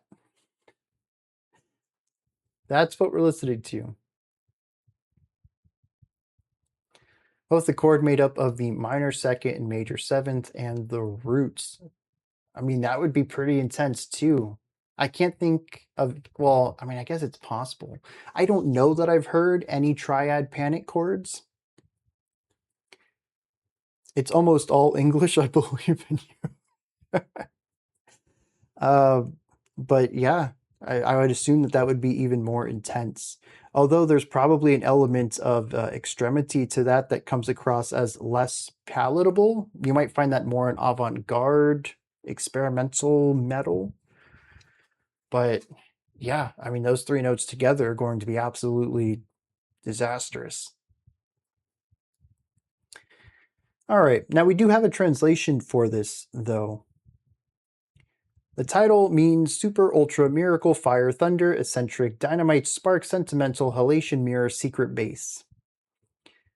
what we're listening to. Both the chord made up of the minor second and major seventh and the roots. I mean, that would be pretty intense too. I can't think of, well, I mean, I guess it's possible. I don't know that I've heard any triad panic chords. It's almost all English, I believe in you. But yeah, I would assume that would be even more intense. Although there's probably an element of extremity to that comes across as less palatable. You might find that more in avant-garde, experimental metal. But yeah, I mean, those three notes together are going to be absolutely disastrous. All right, now we do have a translation for this, though. The title means super, ultra, miracle, fire, thunder, eccentric, dynamite, spark, sentimental, halation, mirror, secret base.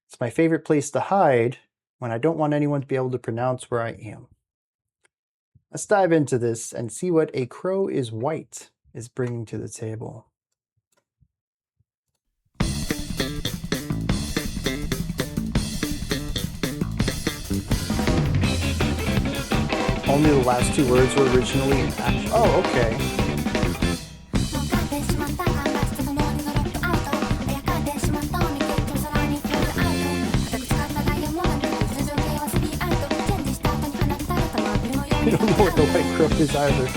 It's my favorite place to hide when I don't want anyone to be able to pronounce where I am. Let's dive into this and see what A Crow is White is bringing to the table. Only the last two words were originally in action. Oh, okay. I don't know what the White Crow is either.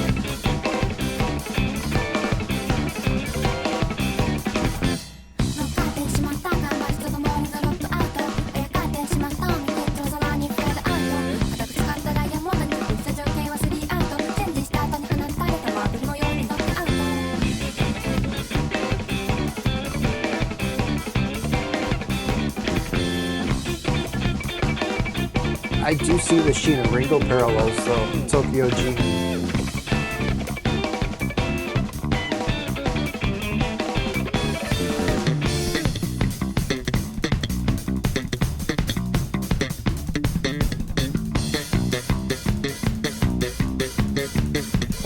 I do see the Sheen and Ringo parallels, though. Tokyo G.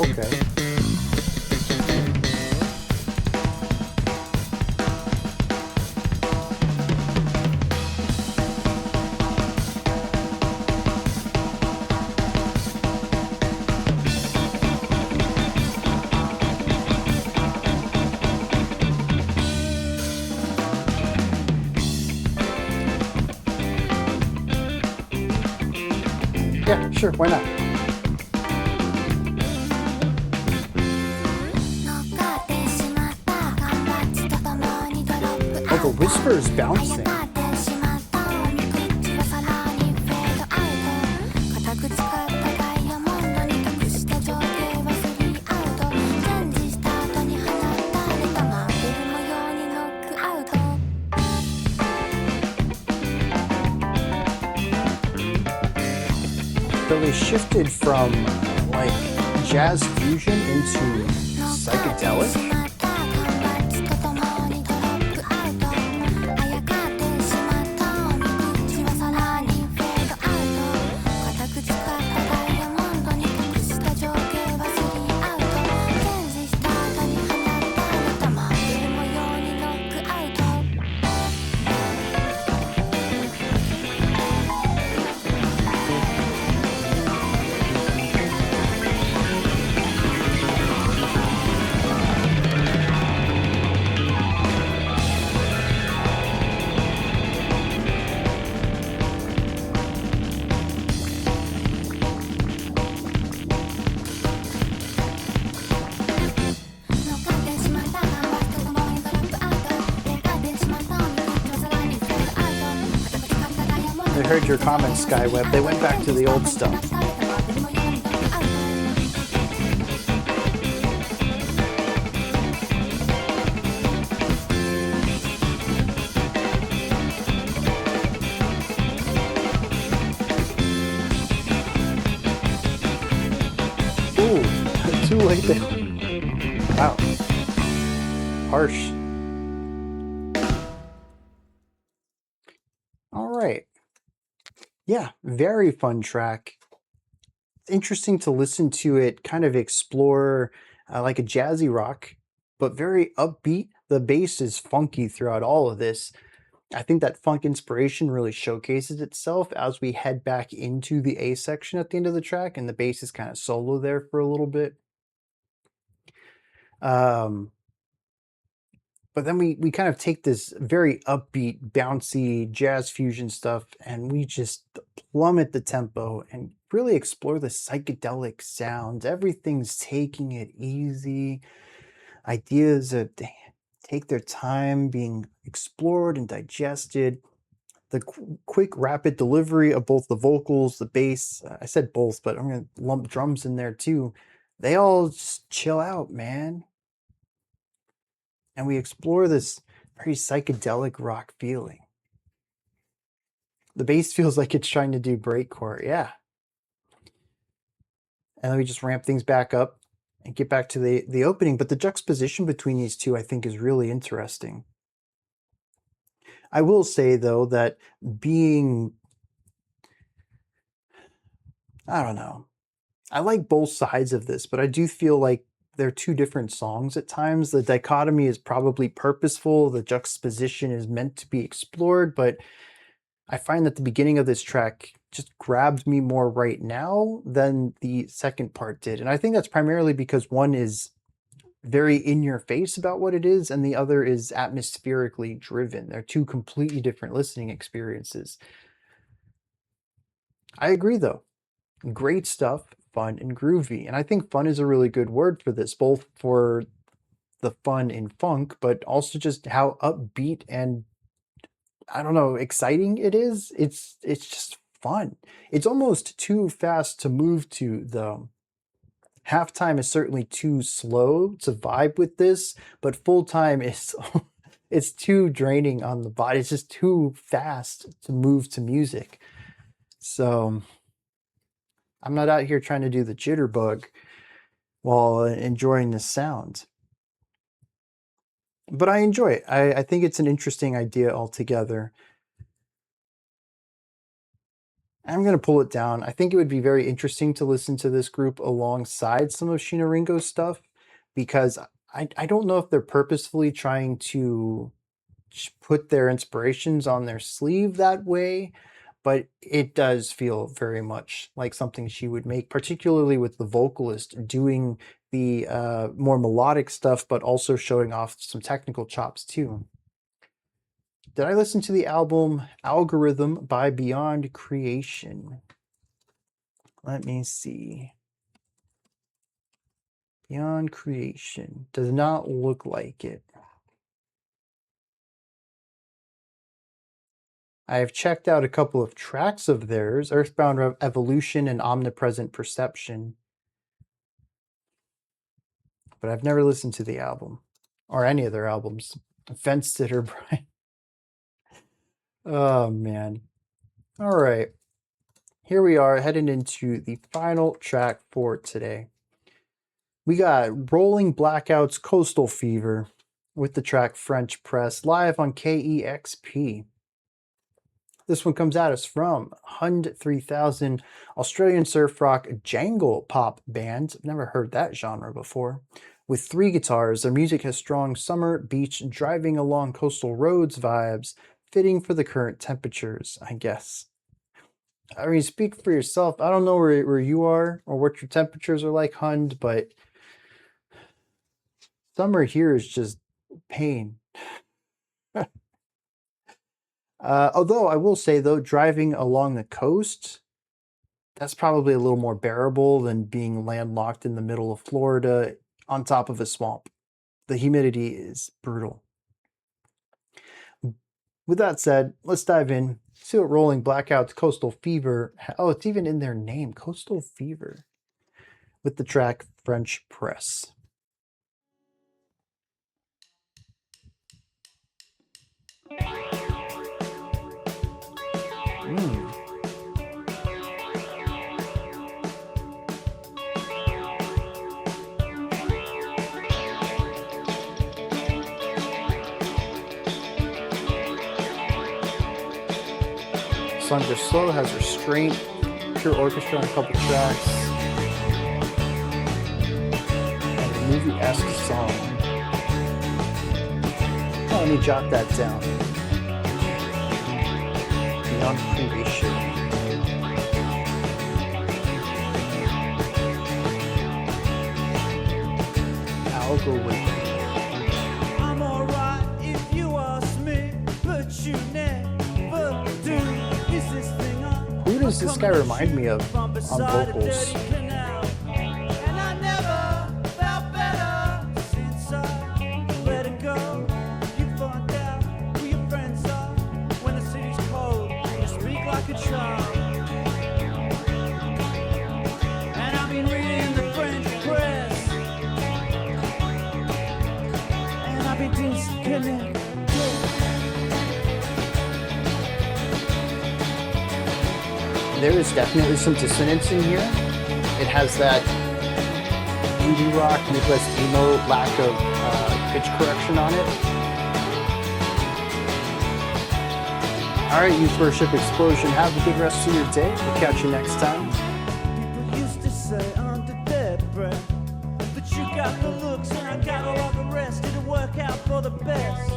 Okay. Yeah, sure, why not? Oh, the whisper is bouncing. So they shifted from like jazz fusion into psychedelic. I heard your comments, Skyweb. They went back to the old stuff. Ooh, too late there. Wow. Harsh. All right. Yeah, very fun track. It's interesting to listen to it kind of explore like a jazzy rock, but very upbeat. The bass is funky throughout all of this. I think that funk inspiration really showcases itself as we head back into the A section at the end of the track, and the bass is kind of solo there for a little bit. But then we kind of take this very upbeat, bouncy jazz fusion stuff, and we just plummet the tempo and really explore the psychedelic sounds. Everything's taking it easy. Ideas that take their time being explored and digested. The quick, rapid delivery of both the vocals, the bass. I said both, but I'm going to lump drums in there too. They all just chill out, man. And we explore this very psychedelic rock feeling. The bass feels like it's trying to do breakcore, yeah. And then we just ramp things back up and get back to the opening. But the juxtaposition between these two, I think, is really interesting. I will say, though, that being, I don't know, I like both sides of this, but I do feel like they're two different songs at times. The dichotomy is probably purposeful. The juxtaposition is meant to be explored, but I find that the beginning of this track just grabbed me more right now than the second part did. And I think that's primarily because one is very in your face about what it is, and the other is atmospherically driven. They're two completely different listening experiences. I agree, though. Great stuff, fun and groovy. And I think fun is a really good word for this, both for the fun in funk, but also just how upbeat and, I don't know, exciting it is. It's just fun. It's almost too fast to move to, though. Halftime is certainly too slow to vibe with this, but full time is it's too draining on the body. It's just too fast to move to music. So I'm not out here trying to do the jitterbug while enjoying the sound. But I enjoy it. I think it's an interesting idea altogether. I'm going to pull it down. I think it would be very interesting to listen to this group alongside some of Sheena Ringo's stuff, because I don't know if they're purposefully trying to put their inspirations on their sleeve that way, but it does feel very much like something she would make, particularly with the vocalist doing the more melodic stuff, but also showing off some technical chops too. Did I listen to the album Algorithm by Beyond Creation? Let me see. Beyond Creation. Does not look like it. I have checked out a couple of tracks of theirs, Earthbound Evolution and Omnipresent Perception. But I've never listened to the album. Or any of their albums. Fence Sitter, Brian. Oh, man. All right. Here we are heading into the final track for today. We got Rolling Blackouts Coastal Fever with the track French Press live on KEXP. This one comes at us from Hund 3000, Australian surf rock jangle pop band. I've never heard that genre before. With 3 guitars, their music has strong summer, beach, driving along coastal roads vibes, fitting for the current temperatures, I guess. I mean, speak for yourself. I don't know where you are or what your temperatures are like, Hund, but summer here is just pain. Although I will say, though, driving along the coast, that's probably a little more bearable than being landlocked in the middle of Florida on top of a swamp. The humidity is brutal. With that said, let's dive in. See what Rolling Blackouts Coastal Fever. Oh, it's even in their name, Coastal Fever. With the track French Press. Songs are slow, has restraint, pure orchestra on a couple tracks, and a movie-esque song. Oh, let me jot that down. Beyond Creation. Algorithm. I'm alright if you ask me, but you never do. Is this thing on? Who does this guy remind me of on vocals? And I never felt better since I let it go. You find out who your friends are when the city's cold. You speak like a child. And I've been reading the French press. And I've been disconnected. There is definitely some dissonance in here. It has that indie rock, Midwest emo lack of pitch correction on it. All right, Youth Worship Explosion, have a good rest of your day. We'll catch you next time. People used to say under their breath that you got the looks and I got all of the rest. It'll work out for the best.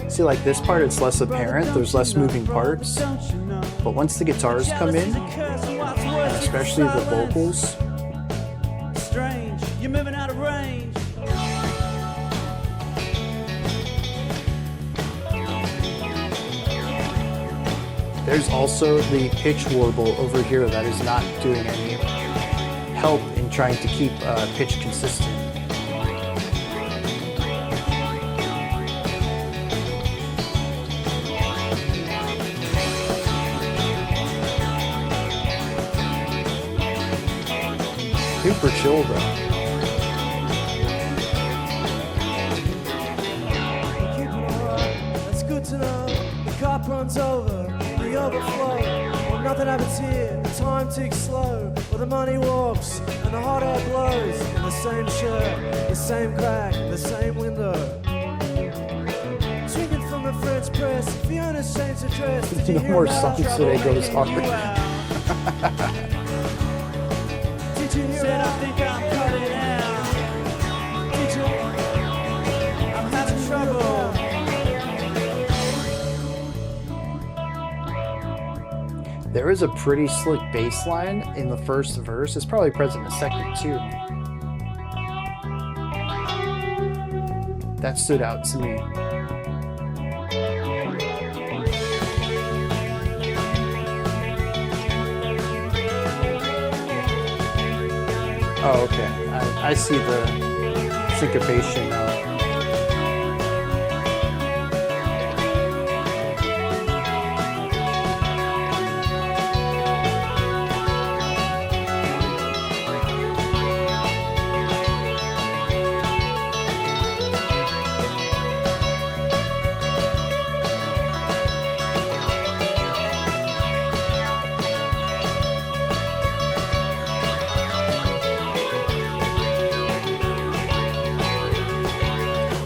See, like this part, it's less apparent. There's less moving parts. But once the guitars come in, and especially the vocals, Strange, you're moving out of range. there's also the pitch warble over here that is not doing any help in trying to keep pitch consistent. Super chill though. That's good to know. The cup runs over, the overflow. Well, nothing happens here, the time ticks slow. Well, the money walks, and the hot air blows. In the same shirt, the same crack, the same window. Swinging from the French press, Fiona's changed her dress. Did you No hear more about songs trouble today goes making hard. you out? Did you hear I think I'm cutting out? Did you? I'm having trouble. There is a pretty slick bass line in the first verse. It's probably present in the second too. That stood out to me. Oh, okay. I see the syncopation now.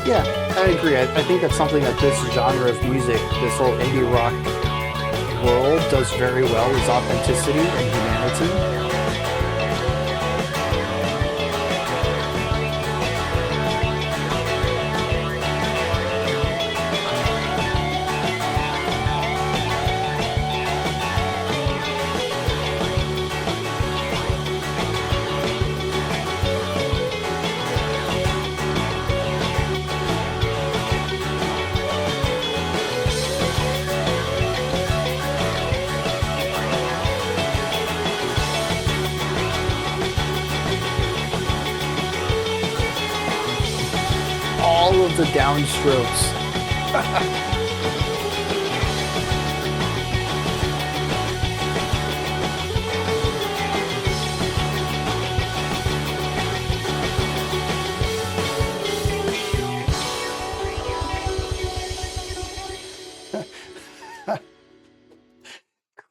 Yeah, I agree. I think that's something that this genre of music, this whole indie rock world does very well, is authenticity and humanity. All of the downstrokes.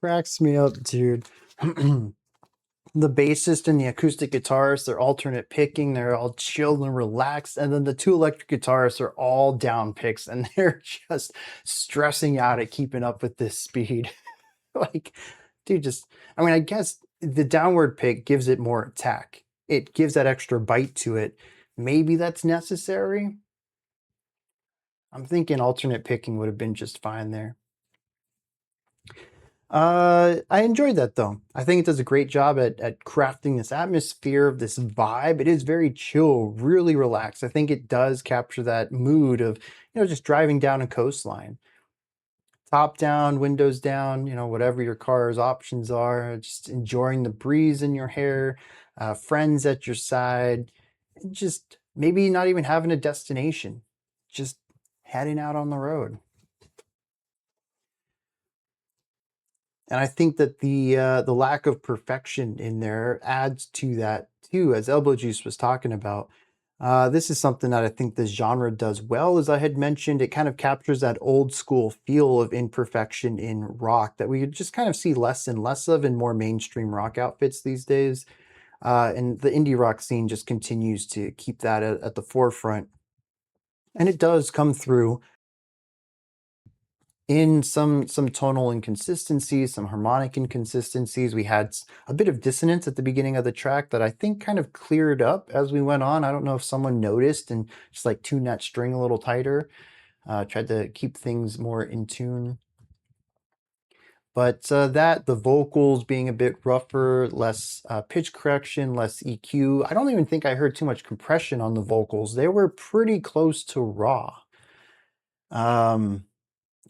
Cracks me up, dude. The bassist and the acoustic guitarist, they're alternate picking, they're all chilled and relaxed, and then the two electric guitarists are all down picks, and they're just stressing out at keeping up with this speed. Like, dude, just, I mean, I guess the downward pick gives it more attack. It gives that extra bite to it. Maybe that's necessary. I'm thinking alternate picking would have been just fine there. I enjoyed that though. I think it does a great job at crafting this atmosphere, of this vibe. It is very chill, really relaxed. I think it does capture that mood of, just driving down a coastline. Top down, windows down, whatever your car's options are, just enjoying the breeze in your hair, friends at your side, and just maybe not even having a destination, just heading out on the road. And I think that the lack of perfection in there adds to that too, as Elbow Juice was talking about. This is something that I think this genre does well. As I had mentioned, it kind of captures that old school feel of imperfection in rock that we just kind of see less and less of in more mainstream rock outfits these days. And the indie rock scene just continues to keep that at the forefront. And it does come through in some tonal inconsistencies, some harmonic inconsistencies. We had a bit of dissonance at the beginning of the track that I think kind of cleared up as we went on. I don't know if someone noticed and just like tuned that string a little tighter, tried to keep things more in tune. But the vocals being a bit rougher, less pitch correction, less EQ. I don't even think I heard too much compression on the vocals. They were pretty close to raw.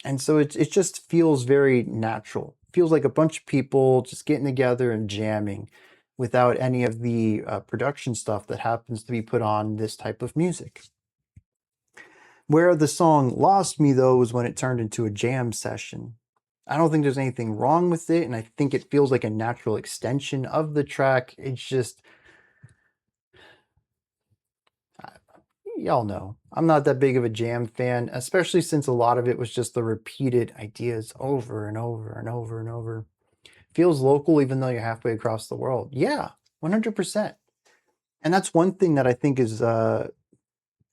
And so it just feels very natural. Feels like a bunch of people just getting together and jamming without any of the production stuff that happens to be put on this type of music. Where the song lost me, though, was when it turned into a jam session. I don't think there's anything wrong with it, and I think it feels like a natural extension of the track. It's just, y'all know, I'm not that big of a jam fan, especially since a lot of it was just the repeated ideas over and over and over and over. Feels local even though you're halfway across the world. Yeah, 100%. And that's one thing that I think is,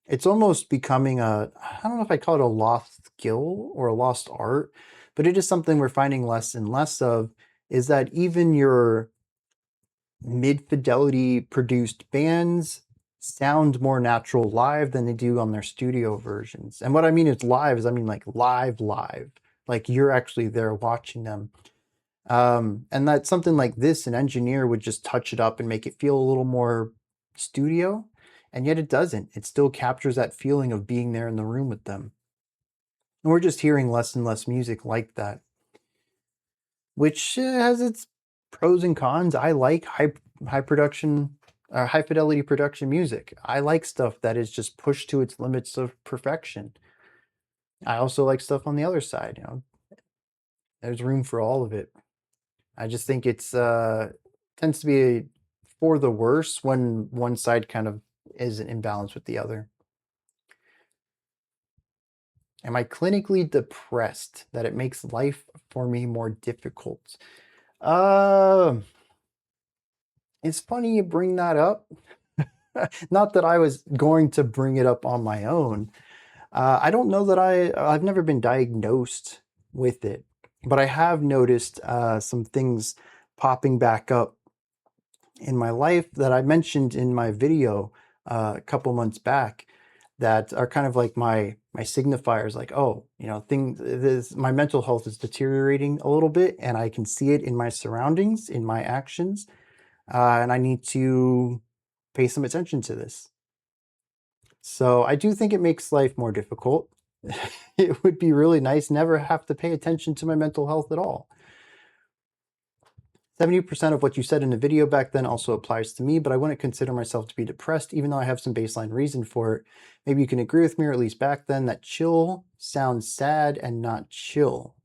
it's almost becoming I don't know if I call it a lost skill or a lost art, but it is something we're finding less and less of, is that even your mid-fidelity produced bands sound more natural live than they do on their studio versions. And what I mean is live is, I mean like live, like you're actually there watching them. And that something like this, an engineer would just touch it up and make it feel a little more studio, and yet it doesn't. It still captures that feeling of being there in the room with them. And we're just hearing less and less music like that, which has its pros and cons. I like high production high fidelity production music. I like stuff that is just pushed to its limits of perfection. I also like stuff on the other side, you know. There's room for all of it. I just think it's tends to be for the worse when one side kind of is in balance with the other. Am I clinically depressed that it makes life for me more difficult? It's funny you bring that up. Not that I was going to bring it up on my own. I don't know that I've never been diagnosed with it, but I have noticed some things popping back up in my life that I mentioned in my video a couple months back that are kind of like my signifiers, like, oh, you know, my mental health is deteriorating a little bit, and I can see it in my surroundings, in my actions, and I need to pay some attention to this. So I do think it makes life more difficult. It would be really nice never have to pay attention to my mental health at all. 70% of what you said in the video back then also applies to me, but I wouldn't consider myself to be depressed, even though I have some baseline reason for it. Maybe you can agree with me, or at least back then, that chill sounds sad and not chill.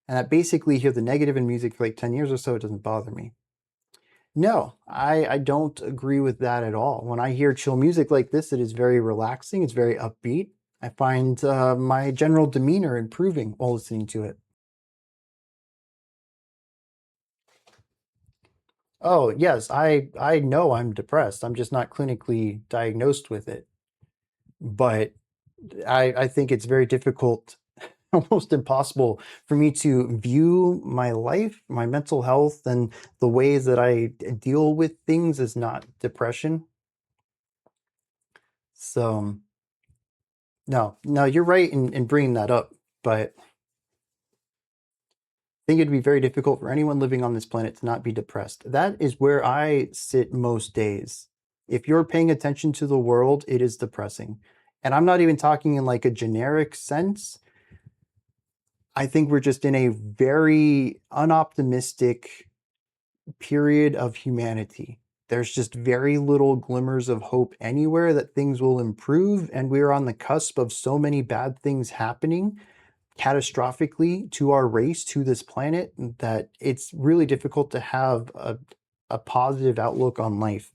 And that basically hear the negative in music for like 10 years or so, it doesn't bother me. No, I don't agree with that at all. When I hear chill music like this, it is very relaxing. It's very upbeat. I find my general demeanor improving while listening to it. Oh, yes, I know I'm depressed. I'm just not clinically diagnosed with it. But I think it's very difficult, almost impossible, for me to view my life, my mental health, and the ways that I deal with things as not depression. So, no, you're right in bringing that up, but I think it'd be very difficult for anyone living on this planet to not be depressed. That is where I sit most days. If you're paying attention to the world, it is depressing. And I'm not even talking in like a generic sense. I think we're just in a very unoptimistic period of humanity. There's just very little glimmers of hope anywhere that things will improve, and we're on the cusp of so many bad things happening catastrophically to our race, to this planet, that it's really difficult to have a positive outlook on life.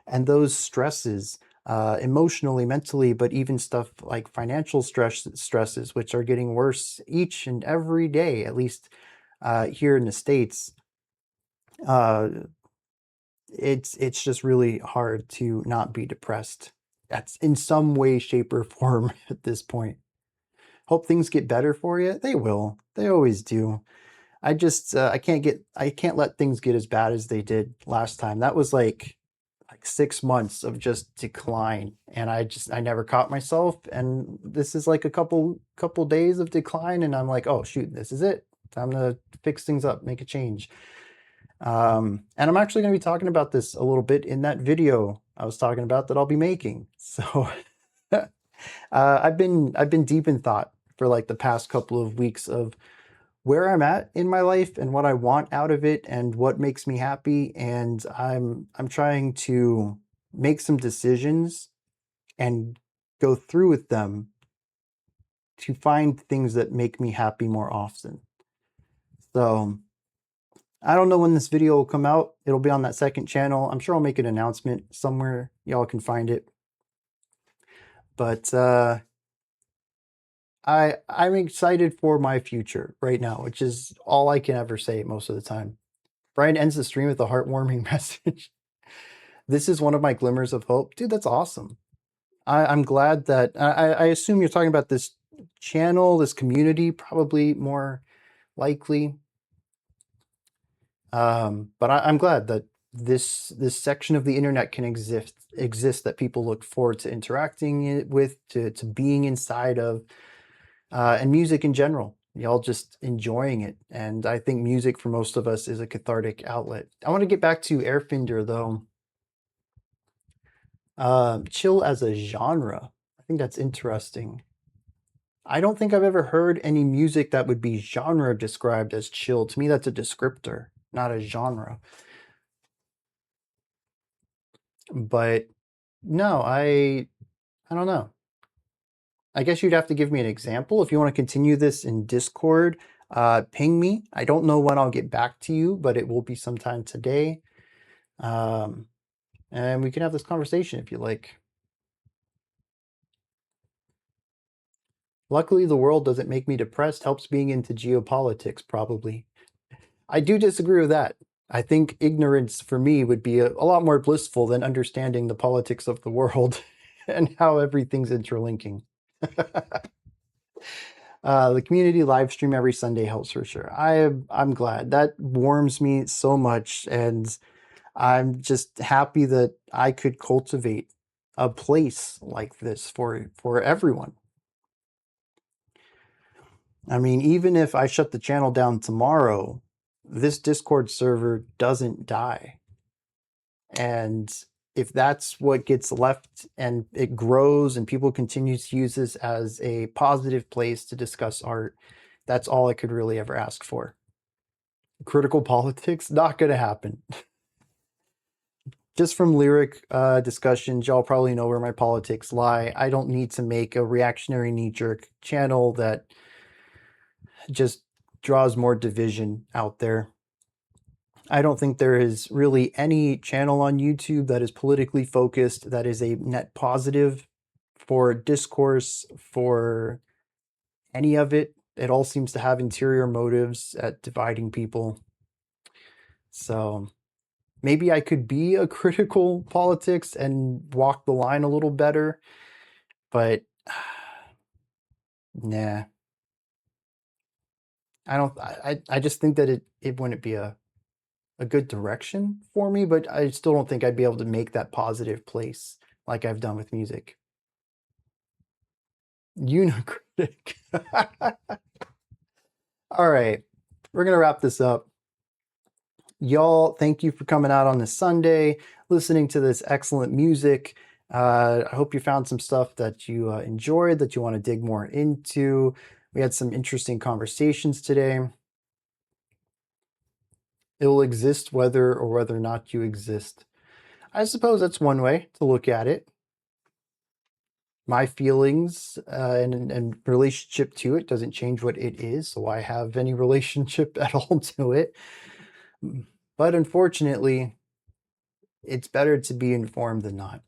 And those stresses, emotionally, mentally, but even stuff like financial stresses, which are getting worse each and every day, at least here in the States, it's just really hard to not be depressed. That's in some way, shape, or form at this point. Hope things get better for you. They will. They always do. I just I can't let things get as bad as they did last time. That was like 6 months of just decline, and I never caught myself. And this is like a couple days of decline, and I'm like, oh shoot, this is it. Time to fix things up, make a change. And I'm actually going to be talking about this a little bit in that video I was talking about that I'll be making. So I've been deep in thought for like the past couple of weeks of where I'm at in my life and what I want out of it and what makes me happy. And I'm trying to make some decisions and go through with them to find things that make me happy more often. So I don't know when this video will come out. It'll be on that second channel. I'm sure I'll make an announcement somewhere. Y'all can find it. But I'm excited for my future right now, which is all I can ever say most of the time. Brian ends the stream with a heartwarming message. This is one of my glimmers of hope. Dude, that's awesome. I'm glad that... I assume you're talking about this channel, this community, probably more likely. But I'm glad that this section of the internet can exist, that people look forward to interacting with, to being inside of, and music in general. Y'all just enjoying it. And I think music for most of us is a cathartic outlet. I want to get back to Airfinder though. Chill as a genre. I think that's interesting. I don't think I've ever heard any music that would be genre described as chill. To me, that's a descriptor, not a genre. But no, I don't know. I guess you'd have to give me an example. If you want to continue this in Discord, ping me. I don't know when I'll get back to you, but it will be sometime today. And we can have this conversation if you like. Luckily, the world doesn't make me depressed. Helps being into geopolitics, probably. I do disagree with that. I think ignorance for me would be a lot more blissful than understanding the politics of the world and how everything's interlinking. The community live stream every Sunday helps for sure. I'm glad. That warms me so much, and I'm just happy that I could cultivate a place like this for everyone. I mean, even if I shut the channel down tomorrow, this Discord server doesn't die. And if that's what gets left and it grows and people continue to use this as a positive place to discuss art, that's all I could really ever ask for. Critical politics, not going to happen. Just from lyric discussions, y'all probably know where my politics lie. I don't need to make a reactionary knee-jerk channel that just draws more division out there. I don't think there is really any channel on YouTube that is politically focused that is a net positive for discourse, for any of it. It all seems to have interior motives at dividing people. So maybe I could be a critical politics and walk the line a little better, but nah. I just think that it wouldn't be a good direction for me, but I still don't think I'd be able to make that positive place like I've done with music. Unicritic. All right, we're gonna wrap this up. Y'all, thank you for coming out on this Sunday, listening to this excellent music. I hope you found some stuff that you enjoyed, that you want to dig more into. We had some interesting conversations today. It will exist whether or not you exist. I suppose that's one way to look at it. My feelings and relationship to it doesn't change what it is, so I have any relationship at all to it. But unfortunately, it's better to be informed than not.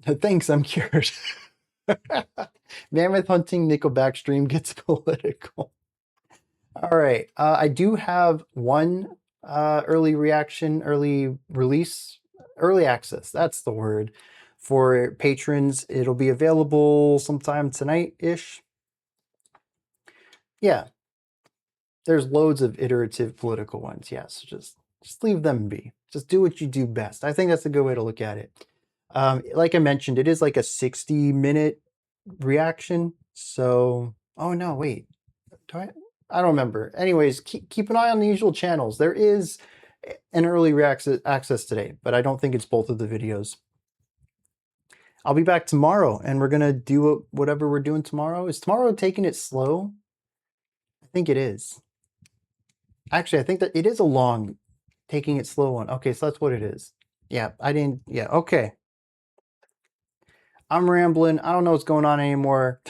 Thanks, I'm cured. Mammoth hunting Nickelback stream gets political. All right, I do have one early reaction, early release, early access, that's the word, for patrons. It'll be available sometime tonight-ish. Yeah, there's loads of iterative political ones. Yes, just leave them be. Just do what you do best. I think that's a good way to look at it. Like I mentioned, it is like a 60-minute reaction. So, oh no, wait. I don't remember. Anyways, keep an eye on the usual channels. There is an early access today, but I don't think it's both of the videos. I'll be back tomorrow, and we're gonna do whatever we're doing tomorrow. Is tomorrow taking it slow? I think it is. Actually, I think that it is a long, taking it slow one. Okay, so that's what it is. Yeah, yeah, okay. I'm rambling. I don't know what's going on anymore.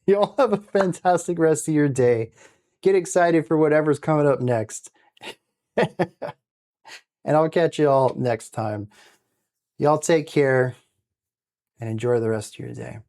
Y'all have a fantastic rest of your day. Get excited for whatever's coming up next. And I'll catch you all next time. Y'all take care and enjoy the rest of your day.